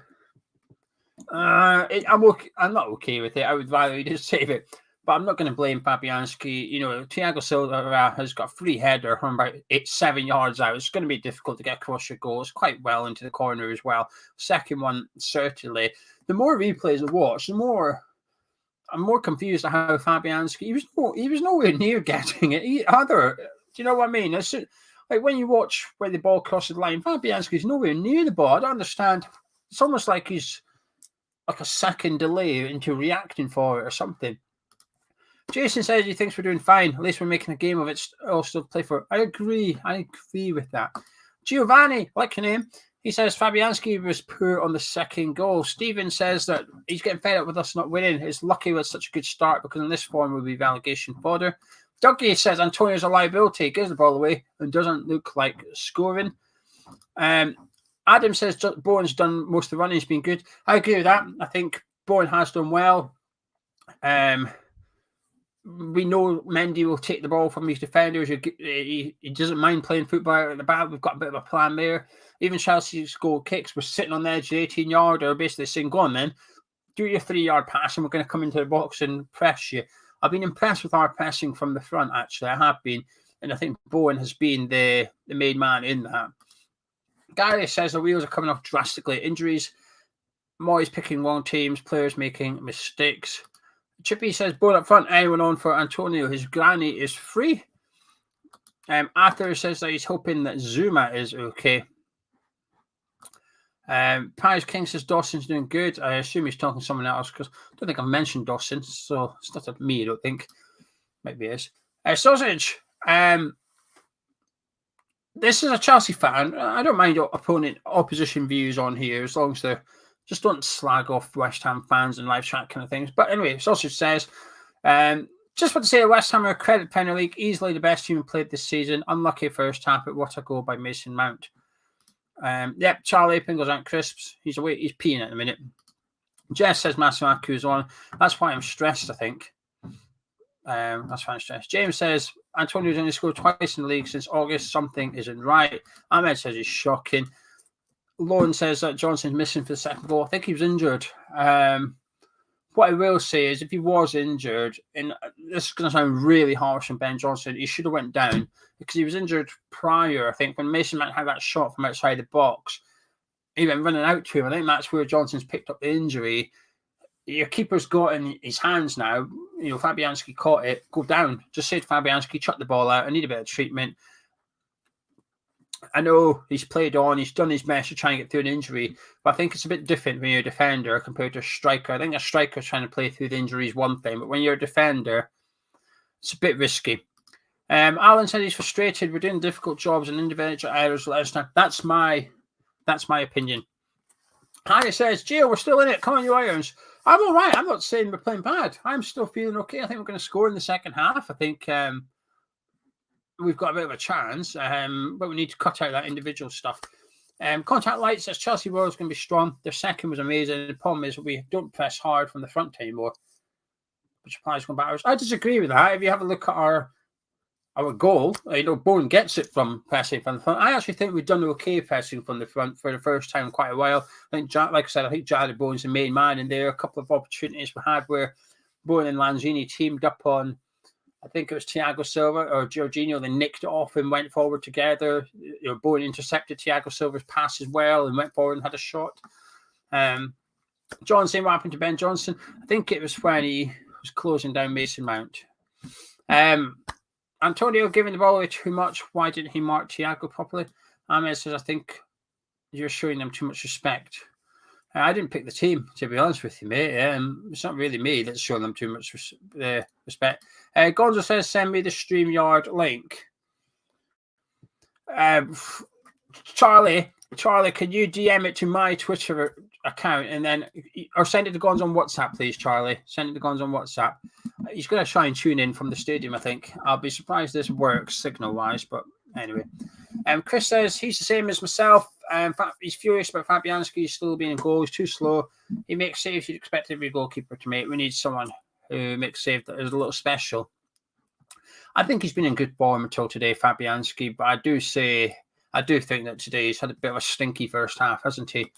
I'm not okay with it. I would rather he did save it. But I'm not going to blame Fabianski. You know, Thiago Silva has got a free header from about 7 yards out. It's going to be difficult to get across your goals quite well into the corner as well. Second one, certainly. The more replays I watch, the more I'm more confused at how Fabianski, he was nowhere near getting it either. Do you know what I mean? It's like when you watch where the ball crosses the line, Fabianski's nowhere near the ball. I don't understand. It's almost like he's like a second delay into reacting for it or something. Jason says he thinks we're doing fine. At least we're making a game of it. All still play for. I agree with that. Giovanni, like your name, he says Fabianski was poor on the second goal. Steven says that he's getting fed up with us not winning. It's lucky with such a good start because in this form we'll be relegation fodder. Dougie says Antonio's a liability. He gives the ball away and doesn't look like scoring. Adam says Bowen's done most of the running. He's been good. I agree with that. I think Bowen has done well. We know Mendy will take the ball from his defenders. He doesn't mind playing football out at the back. We've got a bit of a plan there. Even Chelsea's goal kicks were sitting on the edge of the 18-yarder, basically saying, go on then, do your 3-yard pass and we're going to come into the box and press you. I've been impressed with our pressing from the front, actually. I have been. And I think Bowen has been the main man in that. Gary says the wheels are coming off drastically. Injuries, Moyes picking wrong teams, players making mistakes. Chippy says, Bowen up front, anyone on for Antonio? His granny is free. Arthur says that he's hoping that Zuma is okay. Paris King says Dawson's doing good. I assume he's talking to someone else because I don't think I've mentioned Dawson, so it's not me, I don't think. Maybe it is. Sausage. This is a Chelsea fan. I don't mind opposition views on here as long as they're just don't slag off West Ham fans and live chat kind of things. But anyway, Sausage says, just want to say West Ham are a credit Premier League, easily the best team played this season. Unlucky first half, but what a goal by Mason Mount. Yep, Charlie Pringles aren't crisps. He's away. He's peeing at the minute. Jess says Masuaku's on. That's why I'm stressed, I think. That's why I'm stressed. James says Antonio's only scored twice in the league since August. Something isn't right. Ahmed says he's shocking. Lauren says that Johnson's missing for the second goal. I think he was injured. What I will say is if he was injured, and this is going to sound really harsh on Ben Johnson, he should have went down because he was injured prior. I think when Mason Mount had that shot from outside the box, he went running out to him. I think that's where Johnson's picked up the injury. Your keeper's got in his hands now. You know, Fabianski caught it. Go down. Just say to Fabianski, chuck the ball out. I need a bit of treatment. I know he's played on. He's done his best to try and get through an injury. But I think it's a bit different when you're a defender compared to a striker. I think a striker trying to play through the injury is one thing. But when you're a defender, it's a bit risky. Alan said he's frustrated. We're doing difficult jobs and individual errors last time. That's my opinion. Harry says, Gio, we're still in it. Come on, you Irons. I'm all right. I'm not saying we're playing bad. I'm still feeling okay. I think we're going to score in the second half. I think we've got a bit of a chance, but we need to cut out that individual stuff. Contact Light says Chelsea World's going to be strong. Their second was amazing. The problem is we don't press hard from the front anymore, which applies to batters. I disagree with that. If you have a look at our goal, Bowen gets it from pressing from the front. I actually think we've done okay pressing from the front for the first time in quite a while. I think, like I said, I think Jared Bowen's the main man, and there are a couple of opportunities we had where Bowen and Lanzini teamed up on, I think it was Thiago Silva or Jorginho. They nicked it off and went forward together. Bowen intercepted Thiago Silva's pass as well and went forward and had a shot. John saying what happened to Ben Johnson. I think it was when he was closing down Mason Mount. Antonio giving the ball away too much. Why didn't he mark Thiago properly? Ahmed says, I think you're showing them too much respect. I didn't pick the team, to be honest with you, mate. It's not really me that's showing them too much respect. Gonzo says, send me the StreamYard link. Charlie, can you DM it to my Twitter account, and then or send it to Gons on WhatsApp, please, Charlie. Send it to Gons on WhatsApp. He's going to try and tune in from the stadium, I think. I'll be surprised this works signal-wise, but anyway. Chris says he's the same as myself. He's furious about Fabianski still being in goal. He's too slow. He makes saves you'd expect every goalkeeper to make. We need someone who makes saves that is a little special. I think he's been in good form until today, Fabianski, but I do think that today he's had a bit of a stinky first half, hasn't he?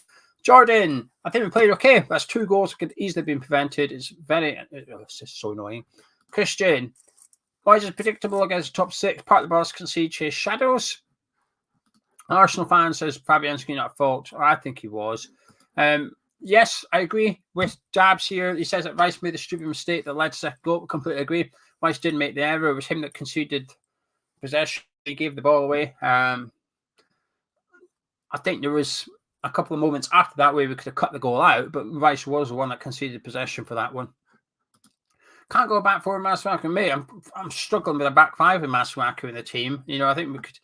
Jordan, I think we played okay. That's 2 goals that could easily been prevented. It's just so annoying. Christian, why is it predictable against the top 6? Part of the boss concede chase shadows. Arsenal fan says Fabianski not at fault. I think he was. Yes, I agree with Dabs here. He says that Rice made a stupid mistake that led to second goal. Completely agree. Rice didn't make the error. It was him that conceded possession. He gave the ball away. I think there was a couple of moments after that where we could have cut the goal out, but Rice was the one that conceded possession for that one. Can't go back for Masuaku. Mate, I'm struggling with a back 5 with Masuaku in the team. I think we could.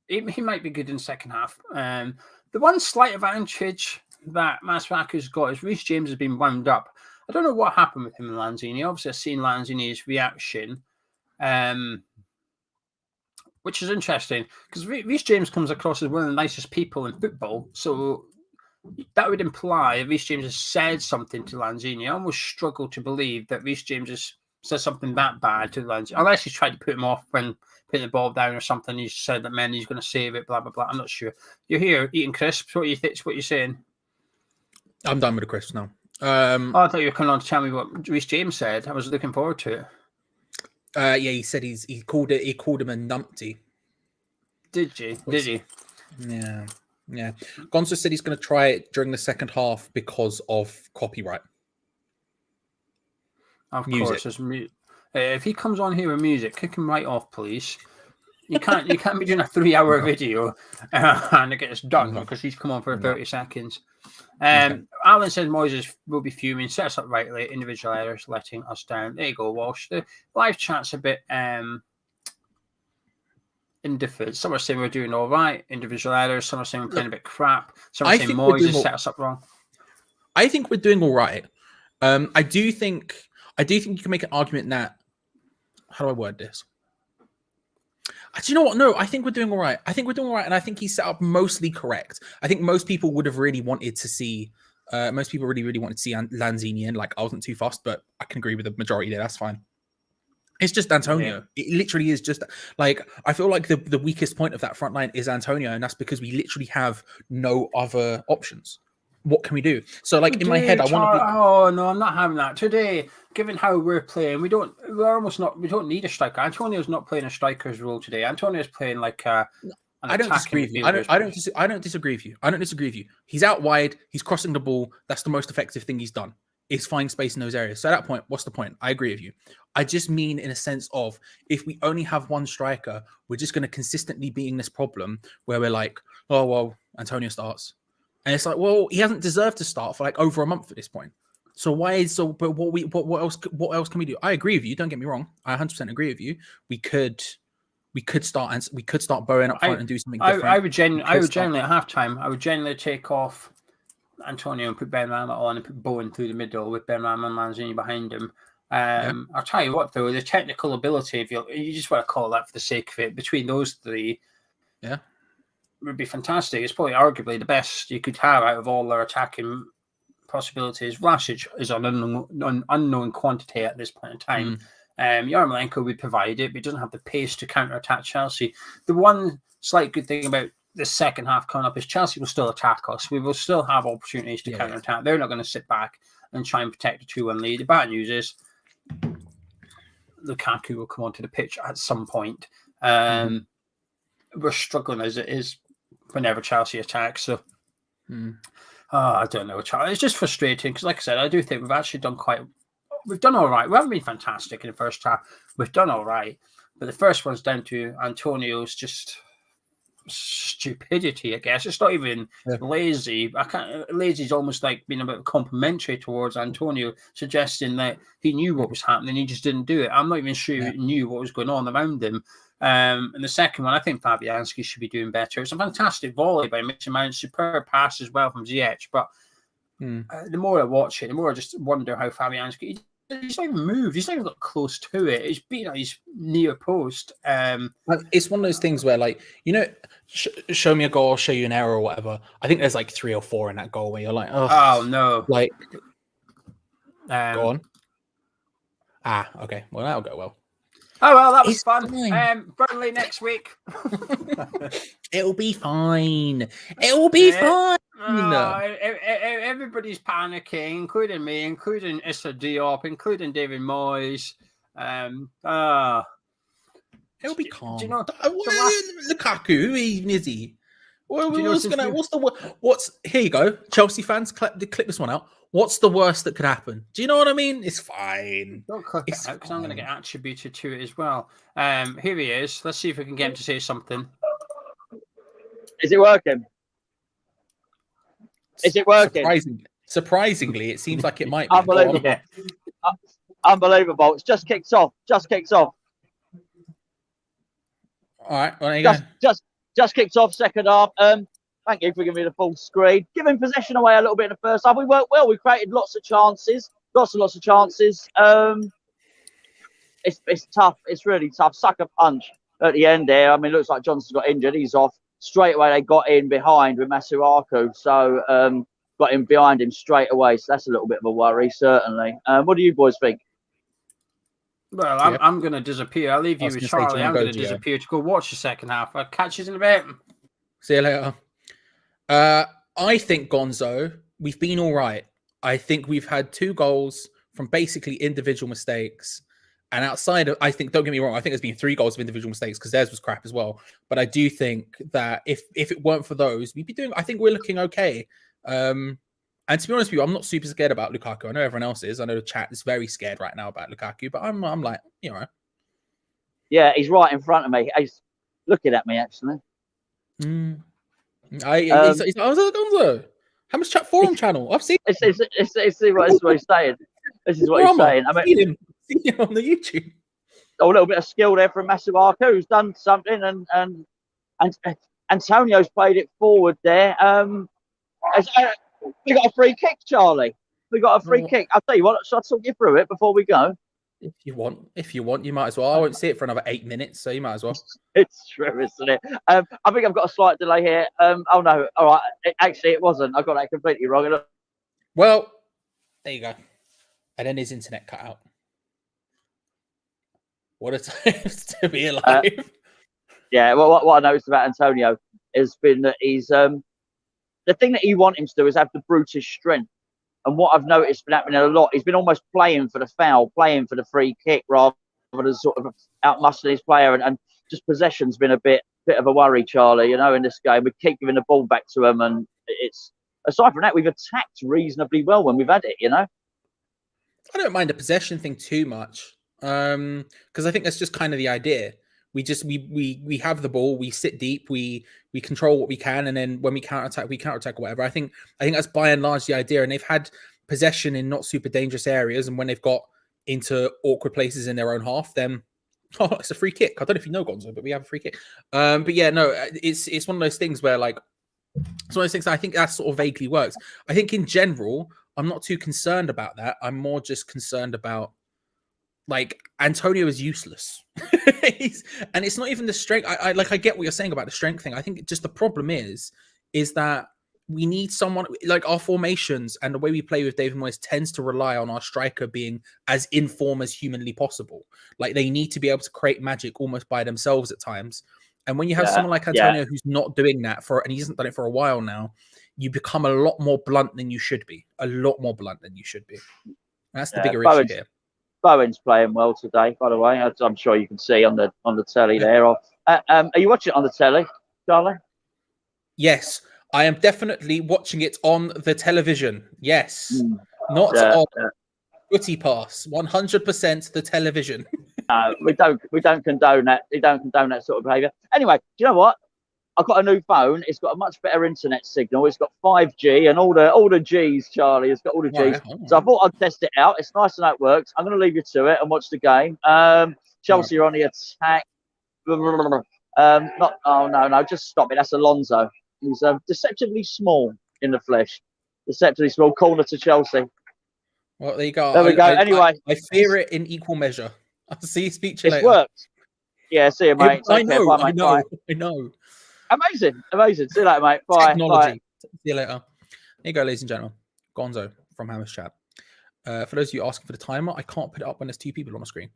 He might be good in the second half. The one slight advantage that Masuaku's got is Reece James has been wound up. I don't know what happened with him and Lanzini. Obviously, I've seen Lanzini's reaction, which is interesting because Reece James comes across as one of the nicest people in football. So that would imply Reece James has said something to Lanzini. I almost struggle to believe that Reece James has said something that bad to Lanzini, unless he's tried to put him off when putting the ball down or something. He said that he's going to save it, blah, blah, blah. I'm not sure. You're here eating crisps. What do you think? What you're saying? I'm done with the crisps now. I thought you were coming on to tell me what Reece James said. I was looking forward to it. Yeah, he said he called him a numpty. Did you? Yeah. Gonzo said he's going to try it during the second half because of copyright. Of course, if he comes on here with music, kick him right off, please. You can't be doing a 3-hour video and it gets done because he's come on for 30 seconds. Alan says Moises will be fuming, set us up rightly, individual errors letting us down. There you go, Walsh. The live chat's a bit indifferent. Some are saying we're doing all right, individual errors. Some are saying we're playing a bit crap. Some are saying Moises set us up wrong. I think we're doing all right. I do think you can make an argument that. How do I word this? Do you know what? No, I think we're doing all right. And I think he's set up mostly correct. I think most people would have really wanted to see. Most people really wanted to see Lanzini in. Like, I wasn't too fussed, but I can agree with the majority there. That's fine. It's just Antonio. Yeah. It literally is just like, I feel like the weakest point of that front line is Antonio, and that's because we literally have no other options. What can we do? So, like, in my head, I want to. Oh no, I'm not having that today. Given how we're playing, we don't need a striker. Antonio's not playing a striker's role today. Antonio's playing like a. I don't disagree with you. I don't disagree with you. He's out wide. He's crossing the ball. That's the most effective thing he's done. Is find space in those areas. So at that point, what's the point? I agree with you. I just mean in a sense of, if we only have one striker, we're just going to consistently be in this problem where we're like, oh well, Antonio starts. And it's like, well, he hasn't deserved to start for like over a month at this point. So but what else can we do? I agree with you. Don't get me wrong. I 100% agree with you. We could start Bowen up front and do something different. I would generally at halftime, I would generally take off Antonio and put Ben Rama on and put Bowen through the middle with Ben Rama and Lanzini behind him. I'll tell you what though, the technical ability, if you just want to call that for the sake of it, between those three, would be fantastic. It's probably arguably the best you could have out of all their attacking possibilities. Vlasic is an unknown quantity at this point in time. Yarmolenko would provide it, but he doesn't have the pace to counter-attack Chelsea. The one slight good thing about the second half coming up is Chelsea will still attack us. We will still have opportunities to counter-attack. They're not going to sit back and try and protect a 2-1 lead. The bad news is Lukaku will come onto the pitch at some point. We're struggling as it is whenever Chelsea attacks. So, I don't know. It's just frustrating because, like I said, I do think we've actually done we've done all right. We haven't been fantastic in the first half. We've done all right. But the first one's down to Antonio's just stupidity, I guess. It's not even lazy. Lazy's almost like being a bit complimentary towards Antonio, suggesting that he knew what was happening. He just didn't do it. I'm not even sure he knew what was going on around him. And the second one, I think Fabianski should be doing better. It's a fantastic volley by Mason Mount, superb pass as well from Ziyech. But the more I watch it, the more I just wonder how Fabianski. He's not even moved. He's not even got close to it. He's been at his near post. It's one of those things where, like, show me a goal, I'll show you an error or whatever. I think there's like 3 or 4 in that goal where you're like, oh no, like, go on. Okay. Well, that'll go well. Oh well, that was fun. Burnley next week. It'll be fine. It'll be fine. Everybody's panicking, including me, including Issa Diop, including David Moyes. It'll be calm. Do you know, Lukaku, who even is he? Here you go. Chelsea fans, clip this one out. What's the worst that could happen? Do you know what I mean? It's fine. Don't clip it out because I'm going to get attributed to it as well. Here he is. Let's see if we can get him to say something. Is it working? Is it working? Surprisingly, it seems like it might be. Unbelievable. Unbelievable. It's just kicked off. All right. Well, there you go. Just kicked off second half. Thank you for giving me the full screen. Giving possession away a little bit in the first half. We worked well. We created lots of chances. Lots of chances. It's tough. It's really tough. Sucker punch at the end there. I mean, it looks like Johnson's got injured. He's off. Straight away, they got in behind with Masuaku. So, got in behind him straight away. So that's a little bit of a worry, certainly. What do you boys think? Well, I'm going to disappear. I'll leave you with Charlie. I'm going to disappear to go watch the second half. I'll catch you in a bit. See you later. I think, Gonzo, we've been all right. I think we've had 2 goals from basically individual mistakes. And outside of, I think, don't get me wrong, I think there's been 3 goals of individual mistakes because theirs was crap as well. But I do think that if it weren't for those, we'd be doing, I think we're looking okay. And to be honest with you, I'm not super scared about Lukaku. I know everyone else is. I know the chat is very scared right now about Lukaku, but I'm like, you know. Yeah, he's right in front of me. He's looking at me, actually. I was like, Gonzo, how much chat forum channel? I've seen. It's what he's saying. This is what he's saying. I mean, see him on the YouTube. A little bit of skill there from Masuaku, who's done something, and Antonio's played it forward there. We got a free kick, Charlie. We got a free kick. I'll tell you what. Shall I talk you through it before we go? If you want, you might as well. I won't see it for another 8 minutes, so you might as well. It's true, isn't it? I think I've got a slight delay here. Oh no, all right. Actually, it wasn't. I got that completely wrong. Well, there you go. And then his internet cut out. What a time to be alive. Yeah. Well, what I noticed about Antonio has been that he's the thing that you want him to do is have the brutish strength. And what I've noticed been happening a lot, he's been almost playing for the foul, playing for the free kick rather than sort of outmuscling his player. And just possession's been a bit of a worry, Charlie, in this game. We keep giving the ball back to him. And it's aside from that, we've attacked reasonably well when we've had it, I don't mind the possession thing too much. Because I think that's just kind of the idea. We have the ball, we sit deep, we control what we can, and then when we counterattack or whatever. I think that's by and large the idea. And they've had possession in not super dangerous areas, and when they've got into awkward places in their own half, then it's a free kick. I don't know if you know, Gonzo, but we have a free kick. But yeah, no, it's one of those things where it's one of those things that I think that sort of vaguely works. I think in general, I'm not too concerned about that. I'm more just concerned about Antonio is useless. And it's not even the strength. I get what you're saying about the strength thing. I think just the problem is that we need someone our formations and the way we play with David Moyes tends to rely on our striker being as in form as humanly possible. They need to be able to create magic almost by themselves at times. And when you have someone like Antonio who's not doing that and he hasn't done it for a while now, you become a lot more blunt than you should be. And that's the bigger issue here. Bowen's playing well today, by the way. I'm sure you can see on the telly there. Are you watching it on the telly, Charlie? Yes, I am definitely watching it on the television. Yes, not on Footy Pass. 100% the television. We don't condone that. We don't condone that sort of behaviour. Anyway, do you know what? I've got a new phone. It's got a much better internet signal. It's got 5G and all the Gs, Charlie. It's got all the Gs. So I thought I'd test it out. It's nice and that works. I'm going to leave you to it and watch the game. Chelsea are on the attack. Not. Oh no, just stop it. That's Alonso. He's deceptively small in the flesh. Deceptively small. Corner to Chelsea. Well, there you go. There we go. Anyway, I fear it in equal measure. I'll see you. Speak to you it's later. worked. Yeah, see you, mate. I Take care. Bye, mate. Bye. know. Amazing. See you later, mate. Bye. Technology. Bye. See you later. Here you go, ladies and gentlemen. Gonzo from Hammer's Chat. For those of you asking for the timer, I can't put it up when there's 2 people on the screen.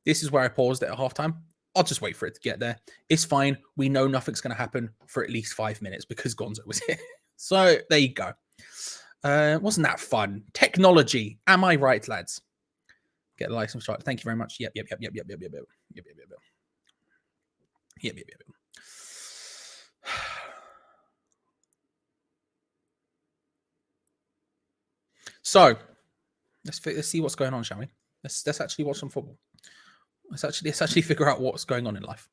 This is where I paused it at halftime. I'll just wait for it to get there. It's fine. We know nothing's going to happen for at least 5 minutes because Gonzo was here. So there you go. Wasn't that fun? Technology. Am I right, lads? Get the license right. Thank you very much. Yep. So let's see what's going on, shall we? Let's actually watch some football. Let's actually figure out what's going on in life.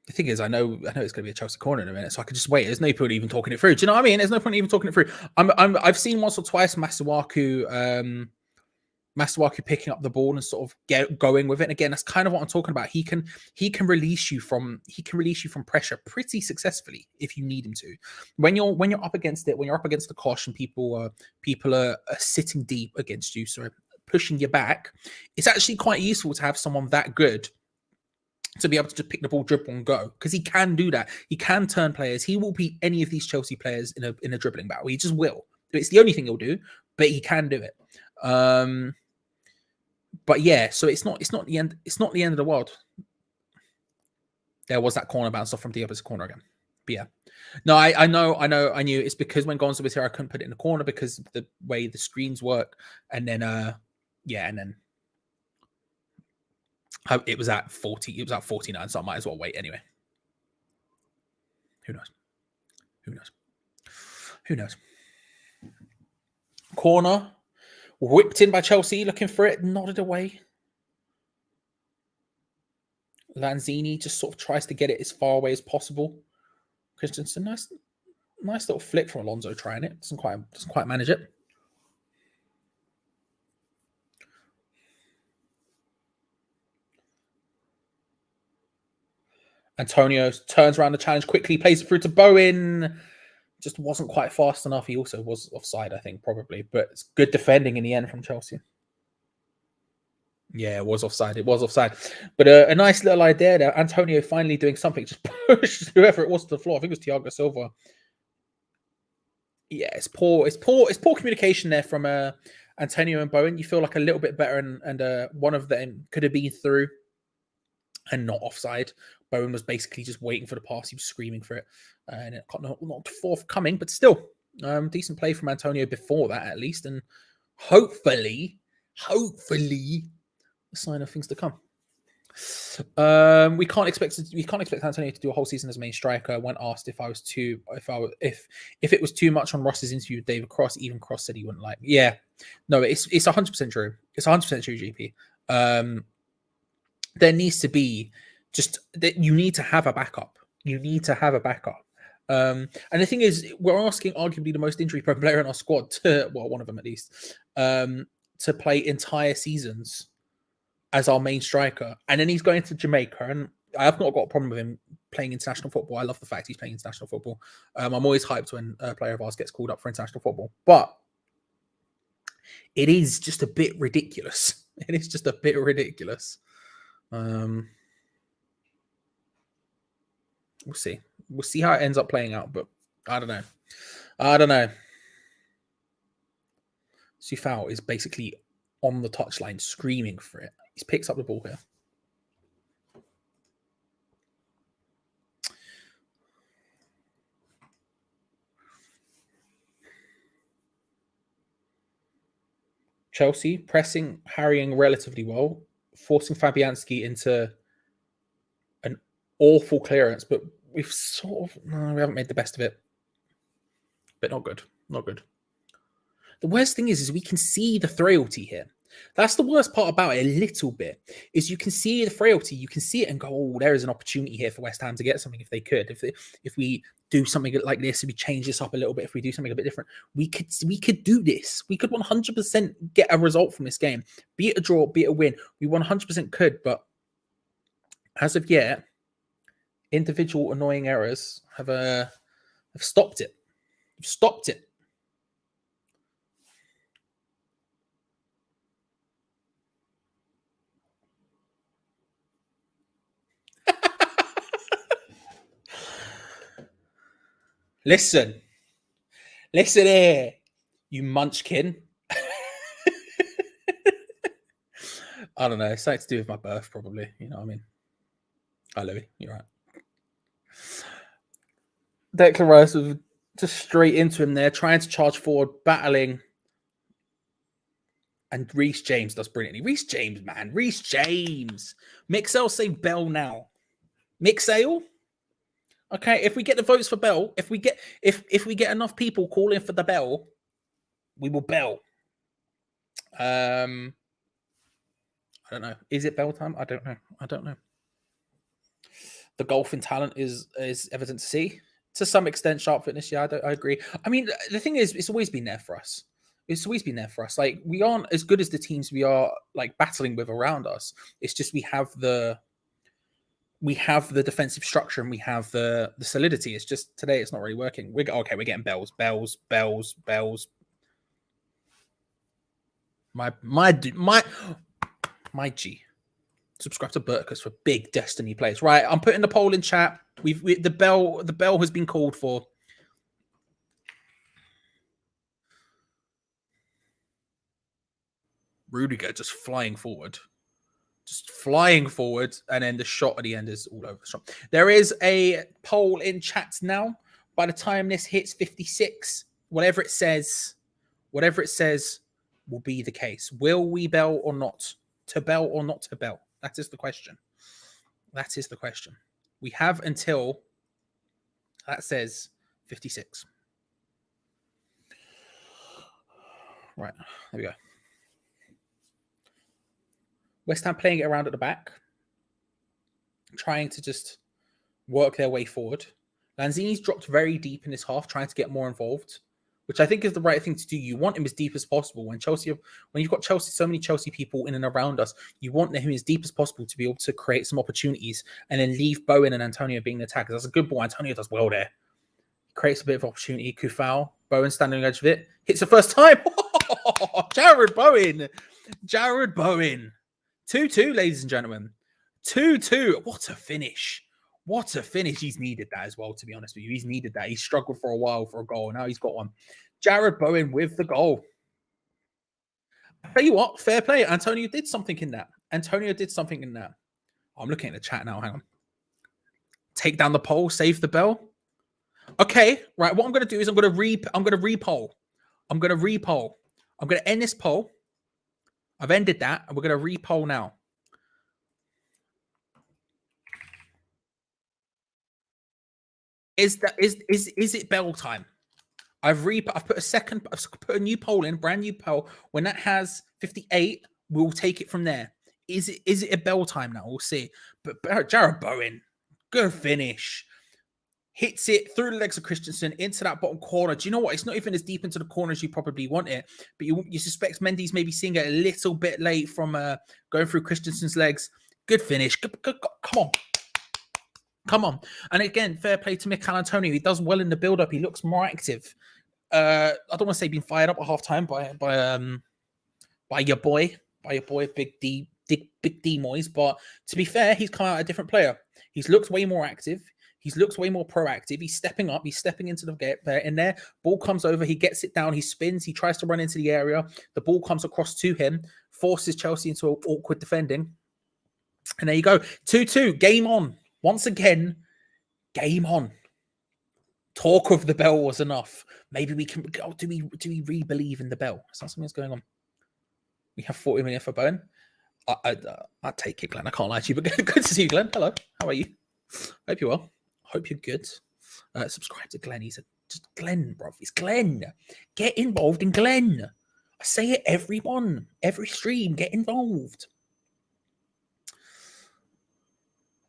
The thing is, I know it's going to be a Chelsea corner in a minute, so I could just wait. There's no point even talking it through. Do you know what I mean? There's no point even talking it through. I've seen once or twice Masuaku picking up the ball and sort of going with it. And again, that's kind of what I'm talking about. He can release you from pressure pretty successfully if you need him to. When you're up against it, when you're up against the cosh and people are sitting deep against you, so pushing you back, it's actually quite useful to have someone that good to be able to just pick the ball, dribble, and go, because he can do that. He can turn players. He will beat any of these Chelsea players in a dribbling battle. He just will. It's the only thing he'll do, but he can do it. But yeah, so it's not the end. It's not the end of the world. There was that corner bounce off from the opposite corner again. But yeah, no, I knew it's because when Gonzo was here, I couldn't put it in the corner because of the way the screens work, and then it was at 40. It was at 49, so I might as well wait anyway. Who knows? Corner whipped in by Chelsea, looking for it, nodded away. Lanzini just sort of tries to get it as far away as possible. Christensen, nice little flick from Alonso trying it. Doesn't quite manage it. Antonio turns around the challenge quickly, plays it through to Bowen. Just wasn't quite fast enough. He also was offside, I think, probably. But it's good defending in the end from Chelsea. Yeah, it was offside. But a nice little idea there. Antonio finally doing something. Just pushed whoever it was to the floor. I think it was Thiago Silva. Yeah, it's poor communication there from Antonio and Bowen. You feel like a little bit better, and one of them could have been through and not offside. Bowen was basically just waiting for the pass. He was screaming for it, and it got not forthcoming. But still, decent play from Antonio before that, at least, and hopefully, a sign of things to come. We can't expect Antonio to do a whole season as main striker. When asked if it was too much on Ross's interview with David Cross, even Cross said he wouldn't like. Yeah, no, it's 100% true. It's 100% true, GP. There needs to be just that. You need to have a backup. And the thing is, we're asking arguably the most injury-prone player in our squad one of them at least, to play entire seasons as our main striker. And then he's going to Jamaica, and I've not got a problem with him playing international football. I love the fact he's playing international football. I'm always hyped when a player of ours gets called up for international football. But it is just a bit ridiculous. We'll see. We'll see how it ends up playing out, but I don't know. Sufal is basically on the touchline screaming for it. He picks up the ball here. Chelsea pressing, harrying relatively well, forcing Fabianski into an awful clearance, but we haven't made the best of it. But not good. The worst thing is we can see the frailty here. That's the worst part about it a little bit, is you can see the frailty, you can see it and go, oh, there is an opportunity here for West Ham to get something if they could. If we do something like this, if we change this up a little bit, if we do something a bit different, we could do this. We could 100% get a result from this game. Be it a draw, be it a win. We 100% could, but as of yet, individual annoying errors have stopped it. Stopped it. Listen here, you munchkin. I don't know. It's something to do with my birth, probably. You know what I mean? Hi, Louis. You're right. Declan Rice was just straight into him there, trying to charge forward, battling. And Reece James does brilliantly. Reece James, man. Reece James. Mixel say Bell now. Mixel? Okay, if we get the votes for Bell, if we get enough people calling for the Bell, we will Bell. I don't know. Is it Bell time? I don't know. The golfing talent is evident to see. To some extent, sharp fitness, yeah, I agree. I mean, the thing is, it's always been there for us. It's always been there for us. Like, we aren't as good as the teams we are like battling with around us. It's just we have the defensive structure and we have the solidity. It's just today it's not really working. We're getting bells. My G. Subscribe to Burkus for big Destiny plays. Right, I'm putting the poll in chat. The bell has been called for. Rudiger just flying forward. And then the shot at the end is all over the shot. There is a poll in chat now. By the time this hits 56, whatever it says will be the case. Will we bell or not? To bell or not to bell? That is the question. We have until that says 56. Right, there we go. West Ham playing it around at the back, trying to just work their way forward. Lanzini's dropped very deep in this half, trying to get more involved, which I think is the right thing to do. You want him as deep as possible. When you've got Chelsea, so many Chelsea people in and around us, you want him as deep as possible to be able to create some opportunities and then leave Bowen and Antonio being the attackers. That's a good ball. Antonio does well there. He creates a bit of opportunity. Kufau, Bowen standing on the edge of it. Hits the first time. Jared Bowen. 2-2, ladies and gentlemen. 2-2. What a finish. He's needed that as well, to be honest with you. He's needed that. He struggled for a while for a goal. Now he's got one. Jared Bowen with the goal. I'll tell you what, fair play. Antonio did something in that. I'm looking at the chat now. Hang on. Take down the poll. Save the bell. Okay, right. What I'm going to do is I'm going to repoll. I'm going to end this poll. I've ended that, and we're going to repoll now. Is it bell time? I've put a new poll in, brand new poll. When that has 58, we'll take it from there. Is it a bell time now? We'll see. But Jared Bowen, good finish. Hits it through the legs of Christensen into that bottom corner. Do you know what? It's not even as deep into the corner as you probably want it. But you suspect Mendy's maybe seeing it a little bit late from going through Christensen's legs. Good finish. Come on. And again, fair play to Mikel Antonio. He does well in the build-up. He looks more active. I don't want to say being fired up at half-time by your boy, Big D Moyes. But to be fair, he's come out a different player. He's looked way more active. He looks way more proactive. He's stepping up. He's stepping into the gate there. In there, ball comes over. He gets it down. He spins. He tries to run into the area. The ball comes across to him, forces Chelsea into awkward defending. And there you go. 2-2. Game on. Once again, game on. Talk of the bell was enough. Maybe we can. Oh, do we re-believe in the bell? Is that something that's going on? We have 40 minutes for Bowen. I'd take it, Glenn. I can't lie to you, but good to see you, Glenn. Hello. How are you? Hope you're well. Hope you're good. Subscribe to Glenn. He's just Glenn, bro. It's Glenn. Get involved in Glenn. I say it, everyone, every stream, get involved.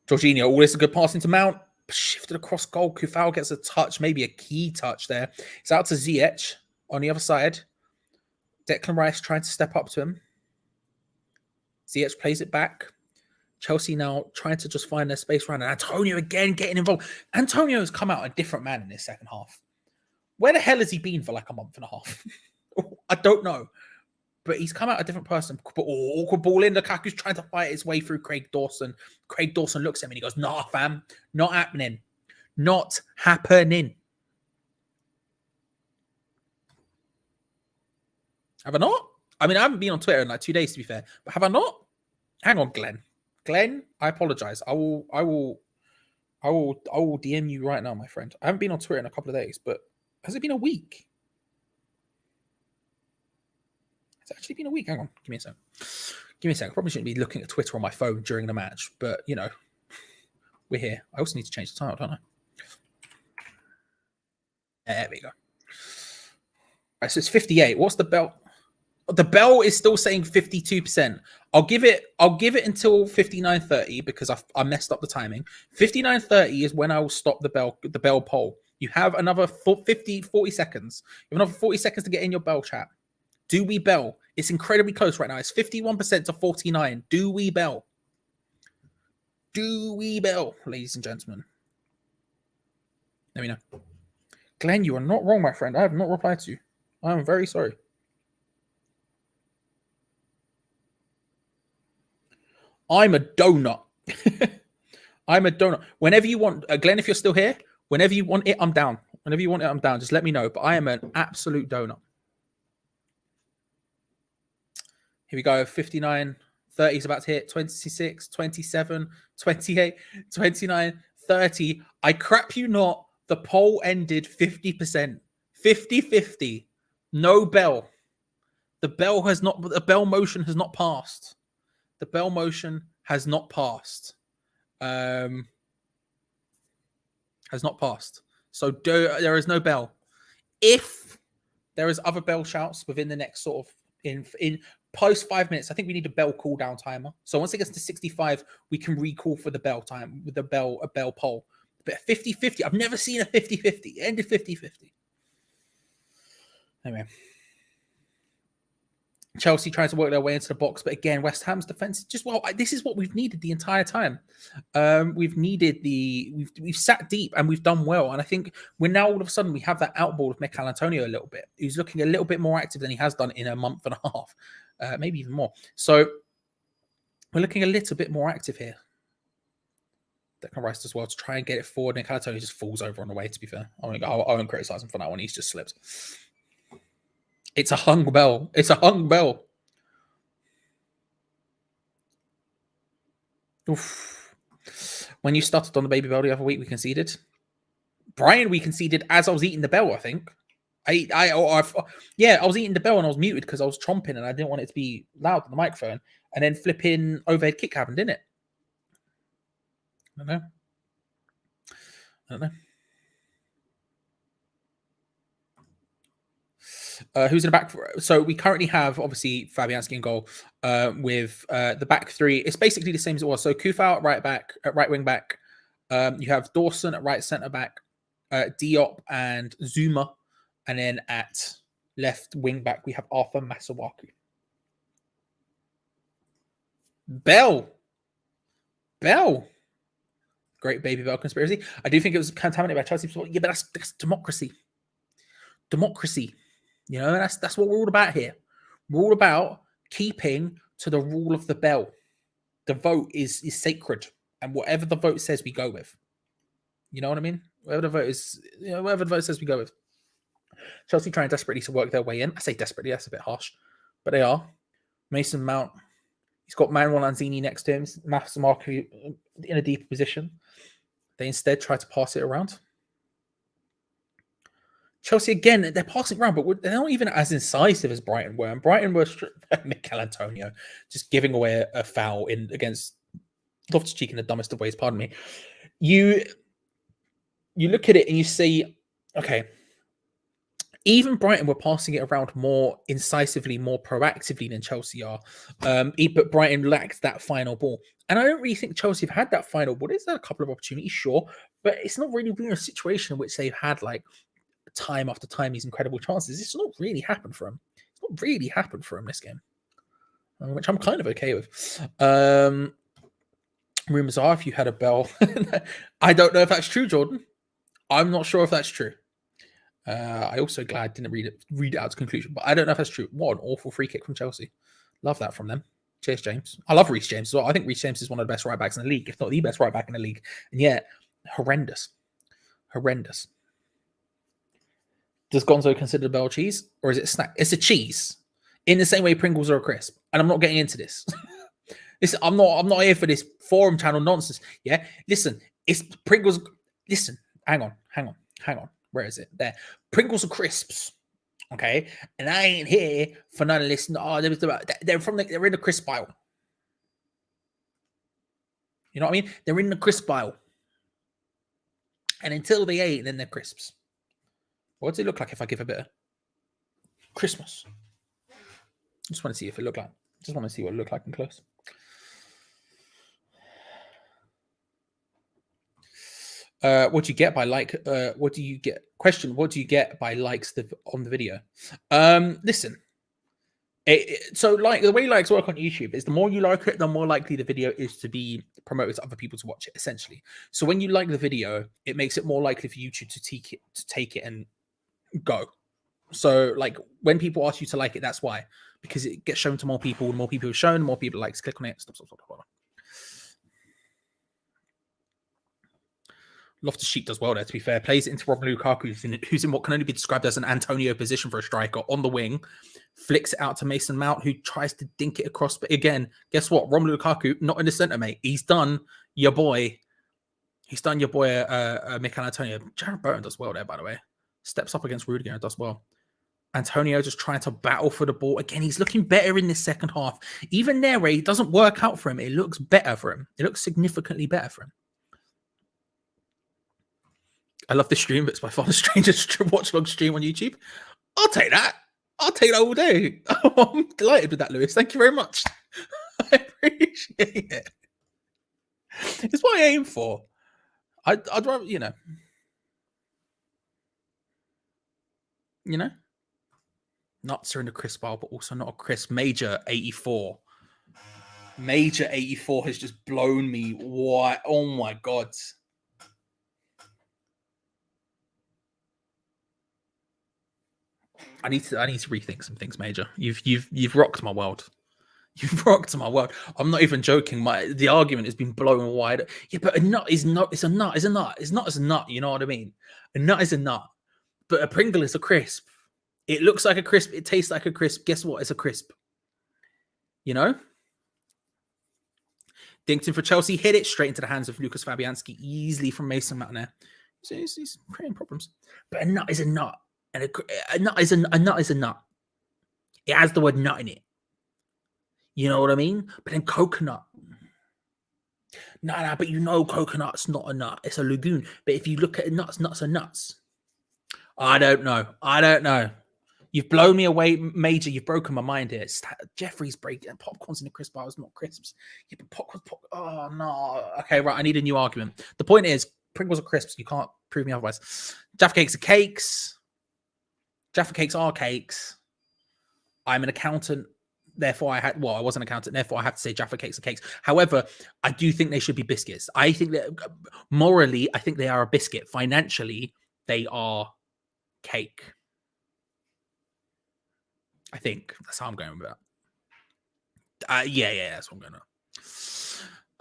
Jorginho, all this is a good pass into Mount. Shifted across goal. Kufau gets a touch, maybe a key touch there. It's out to Ziyech on the other side. Declan Rice trying to step up to him. Ziyech plays it back. Chelsea now trying to just find their space around. And Antonio again getting involved. Antonio has come out a different man in this second half. Where the hell has he been for like a month and a half? I don't know. But he's come out a different person. Awkward ball in. Lukaku's trying to fight his way through Craig Dawson. Craig Dawson looks at him and he goes, nah, fam. Not happening. Not happening. Have I not? I mean, I haven't been on Twitter in like 2 days, to be fair. But have I not? Hang on, Glenn. Glenn, I apologize. I will DM you right now, my friend. I haven't been on Twitter in a couple of days, but has it been a week? It's actually been a week. Hang on. Give me a sec. Give me a sec. I probably shouldn't be looking at Twitter on my phone during the match, but, you know, we're here. I also need to change the title, don't I? There we go. All right, so it's 58. What's the bell? The bell is still saying 52%. I'll give it until 59:30 because I messed up the timing. 59:30 is when I will stop the bell poll. You have another 40 seconds. You have another 40 seconds to get in your bell chat. Do we bell? It's incredibly close right now. It's 51% to 49. Do we bell? Do we bell, ladies and gentlemen? Let me know. Glenn, you are not wrong, my friend. I have not replied to you. I am very sorry. I'm a donut. I'm a donut. Whenever you want, Glenn, if you're still here, whenever you want it, I'm down. Whenever you want it, I'm down. Just let me know. But I am an absolute donut. Here we go. 59, 30 is about to hit. 26, 27, 28, 29, 30. I crap you not. The poll ended 50%. 50-50. No bell. The bell motion has not passed. The bell motion has not passed. Has not passed. So there is no bell. If there is other bell shouts within the next sort of in post 5 minutes, I think we need a bell cooldown timer. So once it gets to 65, we can recall for the bell time with a bell poll. But 50-50, I've never seen a 50-50. It ended 50-50. Anyway. Chelsea trying to work their way into the box, but again, West Ham's defense just this is what we've needed the entire time. We've sat deep and we've done well, and I think we're now all of a sudden we have that outball of Mikel Antonio a little bit. He's looking a little bit more active than he has done in a month and a half, maybe even more. So we're looking a little bit more active here. Declan Rice as well to try and get it forward. Mikel Antonio just falls over on the way. To be fair, I won't criticize him for that one. He's just slipped. It's a hung bell. It's a hung bell. Oof. When you started on the baby bell the other week, we conceded. Brian, we conceded as I was eating the bell, I think. I was eating the bell and I was muted because I was chomping and I didn't want it to be loud on the microphone. And then flipping overhead kick happened, didn't it? I don't know. Who's in the back? So we currently have obviously Fabianski in goal with the back three. It's basically the same as it was. So Kufau at right wing back. You have Dawson at right centre back, Diop and Zuma, and then at left wing back we have Arthur Masuaku. Bell. Great baby bell conspiracy. I do think it was contaminated by Chelsea. Yeah, but that's democracy. Democracy. You know, that's what we're all about here. We're all about keeping to the rule of the bell. The vote is sacred, and whatever the vote says, we go with. You know what I mean? Whatever the vote says, we go with. Chelsea trying desperately to work their way in. I say desperately, that's a bit harsh, but they are. Mason Mount, he's got Manuel Lanzini next to him. Masuaku in a deeper position. They instead try to pass it around. Chelsea, again, they're passing around, but they're not even as incisive as Brighton were. And Brighton were Mikel Antonio just giving away a foul against Loftus-Cheek in the dumbest of ways, pardon me. You look at it and you see, okay, even Brighton were passing it around more incisively, more proactively than Chelsea are. But Brighton lacked that final ball. And I don't really think Chelsea have had that final ball. There's a couple of opportunities, sure, but it's not really been a situation in which they've had like time after time these incredible chances. It's not really happened for them. It's not really happened for them this game, which I'm kind of okay with. Rumors are if you had a bell. I don't know if that's true, Jordan. I'm not sure if that's true. I also glad I didn't read it out to conclusion, but I don't know if that's true. What an awful free kick from Chelsea. Love that from them. Cheers, James. I love Reece James as well. I think Reece James is one of the best right backs in the league, if not the best right back in the league. And yet, horrendous. Horrendous. Does Gonzo consider the bell cheese, or is it a snack? It's a cheese, in the same way Pringles are a crisp. And I'm not getting into this. I'm not here for this forum channel nonsense. Yeah, listen, it's Pringles. Listen, hang on. Where is it? There. Pringles are crisps. Okay, and I ain't here for none of this. Oh, they're in the crisp aisle. You know what I mean? They're in the crisp aisle. And until they ain't, then they're crisps. What does it look like if I give a bit of Christmas? I just want to see if it look like. Just want to see what it looked like in close. What do you get by like? What do you get? Question: what do you get by likes on the video? Listen. So like the way likes work on YouTube is the more you like it, the more likely the video is to be promoted to other people to watch it. Essentially, so when you like the video, it makes it more likely for YouTube to take it and go. So like when people ask you to like it, that's why, because it gets shown to more people. The more people are shown, the more people likes. Click on it. Stop. Loftus-Cheek does well there, to be fair. Plays it into Romelu Lukaku, who's in what can only be described as an Antonio position for a striker on the wing. Flicks it out to Mason Mount, who tries to dink it across. But again, guess what? Romelu Lukaku, not in the centre, mate. He's done your boy. Mikel Antonio. Jared Bowen does well there, by the way. Steps up against Rudiger and does well. Antonio just trying to battle for the ball. Again, he's looking better in this second half. Even there, where it doesn't work out for him, it looks better for him. It looks significantly better for him. I love this stream, but it's by far the strangest watch-along stream on YouTube. I'll take that. I'll take that all day. I'm delighted with that, Lewis. Thank you very much. I appreciate it. It's what I aim for. I'd rather, you know, nuts are in the crisp bar, but also not a crisp. Major 84. Major 84 has just blown me. What? Oh my God. I need to rethink some things, Major. You've rocked my world. You've rocked my world. I'm not even joking. The argument has been blown wide. Yeah, but a nut is not. It's a nut. It's a nut. It's not as a nut. You know what I mean? A nut is a nut, but a Pringle is a crisp. It looks like a crisp. It tastes like a crisp. Guess what? It's a crisp. You know. Dinkton for Chelsea. Hit it straight into the hands of Lucas Fabianski easily from Mason Mount there. So he's creating problems. But a nut is a nut. And a nut is a nut. It has the word nut in it. You know what I mean? But then coconut. But you know coconut's not a nut. It's a lagoon. But if you look at nuts are nuts. I don't know. You've blown me away, Major. You've broken my mind here. Jeffrey's breaking popcorns in the crisp bars, not crisps. Yeah, but popcorn. Oh, no. Okay, right. I need a new argument. The point is, Pringles are crisps. You can't prove me otherwise. Jaffa cakes are cakes. Jaffa cakes are cakes. I'm an accountant, therefore I was an accountant, therefore I have to say Jaffa cakes are cakes. However, I do think they should be biscuits. I think that morally, I think they are a biscuit. Financially, they are cake. I think that's how I'm going with that. Yeah, that's what I'm going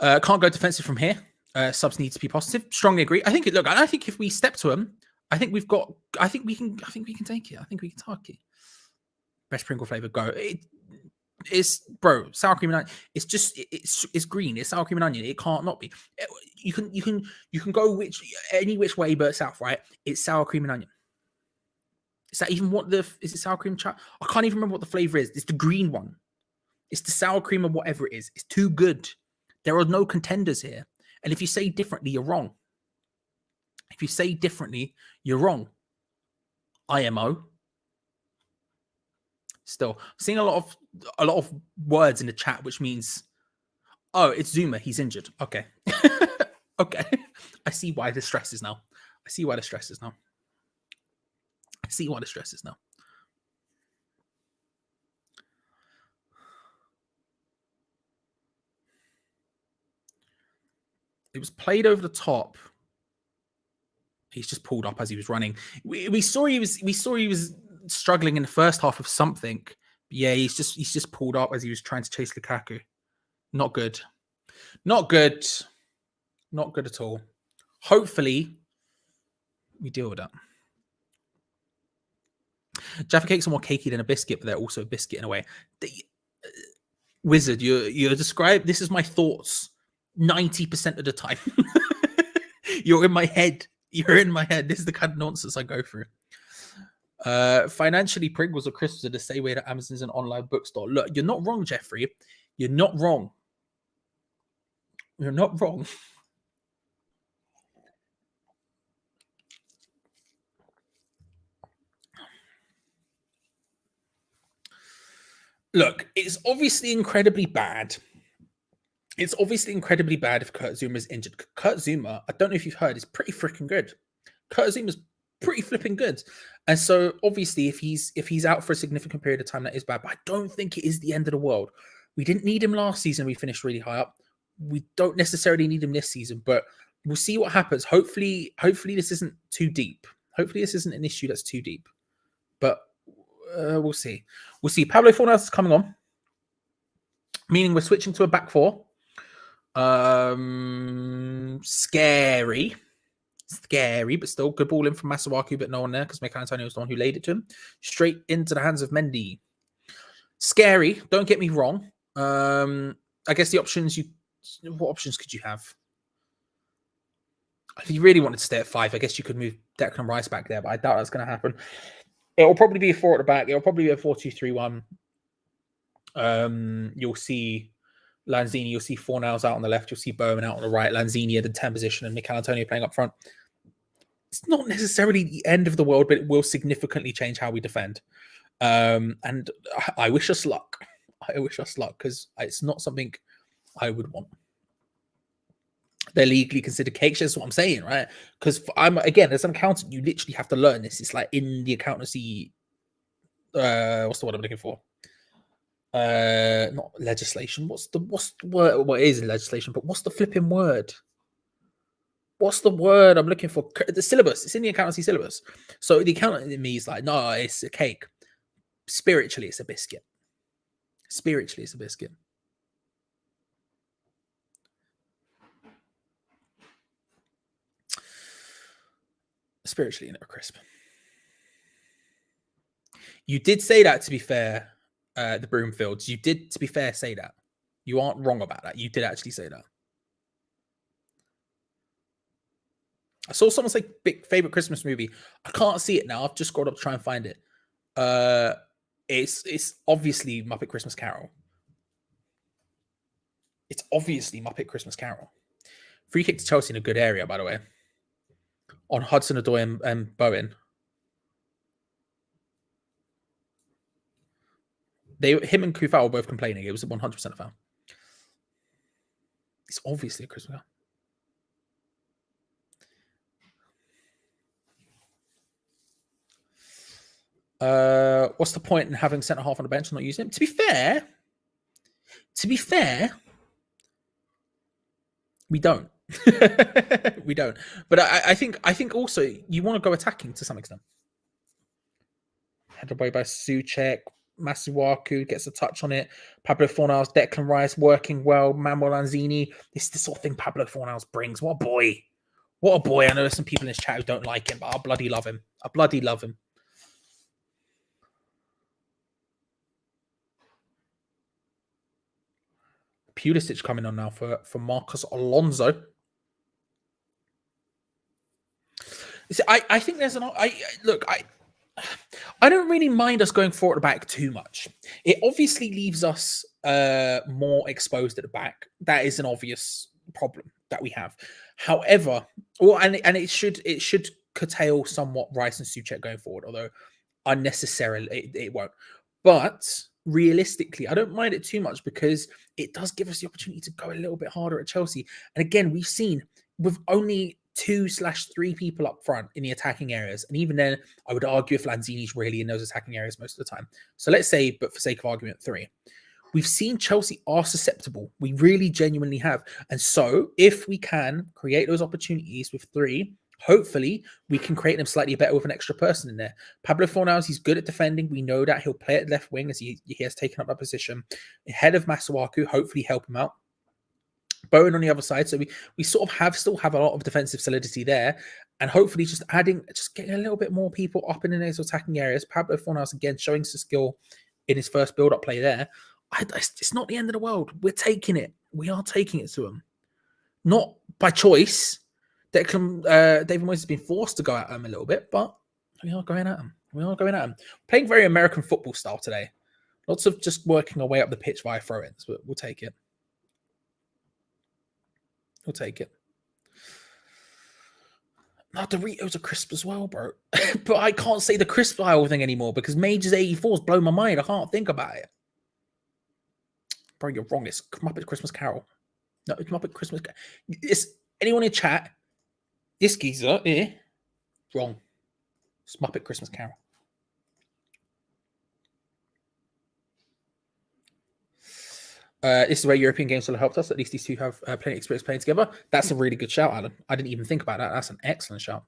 with. Can't go defensive from here. Subs need to be positive. Strongly agree. I think if we step to them, I think we can take it. I think we can target it. Best Pringle flavor, go. It's sour cream and onion. It's green. It's sour cream and onion. It can't not be. You can go any which way but south, right? It's sour cream and onion. Is that even is it sour cream chat? I can't even remember what the flavor is. It's the green one. It's the sour cream or whatever it is. It's too good. There are no contenders here. And if you say differently, you're wrong. If you say differently, you're wrong. IMO. Still seeing a lot of words in the chat, which means, oh, it's Zuma. He's injured. Okay. Okay. I see why the stress is now. I see why the stress is now. I see why the stress is now. It was played over the top. He's just pulled up as he was running. We saw he was struggling in the first half of something. Yeah, he's just pulled up as he was trying to chase Lukaku. Not good. Not good. Not good at all. Hopefully, we deal with that. Jaffa cakes are more cakey than a biscuit, but they're also a biscuit in a way. Wizard, you're described. This is my thoughts 90% of the time. You're in my head. You're in my head. This is the kind of nonsense I go through. Financially, Pringles or crisps are the same way that Amazon's an online bookstore. Look, you're not wrong, Jeffrey. You're not wrong. You're not wrong. Look, it's obviously incredibly bad. It's obviously incredibly bad if Kurt Zuma is injured. Kurt Zuma, I don't know if you've heard, is pretty freaking good. Kurt Zuma's pretty flipping good. And so obviously if he's out for a significant period of time, that is bad. But I don't think it is the end of the world. We didn't need him last season. We finished really high up. We don't necessarily need him this season, but we'll see what happens. Hopefully this isn't too deep. Hopefully this isn't an issue that's too deep. But we'll see. We'll see. Pablo Fornals is coming on, meaning we're switching to a back four. Scary, but still good ball in from Masuaku, but no one there because Mikel Antonio was the one who laid it to him. Straight into the hands of Mendy. Scary, don't get me wrong. I guess the options what options could you have? If you really wanted to stay at 5, I guess you could move Declan Rice back there, but I doubt that's going to happen. It will probably be a 4 at the back. It will probably be a 4-2-3-1. You'll see Lanzini, you'll see Fornals out on the left, you'll see Bowman out on the right, Lanzini at the 10 position, and Mikel Antonio playing up front. It's not necessarily the end of the world, but it will significantly change how we defend. And I wish us luck. I wish us luck because it's not something I would want. They're legally considered cakes. That's what I'm saying, right? Because I'm again, as an accountant, you literally have to learn this. It's like in the accountancy. What's the word I'm looking for? Not legislation. What's the word? What is legislation? But what's the flipping word? What's the word I'm looking for? The syllabus. It's in the accountancy syllabus. So the accountant in me is like, no, it's a cake. Spiritually, it's a biscuit. Spiritually, it's a biscuit. Spiritually, a crisp. You did say that, to be fair, the Broomfields. You did, to be fair, say that. You aren't wrong about that. You did actually say that. I saw someone say big favorite Christmas movie. I can't see it now. I've just scrolled up to try and find it. It's obviously Muppet Christmas Carol. It's obviously Muppet Christmas Carol. Free kick to Chelsea in a good area, by the way. On Hudson-Odoi and Bowen. Him and Kufal were both complaining. It was 100% a foul. It's obviously a Christmas foul. What's the point in having centre half on the bench and not using him? To be fair, we don't. We don't. But I think also you want to go attacking to some extent. Headed away by Souček. Masuaku gets a touch on it. Pablo Fornals, Declan Rice working well. Manuel Lanzini. This is the sort of thing Pablo Fornals brings. What a boy. What a boy. I know there's some people in this chat who don't like him, but I bloody love him. I bloody love him. Pulisic coming on now for Marcos Alonso. See, I think there's I don't really mind us going forward at the back too much. It obviously leaves us more exposed at the back. That is an obvious problem that we have. However, it should curtail somewhat Rice and Souček going forward, although unnecessarily it won't. But realistically, I don't mind it too much because it does give us the opportunity to go a little bit harder at Chelsea. And again, we've seen with only 2/3 people up front in the attacking areas. And even then, I would argue if Lanzini's really in those attacking areas most of the time. So let's say, but for sake of argument, 3. We've seen Chelsea are susceptible. We really genuinely have. And so if we can create those opportunities with 3, hopefully we can create them slightly better with an extra person in there. Pablo Fornals, he's good at defending. We know that he'll play at left wing as he has taken up that position. Ahead of Masuaku, hopefully help him out. Bowen on the other side. So we sort of still have a lot of defensive solidity there. And hopefully just getting a little bit more people up in those attacking areas. Pablo Fornals, again, showing some skill in his first build-up play there. It's not the end of the world. We're taking it. We are taking it to them. Not by choice. David Moyes has been forced to go at them a little bit, but we are going at them. Playing very American football style today. Lots of just working our way up the pitch via throw-ins, but we'll take it. We'll take it. Now, Doritos are crisp as well, bro. But I can't say the crisp aisle thing anymore because Major's 84's blown my mind. I can't think about it. Bro, you're wrong. It's Muppet Christmas Carol. No, it's Muppet Christmas Carol. It's anyone in chat. This geezer here. Wrong. It's Muppet Christmas Carol. This is where European games will have helped us. At least these two have plenty of experience playing together. That's a really good shout, Alan. I didn't even think about that. That's an excellent shout.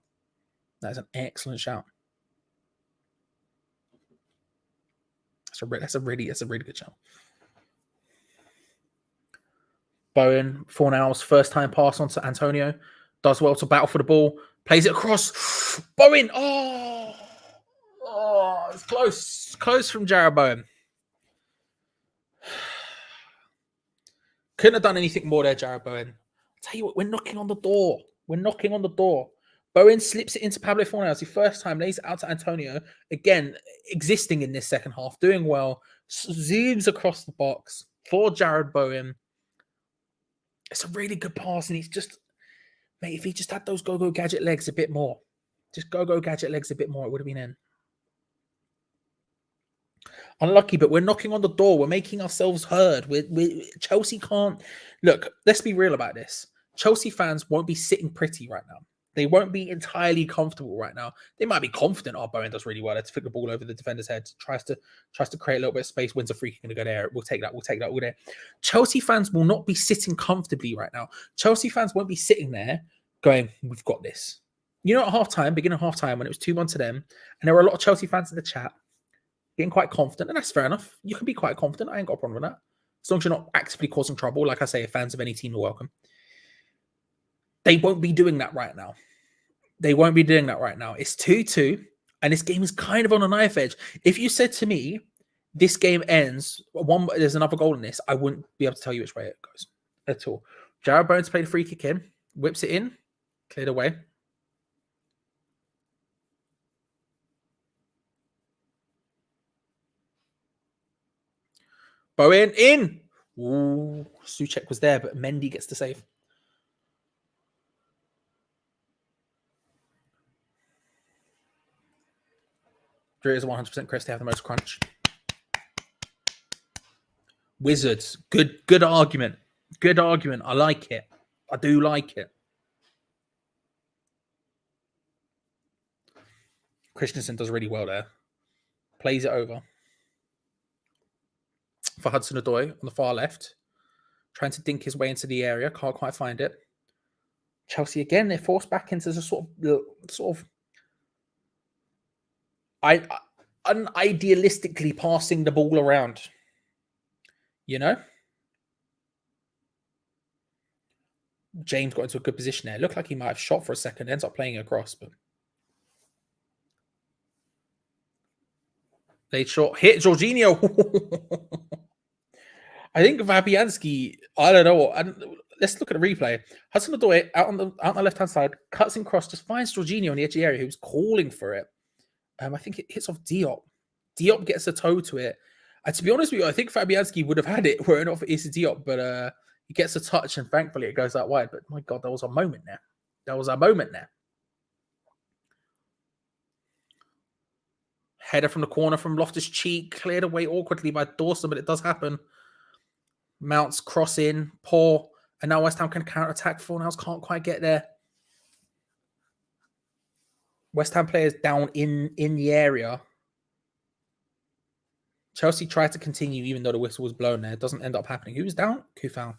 That is an excellent shout. That's a really good shout. Bowen, Fornals, first time pass on to Antonio. Does well to battle for the ball. Plays it across. Bowen. Oh, it's close. Close from Jarrod Bowen. Couldn't have done anything more there, Jarrod Bowen. I'll tell you what, we're knocking on the door. Bowen slips it into Pablo Fornals. The first time, lays it out to Antonio. Again, existing in this second half, doing well. Zooms across the box for Jarrod Bowen. It's a really good pass, and he's just, mate, if he just had those go-go gadget legs a bit more, it would have been in. Unlucky, but we're knocking on the door. We're making ourselves heard. Chelsea can't... Look, let's be real about this. Chelsea fans won't be sitting pretty right now. They won't be entirely comfortable right now. They might be confident, Bowen does really well. Let's flick the ball over the defender's head. Tries to create a little bit of space. Wins a free kick and go there. We'll take that. We'll there. Chelsea fans will not be sitting comfortably right now. Chelsea fans won't be sitting there going, we've got this. You know, at beginning of half-time, when it was 2-1 to them, and there were a lot of Chelsea fans in the chat getting quite confident, and that's fair enough. You can be quite confident. I ain't got a problem with that. As long as you're not actively causing trouble, like I say, fans of any team are welcome. They won't be doing that right now. It's 2-2, and this game is kind of on a knife edge. If you said to me, this game ends, there's another goal in this, I wouldn't be able to tell you which way it goes at all. Jarrod Bowen's played a free kick in, whips it in, cleared away. Bowen in. Ooh, Souček was there, but Mendy gets the save. Drew is 100% Chris. They have the most crunch. Wizards. Good argument. Good argument. I like it. I do like it. Christensen does really well there. Plays it over. For Hudson-Odoi on the far left. Trying to dink his way into the area. Can't quite find it. Chelsea again. They're forced back into the sort of unidealistically passing the ball around. You know? James got into a good position there. Looked like he might have shot for a second. Ends up playing across, but late shot. Hit Jorginho. I think Fabianski, I don't know. Let's look at the replay. Hudson-Odoi out on the left-hand side, cuts and cross, just finds Jorginho on the edge of the area who was calling for it. I think it hits off Diop. Diop gets a toe to it. And to be honest with you, I think Fabianski would have had it were it not for Issa Diop, but he gets a touch and thankfully it goes out wide. But my God, there was a moment there. Header from the corner from Loftus-Cheek, cleared away awkwardly by Dawson, but it does happen. Mount's cross in, poor, and now West Ham can counter-attack. Fornals can't quite get there. West Ham players down in the area. Chelsea tried to continue even though the whistle was blown there. It doesn't end up happening. Who was down? Kufal.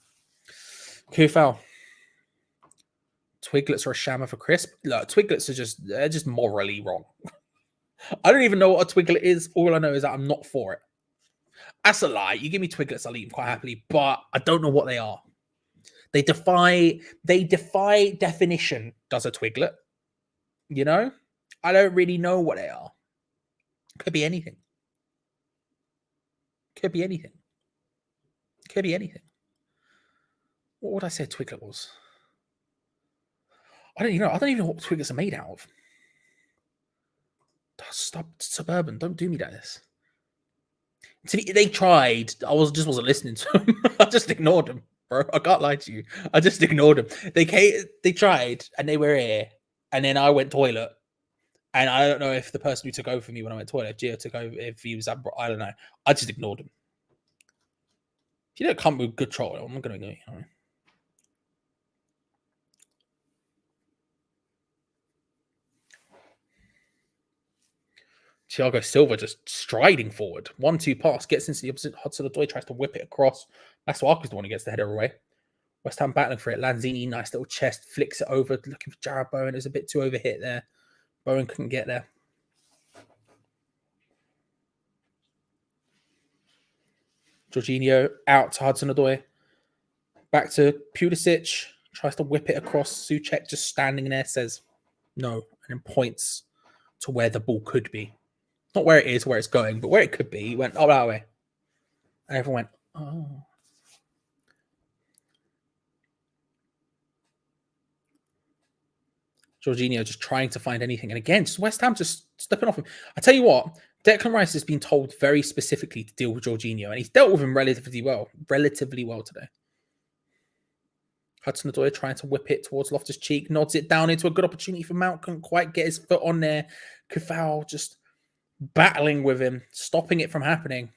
Twiglets are a shammer for crisp. Look, Twiglets are they're just morally wrong. I don't even know what a Twiglet is. All I know is that I'm not for it. That's a lie. You give me Twiglets, I'll eat them quite happily, but I don't know what they are. They defy definition, does a Twiglet. You know? I don't really know what they are. Could be anything. Could be anything. Could be anything. What would I say a Twiglet was? I don't even know what Twiglets are made out of. Stop, Suburban. Don't do me like this. They tried. Just wasn't listening to them. I just ignored them, bro. I can't lie to you. I just ignored them. They tried, and they were here. And then I went toilet. And I don't know if the person who took over for me when I went toilet, if Gio took over, if he was that, I don't know. I just ignored him. If you don't come with good troll, I'm not going to go. You know? Thiago Silva just striding forward. 1-2 pass, gets into the opposite. Hudson-Odoi tries to whip it across. Masuaku's the one who gets the header away. West Ham battling for it. Lanzini, nice little chest, flicks it over, looking for Jarrod Bowen. There's a bit too overhit there. Bowen couldn't get there. Jorginho out to Hudson-Odoi. Back to Pulisic. Tries to whip it across. Souček just standing there, says no, and then points to where the ball could be. Not where it is, where it's going, but where it could be. He went, oh, that way. And everyone went, oh. Jorginho just trying to find anything. And again, just West Ham just stepping off him. I tell you what, Declan Rice has been told very specifically to deal with Jorginho, and he's dealt with him relatively well today. Hudson-Odoi trying to whip it towards Loftus-Cheek, nods it down into a good opportunity for Mount. Couldn't quite get his foot on there. Kufal just battling with him, stopping it from happening.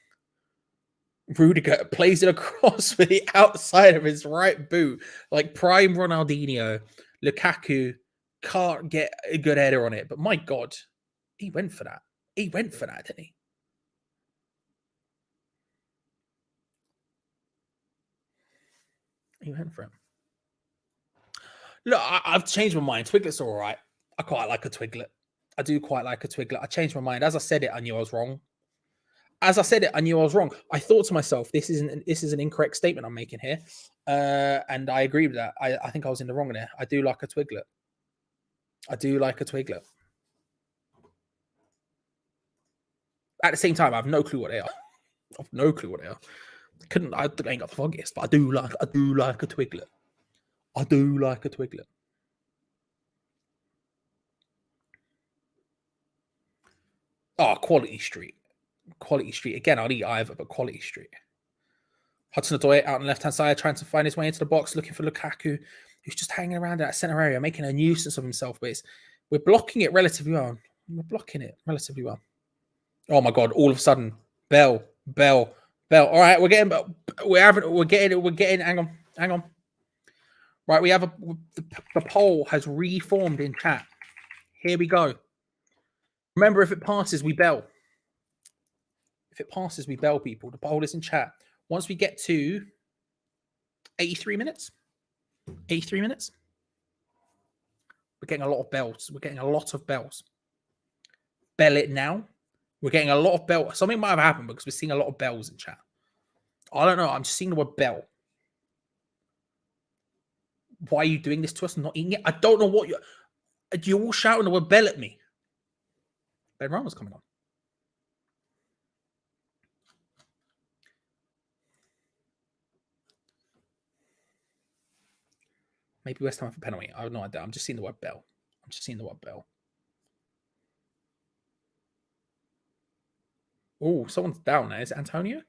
Rudiger plays it across with the outside of his right boot, like prime Ronaldinho. Lukaku can't get a good header on it, but my God, he went for that. He went for that, didn't he? He went for it. Look, I've changed my mind. Twiglets are all right. I quite like a Twiglet. I do quite like a Twiglet. I changed my mind. As I said it, I knew I was wrong. I thought to myself, this is an incorrect statement I'm making here. And I agree with that. I think I was in the wrong there. I do like a Twiglet. At the same time, I have no clue what they are. I ain't got the foggiest, but I do like a Twiglet. I do like a Twiglet. Oh, Quality Street. Quality Street. Again, I'll eat either, but Quality Street. Hudson-Odoi out on the left-hand side, trying to find his way into the box, looking for Lukaku, who's just hanging around that centre area, making a nuisance of himself. But we're blocking it relatively well. Oh my God! All of a sudden, Bell. All right, we're getting. Hang on. Right, we have the poll has reformed in chat. Here we go. Remember, if it passes, we bell. People. The poll is in chat. Once we get to 83 minutes, we're getting a lot of bells. Bell it now. We're getting a lot of bells. Something might have happened because we're seeing a lot of bells in chat. I don't know. I'm just seeing the word bell. Why are you doing this to us? I'm not eating it. I don't know what you're all shouting the word bell at me. Ben Rama's coming on. Maybe West Ham have a penalty. I have no idea. I'm just seeing the word bell. Oh, someone's down there. Is it Antonio?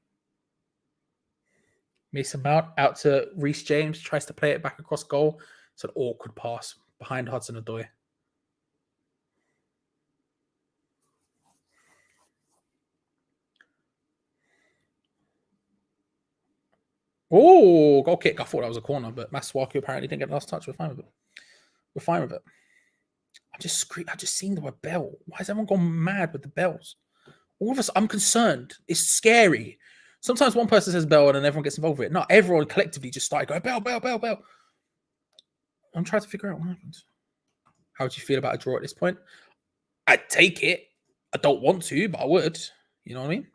Mason Mount out to Reece James. Tries to play it back across goal. It's an awkward pass behind Hudson-Odoi. Oh, goal kick. I thought that was a corner, but Masuaku apparently didn't get the last touch. We're fine with it. We're fine with it. I just seen the word bell. Why has everyone gone mad with the bells? All of us, I'm concerned. It's scary. Sometimes one person says bell and then everyone gets involved with it. Not everyone collectively just started going bell, bell, bell, bell. I'm trying to figure out what happened. How would you feel about a draw at this point? I'd take it. I don't want to, but I would. You know what I mean?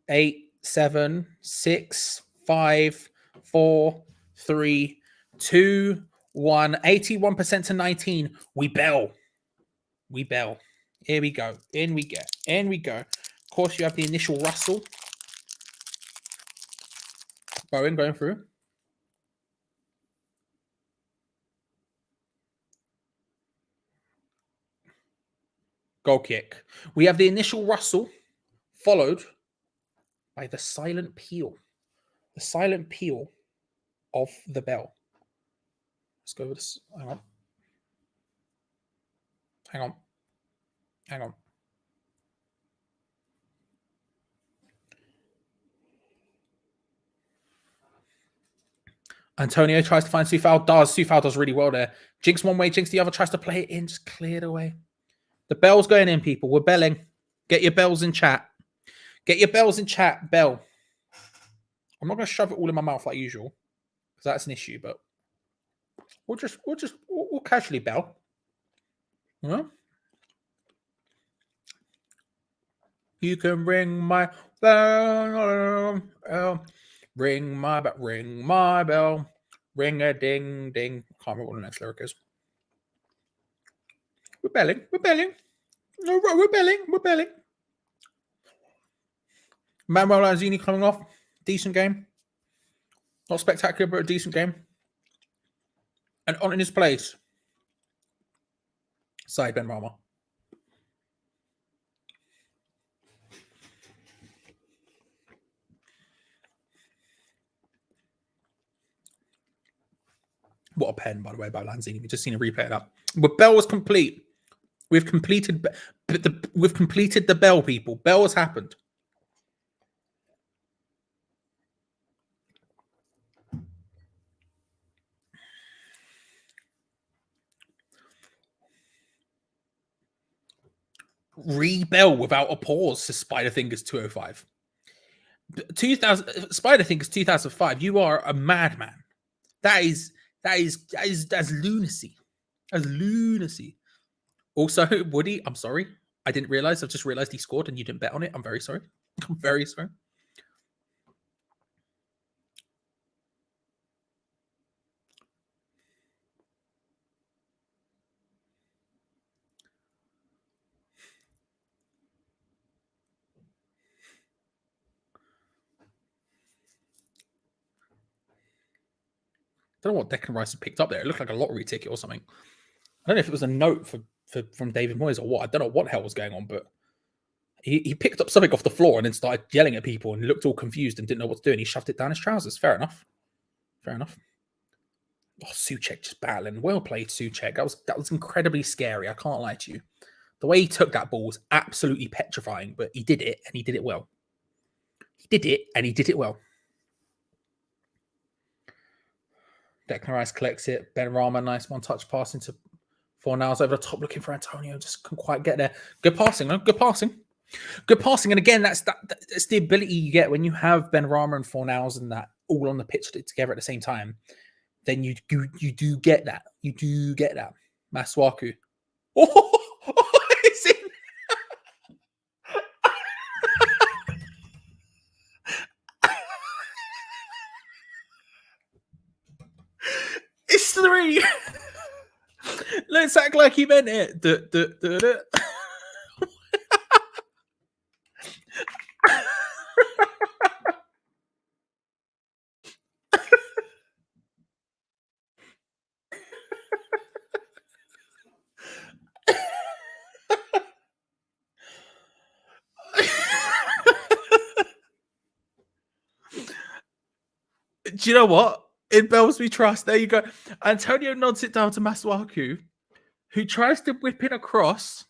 8, 7, 6, 5, 4, 3, 2, 1. 81% to 19. We bell. We bell. Here we go. In we get. In we go. Of course, you have the initial rustle. Bowen going through. Goal kick. We have the initial rustle, followed by the silent peal. The silent peal of the bell. Let's go with this. Hang on. Hang on. Hang on. Antonio tries to find Sufal. Sufal does really well there. Jinx one way, Jinx the other, tries to play it in, just cleared away. The bell's going in, people. We're belling. Get your bells in chat. Get your bells in chat. Bell. I'm not going to shove it all in my mouth like usual, because that's an issue, but we'll casually bell. You know? You can ring my bell. Ring my bell. Ring my bell. Ring a ding ding. Can't remember what the next lyric is. We're belling. We're belling. No, we're belling. We're belling. Manuel Lanzini coming off. Decent game. Not spectacular, but a decent game. And on in his place, Said Benrahma. What a pen, by the way, by Lanzini. We've just seen a replay of that. But Bell was complete. We've completed the Bell, people. Bell has happened. Rebell without a pause to Spider-Fingers 205. 2000 Spider-Fingers 2005. You are a madman. That's lunacy. That's lunacy. Also, Woody, I'm sorry. I didn't realize. I've just realized he scored and you didn't bet on it. I'm very sorry. I'm very sorry. I don't know what Declan Rice had picked up there. It looked like a lottery ticket or something. I don't know if it was a note from David Moyes or what. I don't know what the hell was going on, but he picked up something off the floor and then started yelling at people and looked all confused and didn't know what to do. And he shoved it down his trousers. Fair enough. Fair enough. Oh, Souček just battling. Well played, Souček. That was incredibly scary. I can't lie to you. The way he took that ball was absolutely petrifying, but he did it and he did it well. He did it and he did it well. Declan Rice collects it. Benrahma, nice one-touch pass into Fornals over the top, looking for Antonio. Just couldn't quite get there. Good passing, huh? Good passing. Good passing. And again, that's the ability you get when you have Benrahma and Fornals and that all on the pitch together at the same time. Then you do get that. You do get that. Masuaku. Oh, it's in. It's 3. Let's act like he meant it. Do you know what? In Bells we trust. There you go. Antonio nods it down to Masuaku, who tries to whip it across.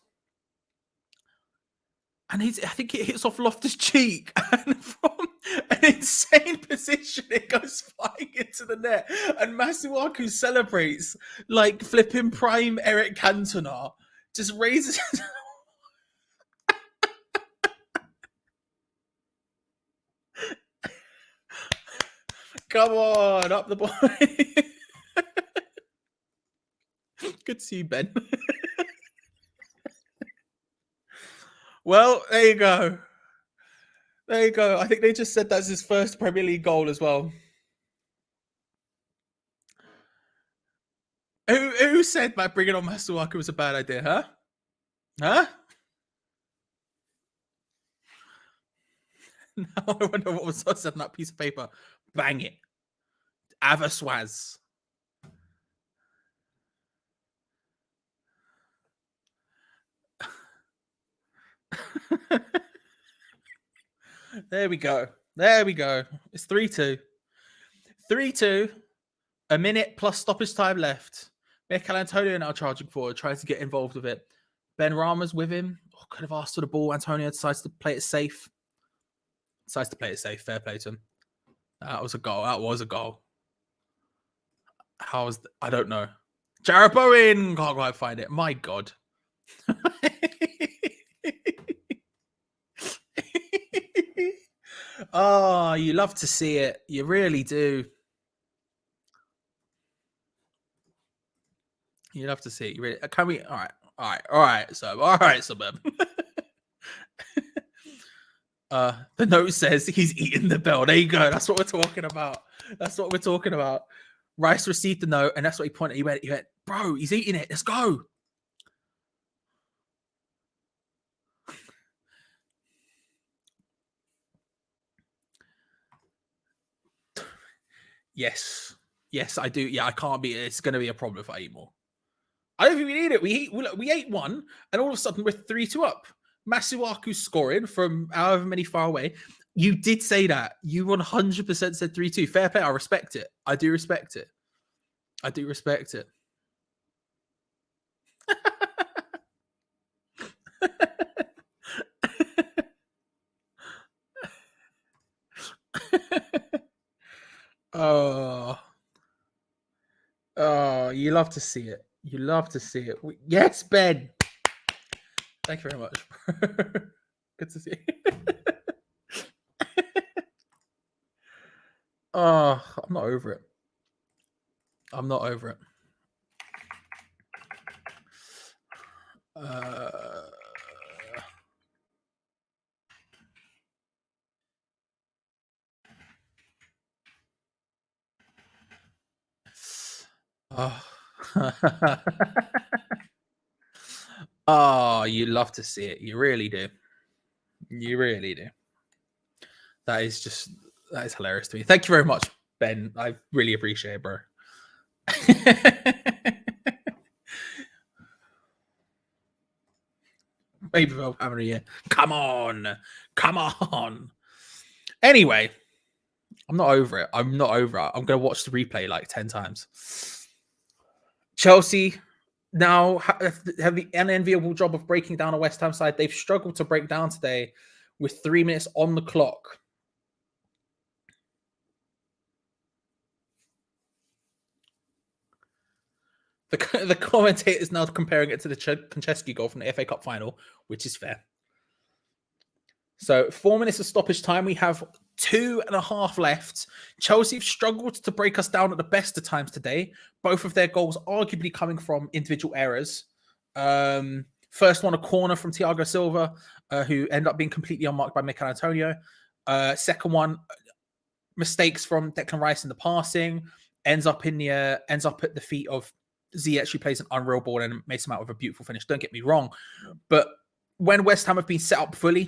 And I think it hits off Loftus' cheek, and from an insane position, it goes flying into the net. And Masuaku celebrates like flipping prime Eric Cantona, just raises. Come on, up the boy. Good to see you, Ben. Well, there you go. There you go. I think they just said that's his first Premier League goal as well. Who said that bringing on Masuaku was a bad idea, huh? Huh? Now I wonder what was said on that piece of paper. Bang it. Avaswaz. There we go. There we go. It's 3-2. 3-2. A minute plus stoppage time left. Mikel Antonio now charging forward, tries to get involved with it. Ben Rama's with him. Oh, could have asked for the ball. Antonio decides to play it safe. Decides to play it safe. Fair play to him. That was a goal. That was a goal. How was I don't know. Jarrett Bowen. Can't quite find it. My God. Oh, you love to see it. You really do. You love to see it. You really can we? All right. So, the note says he's eating the bell. There you go. That's what we're talking about. That's what we're talking about. Rice received the note, and that's what he pointed. He went, bro, he's eating it. Let's go. Yes, I do. Yeah, I can't be. It's going to be a problem if I eat more. I don't think we need it. We ate one, and all of a sudden we're 3-2 up. Masuaku scoring from however many far away. You did say that. You 100% said 3-2. Fair play. I respect it. I do respect it. Oh, you love to see it. You love to see it. Yes, Ben. Thank you very much. Good to see you. Oh, I'm not over it. I'm not over it. Oh, you love to see it. You really do. You really do. That is hilarious to me. Thank you very much, Ben. I really appreciate it, bro. Maybe I'll have a year. Come on. Anyway, I'm not over it. I'm going to watch the replay like 10 times. Chelsea now have the unenviable job of breaking down a West Ham side. They've struggled to break down today with 3 minutes on the clock. The commentator is now comparing it to the Konchesky goal from the FA Cup final, which is fair. So 4 minutes of stoppage time. We have 2.5 left. Chelsea have struggled to break us down at the best of times today. Both of their goals arguably coming from individual errors. First one, a corner from Thiago Silva, who ended up being completely unmarked by Mikel Antonio. Second one, mistakes from Declan Rice in the passing. Ends up at the feet of Ziyech. She plays an unreal ball and makes him out with a beautiful finish. Don't get me wrong. But when West Ham have been set up fully,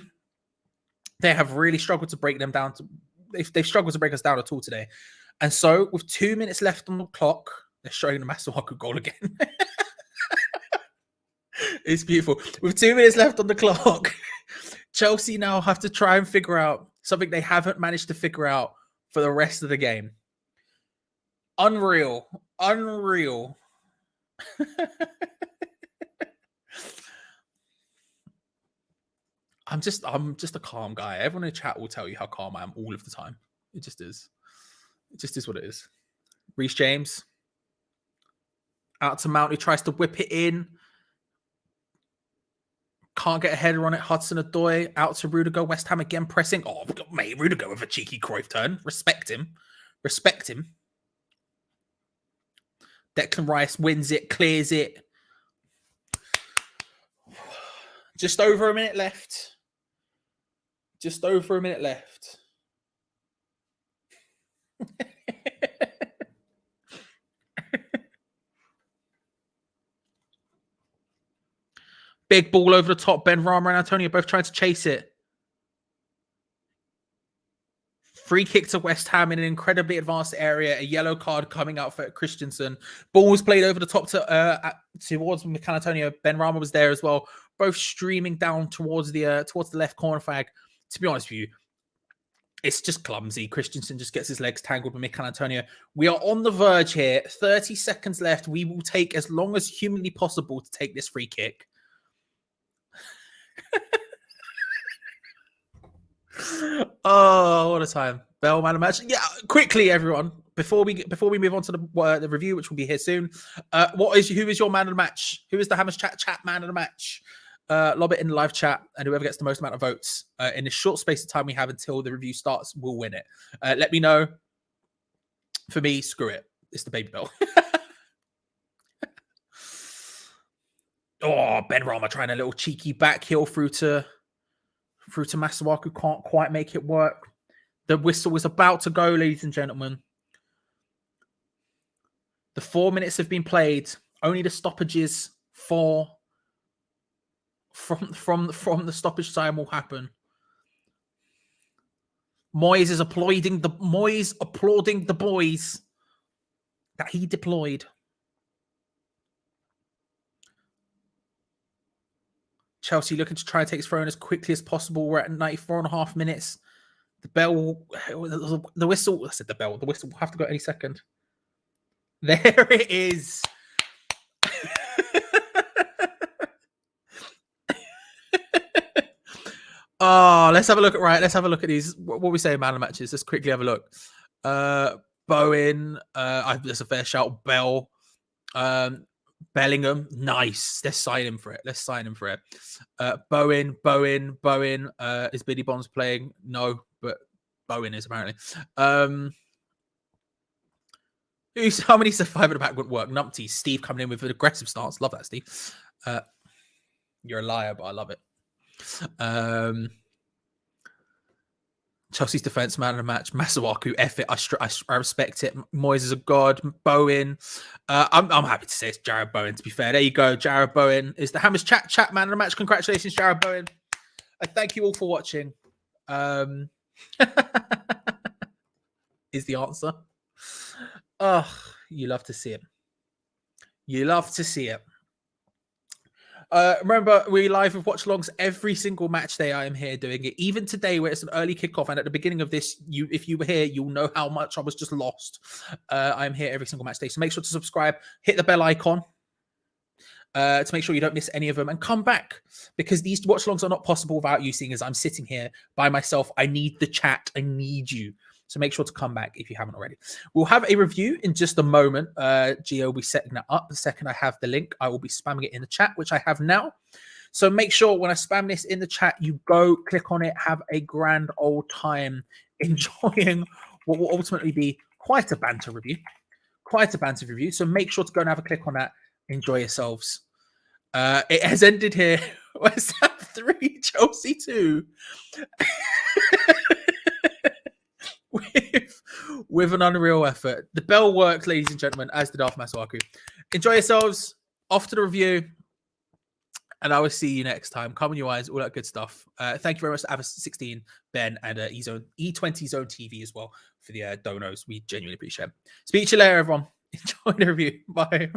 they have really struggled to break them down. They've struggled to break us down at all today. And so with 2 minutes left on the clock, they're showing the Masuaku goal again. It's beautiful. With 2 minutes left on the clock, Chelsea now have to try and figure out something they haven't managed to figure out for the rest of the game. Unreal. I'm just a calm guy. Everyone in chat will tell you how calm I am all of the time. It just is. It just is what it is. Reece James. Out to Mount, who tries to whip it in. Can't get a header on it. Hudson-Odoi out to Rudiger. West Ham again pressing. Oh, mate, Rudiger with a cheeky Cruyff turn. Respect him. Respect him. Declan Rice wins it, clears it. Just over a minute left. Just over a minute left. Big ball over the top. Ben Rama and Antonio both trying to chase it. Free kick to West Ham in an incredibly advanced area. A yellow card coming out for Christensen. Ball was played over the top to towards Mikel Antonio. Ben Rama was there as well. Both streaming down towards the left corner flag. To be honest with you, it's just clumsy. Christensen just gets his legs tangled with Mikel Antonio. We are on the verge here. 30 seconds left. We will take as long as humanly possible to take this free kick. Oh, what a time. Bell man of match. Yeah, quickly, everyone. Before we move on to the review, which will be here soon. Who is your man of the match? Who is the Hammers chat man of the match? Lob it in the live chat, and whoever gets the most amount of votes in the short space of time we have until the review starts will win it. Let me know. For me, screw it. It's the baby bell. Oh, Ben Rama trying a little cheeky back heel through to Masuaku. Can't quite make it work. The whistle was about to go, ladies and gentlemen. The 4 minutes have been played. Only the stoppages from the stoppage time will happen. Moyes applauding the boys that he deployed. Chelsea looking to try and take his throw in as quickly as possible. We're at 94.5 minutes. The bell, the whistle. I said the bell. The whistle will have to go any second. There it is. Oh, let's have a look at these. What we say, man of matches. Let's quickly have a look. Bowen. That's a fair shout. Bell. Bellingham, nice. Let's sign him for it. Bowen. Is Billy Bonds playing? No, but Bowen is apparently. How many said 5 at the back wouldn't work? Numpty, Steve coming in with an aggressive stance. Love that, Steve. You're a liar, but I love it. Chelsea's defense man of the match, Masuaku, F it. I respect it. Moyes is a god. Bowen. I'm happy to say it's Jared Bowen, to be fair. There you go. Jared Bowen is the Hammers chat man of the match. Congratulations, Jared Bowen. I thank you all for watching. Is the answer. Oh, you love to see it. You love to see it. Remember, we live with watch alongs every single match day. I am here doing it. Even today, where it's an early kickoff, and at the beginning of this, if you were here, you'll know how much I was just lost. I'm here every single match day. So make sure to subscribe, hit the bell icon to make sure you don't miss any of them, and come back, because these watch alongs are not possible without you, seeing as I'm sitting here by myself. I need the chat. I need you. So make sure to come back if you haven't already. We'll have a review in just a moment. Gio will be setting that up. The second I have the link, I will be spamming it in the chat, which I have now. So make sure when I spam this in the chat, you go click on it, have a grand old time enjoying what will ultimately be quite a banter review. So make sure to go and have a click on that. Enjoy yourselves. It has ended here. West Ham 3, Chelsea 2. With an unreal effort. The bell worked, ladies and gentlemen, as did Masuaku. Enjoy yourselves. Off to the review. And I will see you next time. Come on your eyes, all that good stuff. Thank you very much to Avis16, Ben, and E20 Zone TV as well for the donos. We genuinely appreciate it. Speak to you later, everyone. Enjoy the review. Bye.